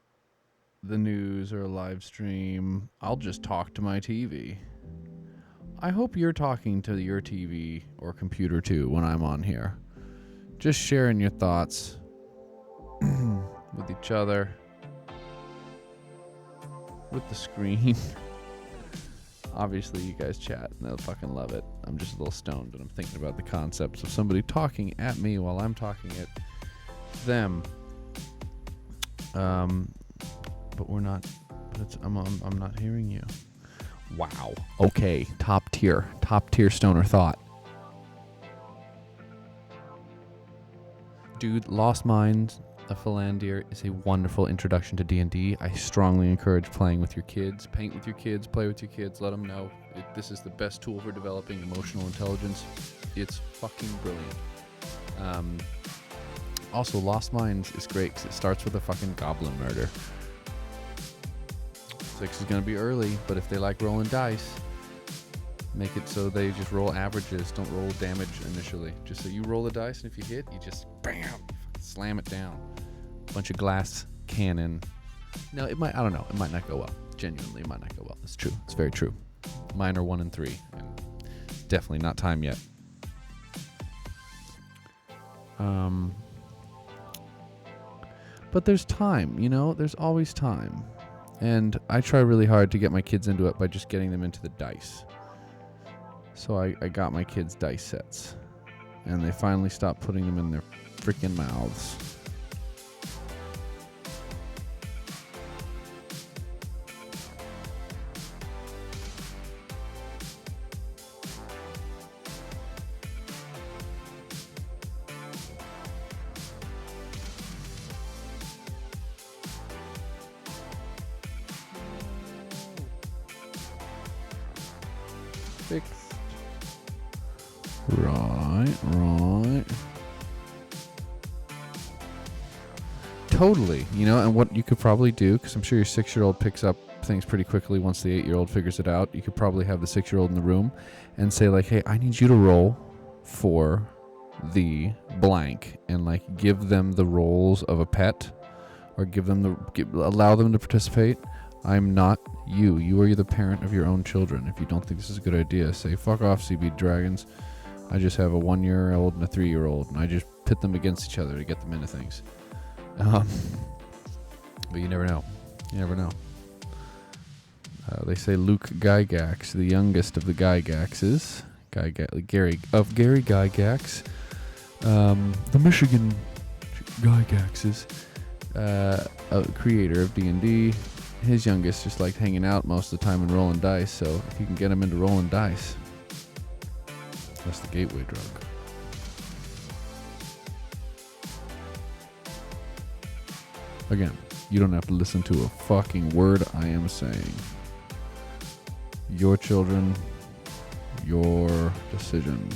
the news or a live stream, I'll just talk to my TV. I hope you're talking to your TV or computer too when I'm on here. Just sharing your thoughts with each other. with the screen. Obviously, you guys chat and they'll fucking love it. I'm just a little stoned and I'm thinking about the concepts of somebody talking at me while I'm talking at them. But we're not. But I'm not hearing you. Wow. Okay. Top tier stoner thought. Dude, Lost Mines of Philandir is a wonderful introduction to D&D. I strongly encourage playing with your kids. Paint with your kids, play with your kids, let them know. This is the best tool for developing emotional intelligence. It's fucking brilliant. Also, Lost Mines is great because it starts with a fucking goblin murder. 6 is going to be early, but if they like rolling dice, make it so they just roll averages. Don't roll damage initially. Just so you roll the dice, and if you hit, you just bam, slam it down. Bunch of glass cannon. No, it might. I don't know. It might not go well. Genuinely, it might not go well. It's true. It's very true. Mine are 1 and 3, and definitely not time yet. But there's time. You know, there's always time. And I try really hard to get my kids into it by just getting them into the dice. So I got my kids dice sets. And they finally stopped putting them in their freaking mouths. Fixed. Right. Totally, you know, and what you could probably do, because I'm sure your 6-year-old picks up things pretty quickly once the 8-year-old figures it out. You could probably have the 6-year-old in the room and say, like, hey, I need you to roll for the blank, and like give them the roles of a pet, or allow them to participate. I'm not you. You are the parent of your own children. If you don't think this is a good idea, say, fuck off, CB Dragons. I just have a 1-year-old and a 3-year-old, and I just pit them against each other to get them into things. But you never know. You never know. They say Luke Gygax, the youngest of the Gygaxes, Gary Gygax, the Michigan Gygaxes, a creator of D&D. His youngest just liked hanging out most of the time and rolling dice, so if you can get him into rolling dice, that's the gateway drug. Again, you don't have to listen to a fucking word I am saying. Your children, your decision.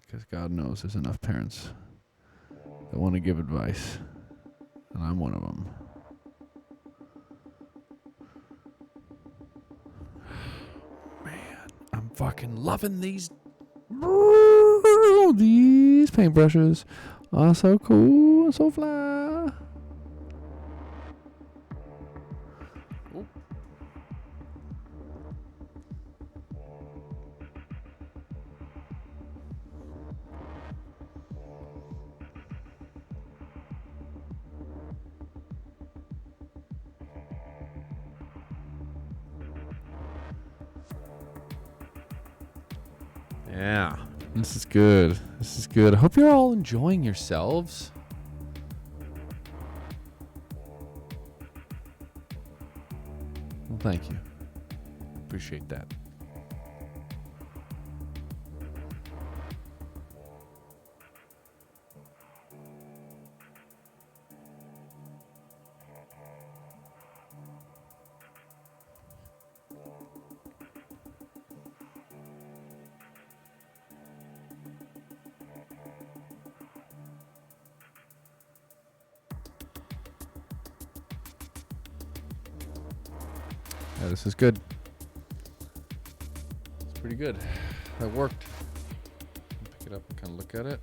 Because God knows there's enough parents that want to give advice, and I'm one of them. Man, I'm fucking loving these paintbrushes. Are so cool, so fly. Ooh. Yeah, this is good. This is good. I hope you're all enjoying yourselves. Well, thank you. Appreciate that. Yeah, this is good. It's pretty good. That worked. Pick it up and kind of look at it.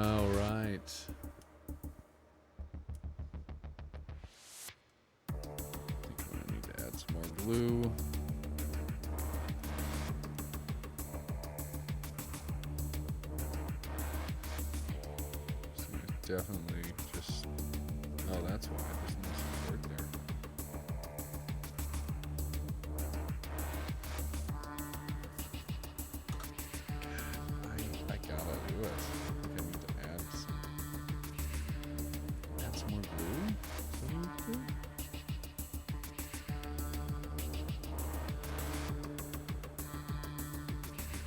Oh, right. I think I'm gonna need to add some more glue. So definitely just. Oh, that's why there's no support there. I gotta do it. I think I need to add some more glue. Is that what we do?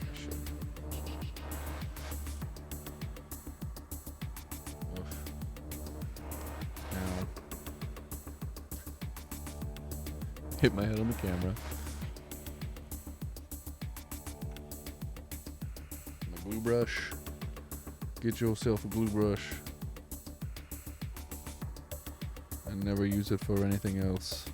I should. Oof. Now, hit my head on the camera. My glue brush. Get yourself a glue brush. And never use it for anything else.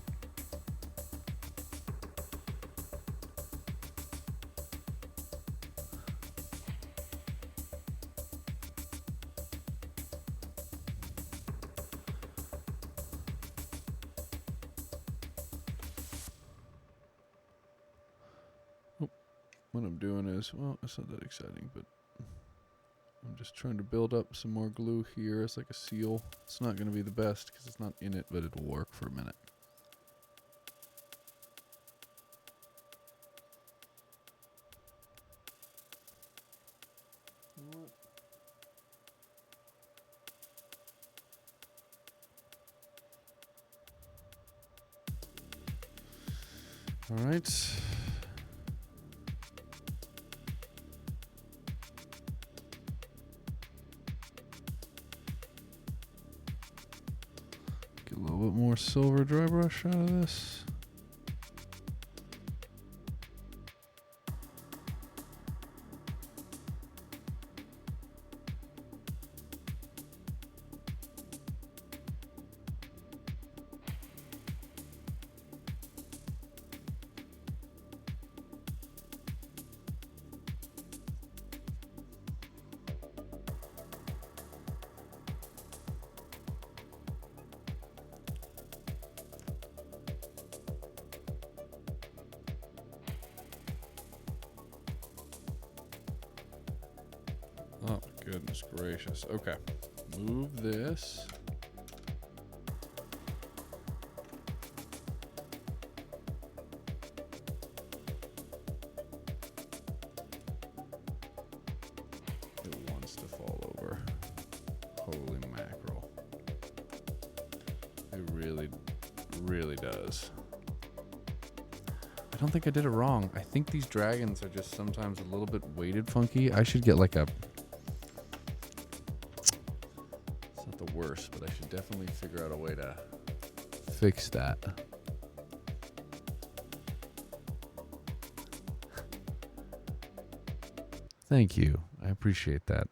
What I'm doing is, well, it's not that exciting, but I'm just trying to build up some more glue here as like a seal. It's not going to be the best because it's not in it, but it'll work for a minute. All right. Get a little bit more silver dry brush out of this. Oh, goodness gracious. Okay. Move this. It wants to fall over. Holy mackerel. It really, really does. I don't think I did it wrong. I think these dragons are just sometimes a little bit weighted funky. I should get like a... It's not the worst, but I should definitely figure out a way to fix that. Thank you. I appreciate that.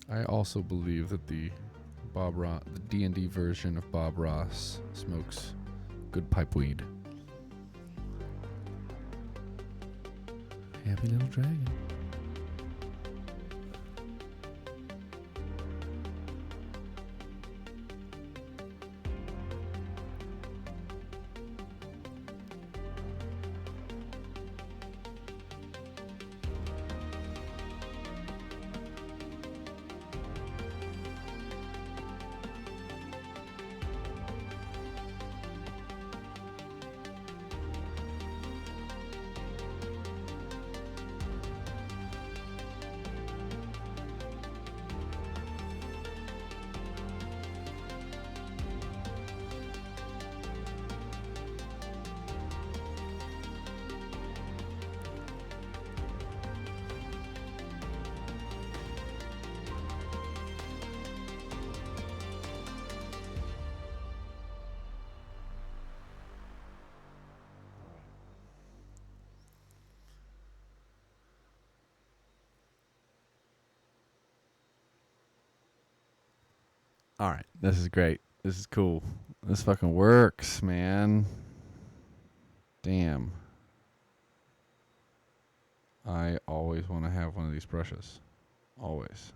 I also believe that the D&D version of Bob Ross smokes good pipe weed. Happy little dragon. All right, this is great. This is cool. This fucking works, man. Damn. I always want to have one of these brushes. Always.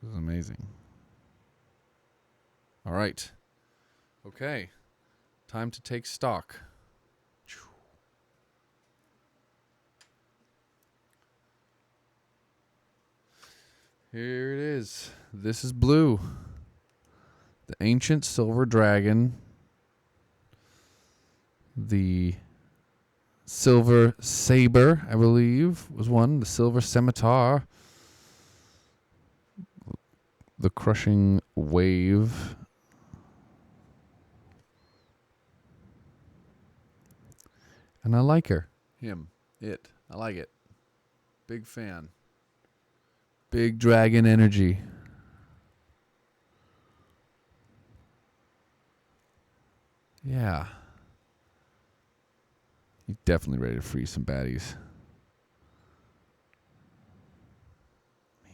This is amazing. All right. Okay. Time to take stock. Here it is. This is blue. The ancient silver dragon. The silver saber, I believe, was one. The silver scimitar. The crushing wave. And I like her. Him. It. I like it. Big fan. Big dragon energy. Yeah. You're definitely ready to free some baddies. Man.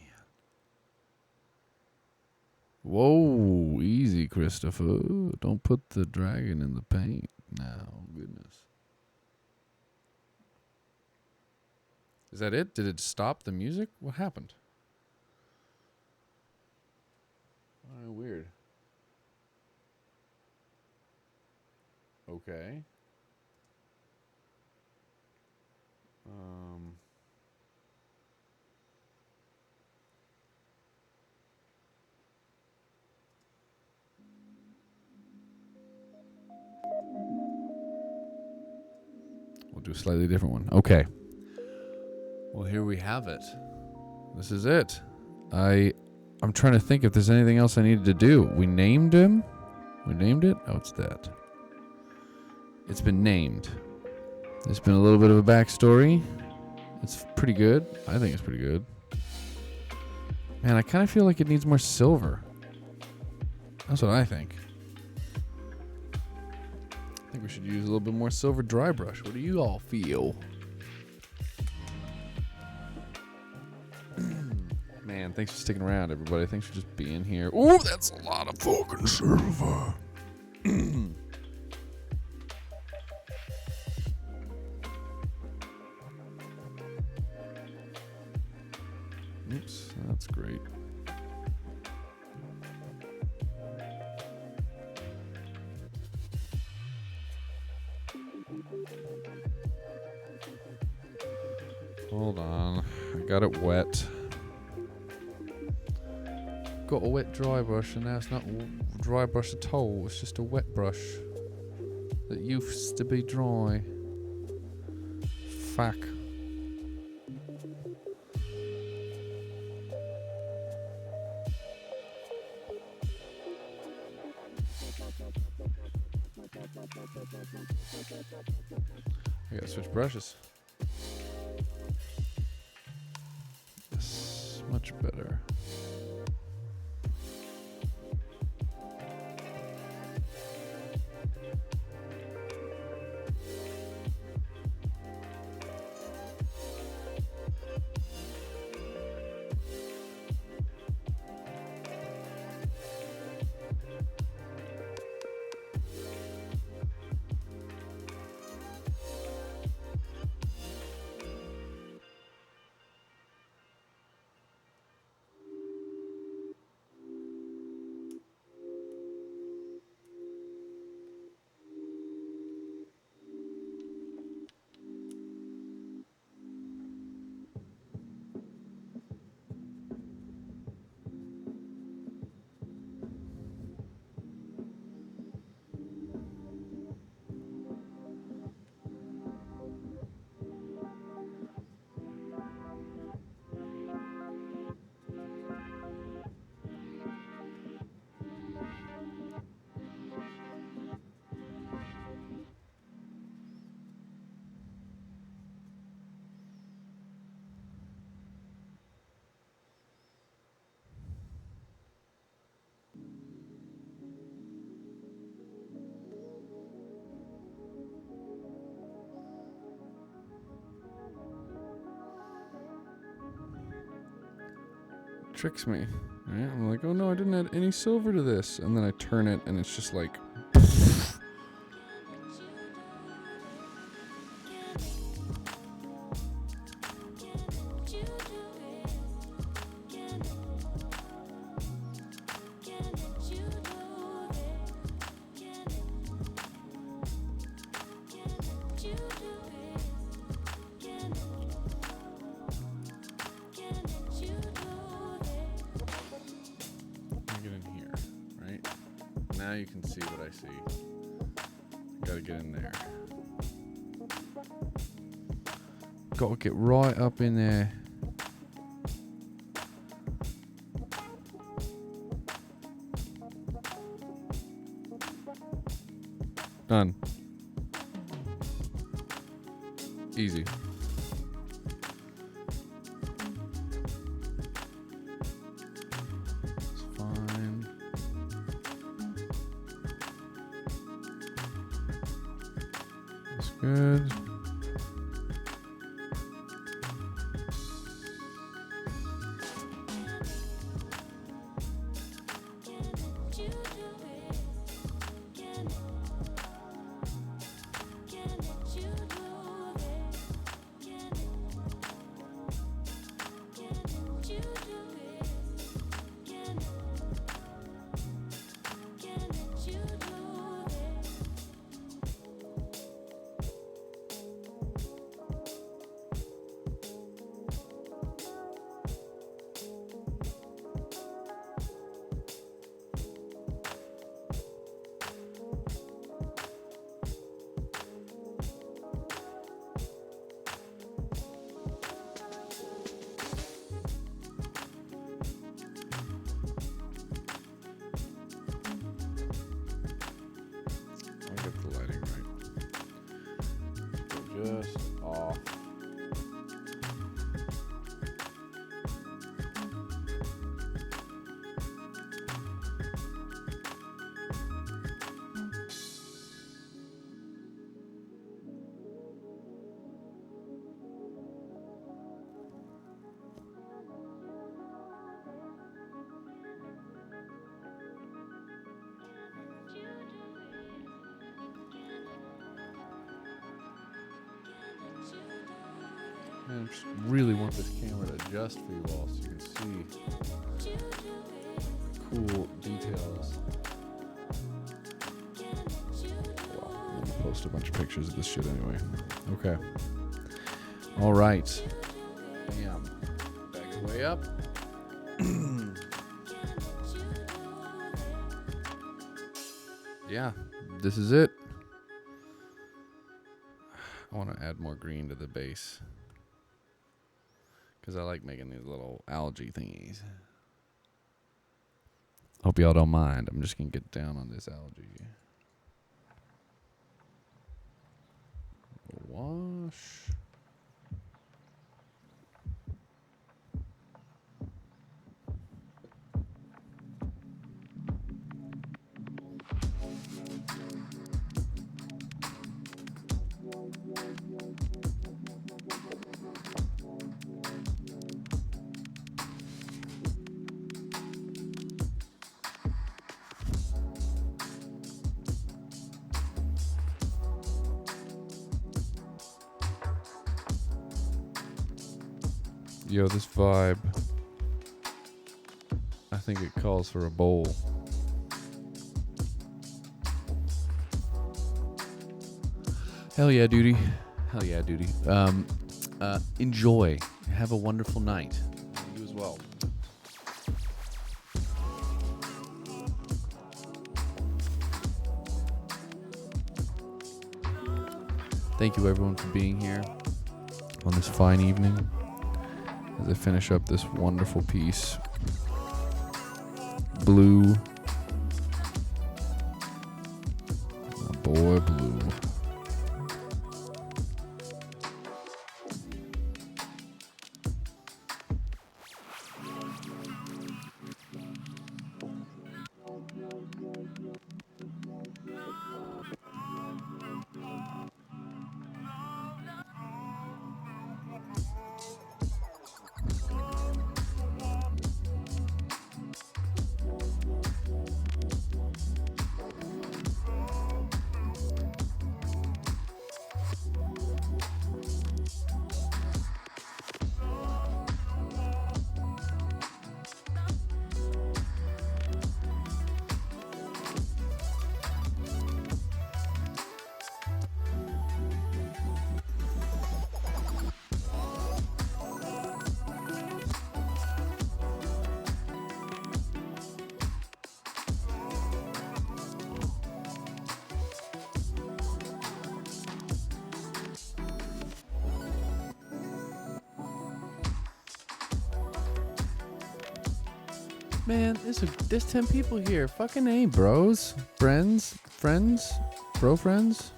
Whoa. Easy, Christopher. Don't put the dragon in the paint now. Goodness. Is that it? Did it stop the music? What happened? Oh, weird. Okay. We'll do a slightly different one. Okay. Well, here we have it. This is it. I'm trying to think if there's anything else I needed to do. We named him. We named it. Oh, it's that. It's been named. There's been a little bit of a backstory. It's pretty good. I think it's pretty good. Man, I kind of feel like it needs more silver. That's what I think. I think we should use a little bit more silver dry brush. What do you all feel? Man, thanks for sticking around, everybody. Thanks for just being here. Ooh, that's a lot of fucking silver. Oops, that's great. Hold on. I got it wet. Got a wet dry brush, and now it's not a dry brush at all. It's just a wet brush that used to be dry. Fuck. I gotta switch brushes. Yes, much better. Tricks me. Right? I'm like, oh no, I didn't add any silver to this. And then I turn it and it's just like... Now you can see what I see. Gotta get in there. Gotta get right up in there. Done. Easy. It's fine. That's good. Just off. I just really want this camera to adjust for you all so you can see cool details. Well, I'm gonna post a bunch of pictures of this shit anyway. Okay. All right. Bam. Back it way up. Yeah, this is it. I want to add more green to the base, because I like making these little algae thingies. Hope y'all don't mind. I'm just going to get down on this algae. Wash. Yo, this vibe, I think it calls for a bowl. Hell yeah, duty. Hell yeah, duty. Enjoy. Have a wonderful night. You as well. Thank you everyone for being here on this fine evening as I finish up this wonderful piece. Blue. My boy Blue. Man, there's 10 people here. Fucking A, bros. Friends. Bro friends.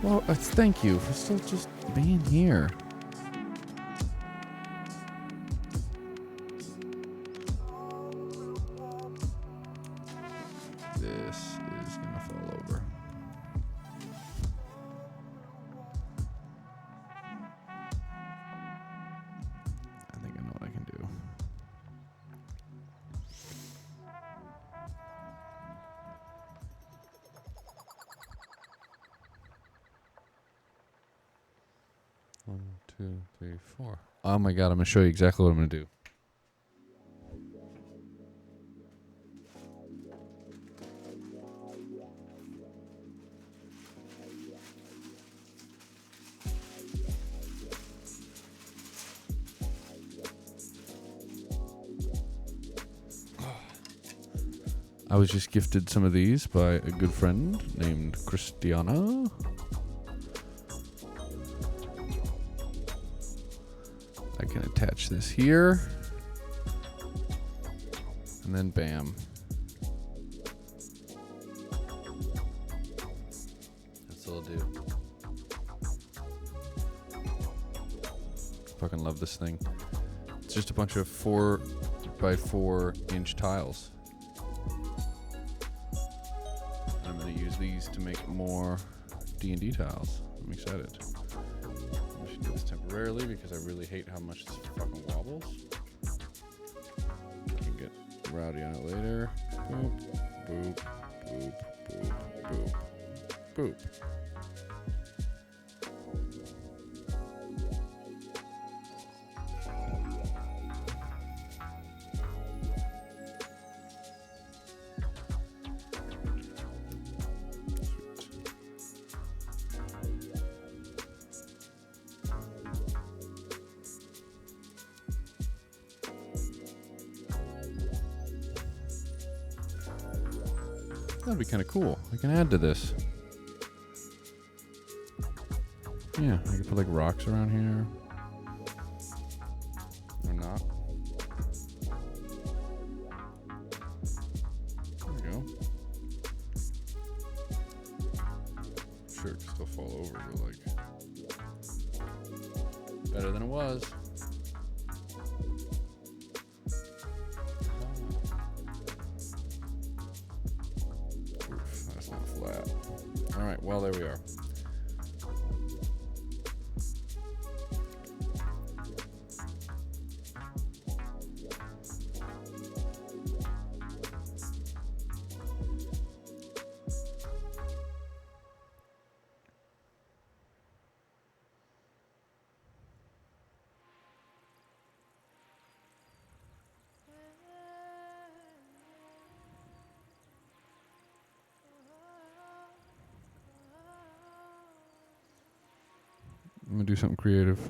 Well, thank you for still just being here. This is gonna fall over. I think I know what I can do. One, two, three, four. Oh my god, I'm gonna show you exactly what I'm gonna do. I was just gifted some of these by a good friend named Christiana. I can attach this here. And then bam. That's all I'll do. Fucking love this thing. It's just a bunch of 4x4 inch tiles. I'm going to use these to make more D&D tiles. I'm excited. I should do this temporarily because I really hate how much this fucking wobbles. I can get rowdy on it later. Boop, boop, boop, boop, boop, boop. That'd be kind of cool. I can add to this. Yeah, I could put like rocks around here. Or not. There we go. Sure, it can still fall over, but like better than it was. Alright, well, there we are. I'm gonna do something creative.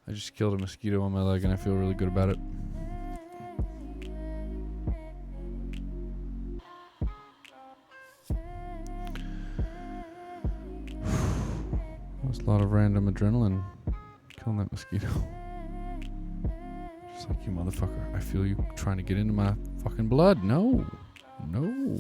I just killed a mosquito on my leg and I feel really good about it. That was a lot of random adrenaline killing that mosquito. Just like, you motherfucker, I feel you trying to get into my fucking blood. No. No.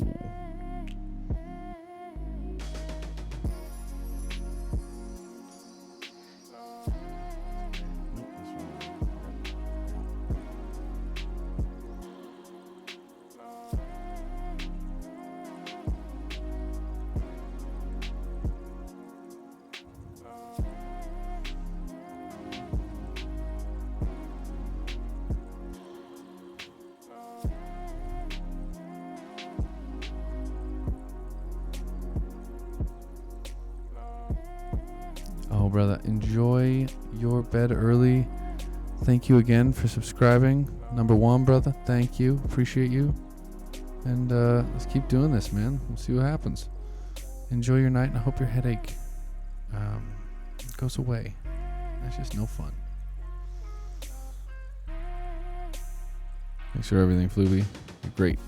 brother, enjoy your bed early. Thank you again for subscribing. Number one, brother, thank you. Appreciate you. And let's keep doing this, man. We'll see what happens. Enjoy your night, and I hope your headache goes away. That's just no fun. Thanks for everything, Fluby. You're great.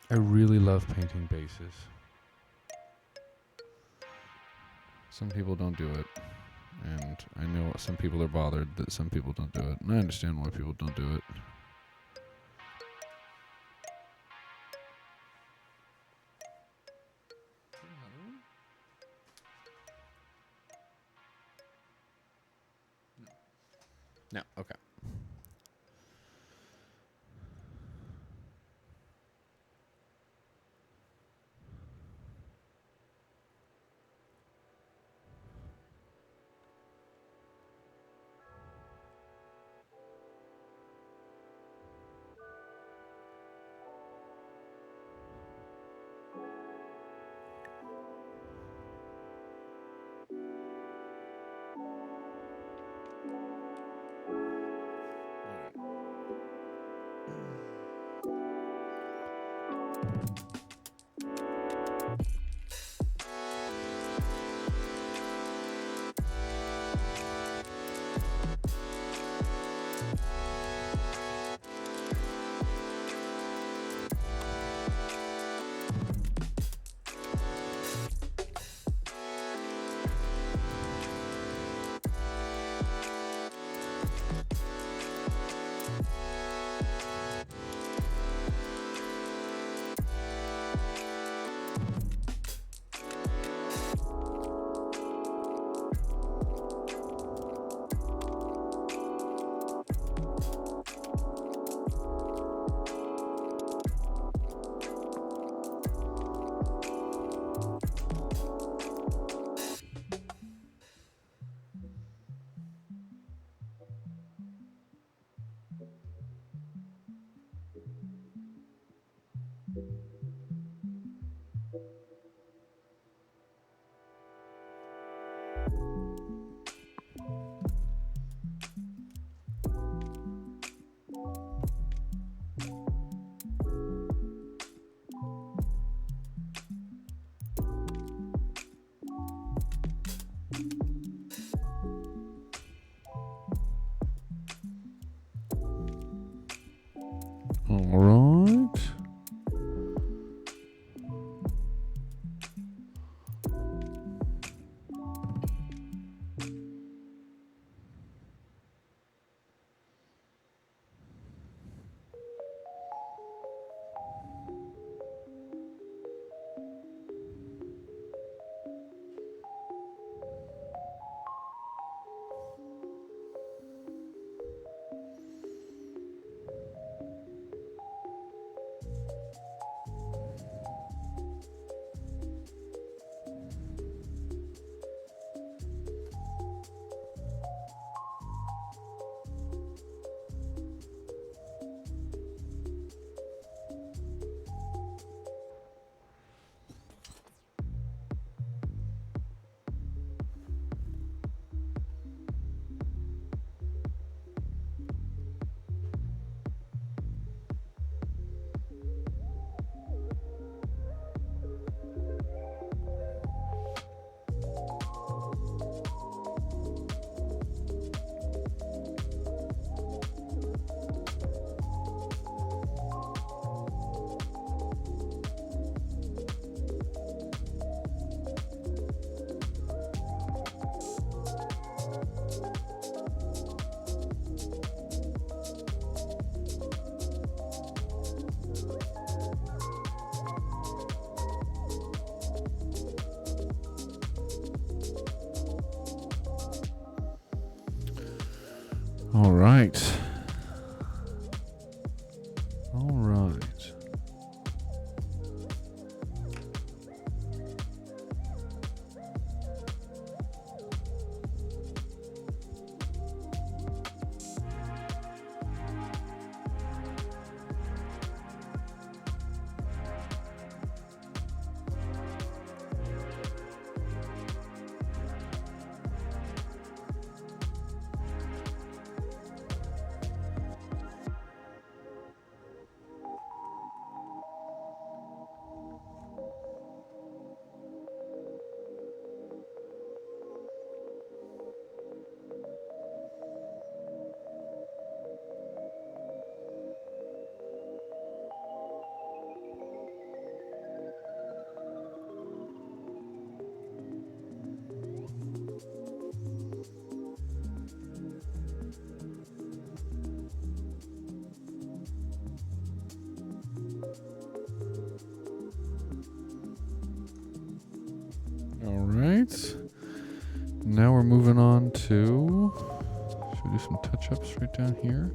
I really love painting bases. Some people don't do it. And I know some people are bothered that some people don't do it. And I understand why people don't do it. No, okay. All right. All right. All right. All right. Now we're moving on to, should we do some touch-ups right down here?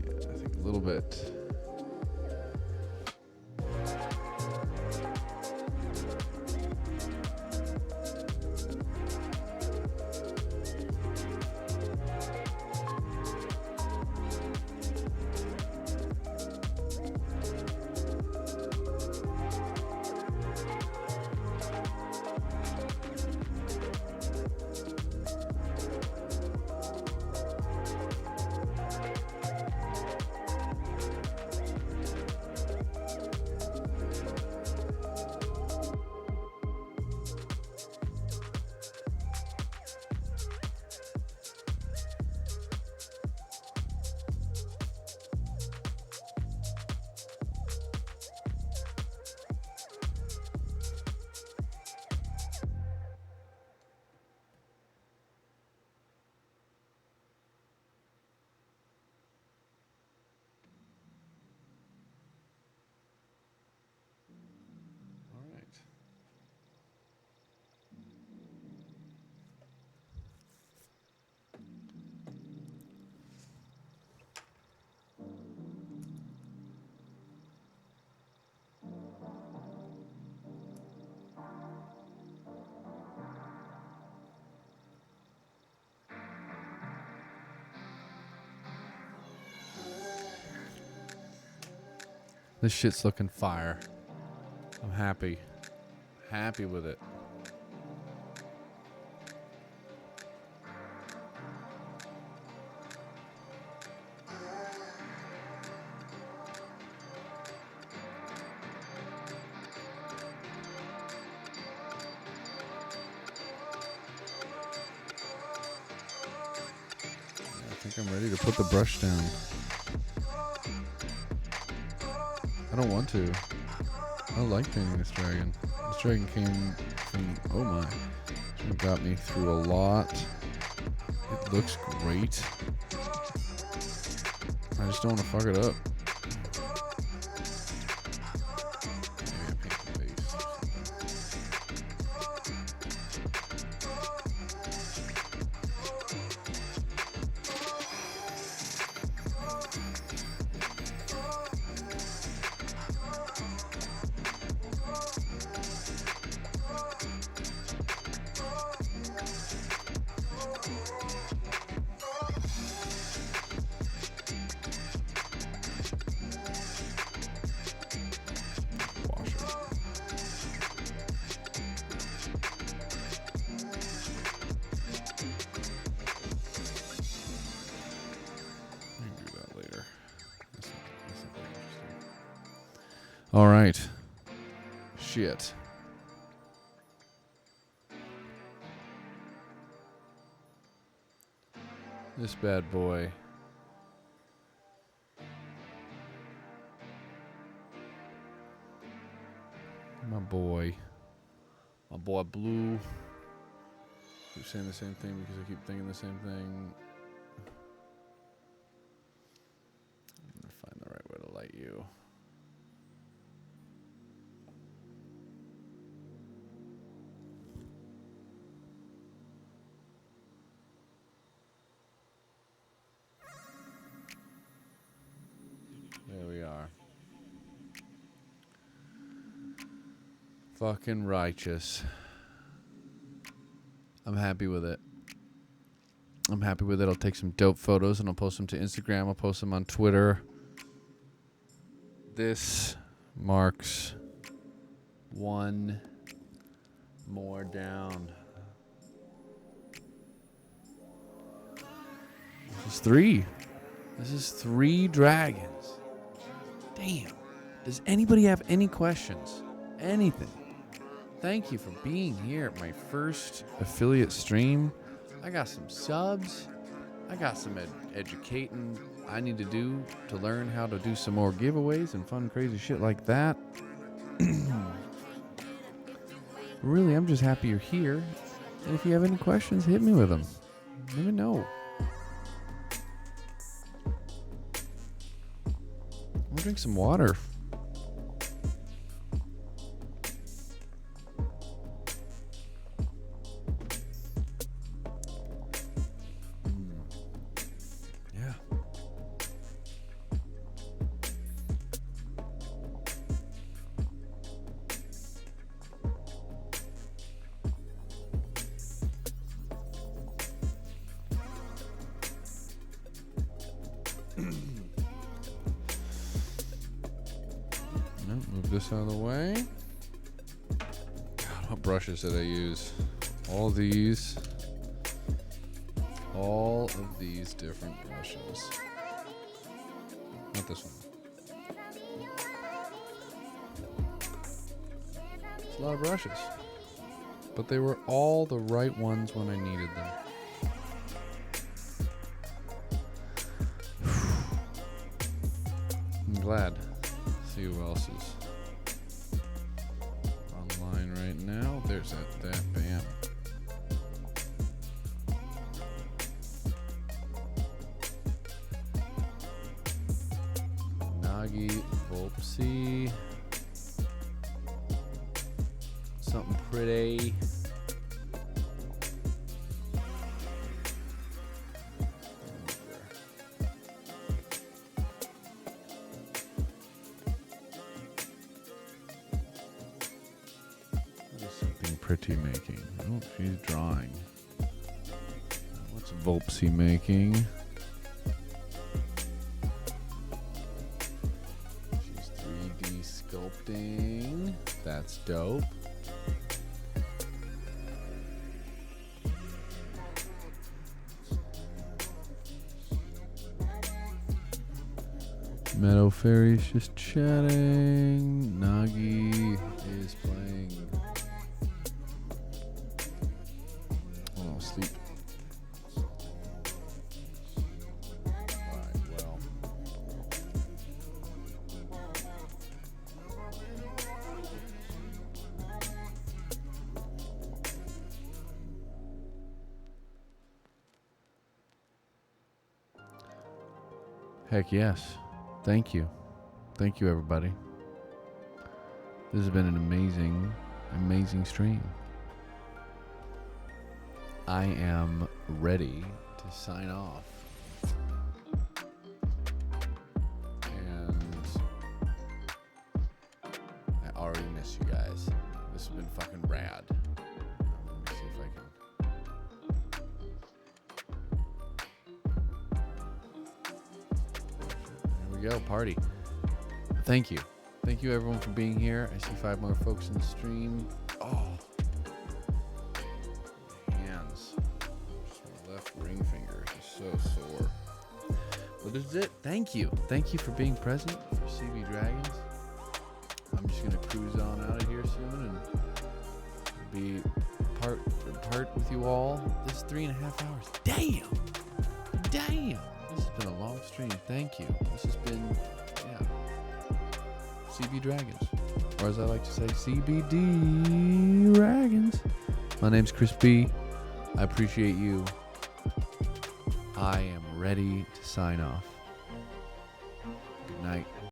Yeah, I think a little bit. All right. This shit's looking fire. I'm happy. Happy with it. I think I'm ready to put the brush down. I don't want to. I like painting this dragon. This dragon came from, oh my. This one got me through a lot. It looks great. I just don't want to fuck it up. Maybe I paint the base or all right. Shit. This bad boy. My boy. My boy Blue. Keep saying the same thing because I keep thinking the same thing. I'm gonna find the right way to light you. fucking righteous. I'm happy with it. I'm happy with it. I'll take some dope photos and I'll post them to Instagram. I'll post them on Twitter. This marks one more down. This is 3. This is 3 dragons. Damn. Does anybody have any questions? Anything? Thank you for being here at my first affiliate stream. I got some subs. I got some educating I need to do to learn how to do some more giveaways and fun, crazy shit like that. Really, I'm just happy you're here. And if you have any questions, hit me with them. Let me know. I'm gonna drink some water. Yeah. Move this out of the way. God, what brushes did I use? All of these different brushes. Not this one. It's a lot of brushes. But they were all the right ones when I needed them. I'm glad. See who else is online right now. There's that bam. Nagi, Volpsy. Something pretty. Pretty making. Oh, she's drawing. What's Volpsy making? She's 3D sculpting. That's dope. Meadow Fairy's just chatting. Nagi is playing. Sleep. Alright, well. Heck yes. Thank you. Thank you, everybody. This has been an amazing stream. I am ready to sign off. And I already miss you guys. This has been fucking rad. Let me see if I can. There we go, party. Thank you. Thank you everyone for being here. I see 5 more folks in the stream. Oh. Ring finger is so sore. Well, this is it. Thank you. Thank you for being present for CB Dragons. I'm just gonna cruise on out of here soon and be part with you all. This is 3.5 hours. Damn. This has been a long stream. Thank you. This has been CB Dragons, or as I like to say, CBD Dragons. My name's Chris B. I appreciate you. I am ready to sign off. Good night.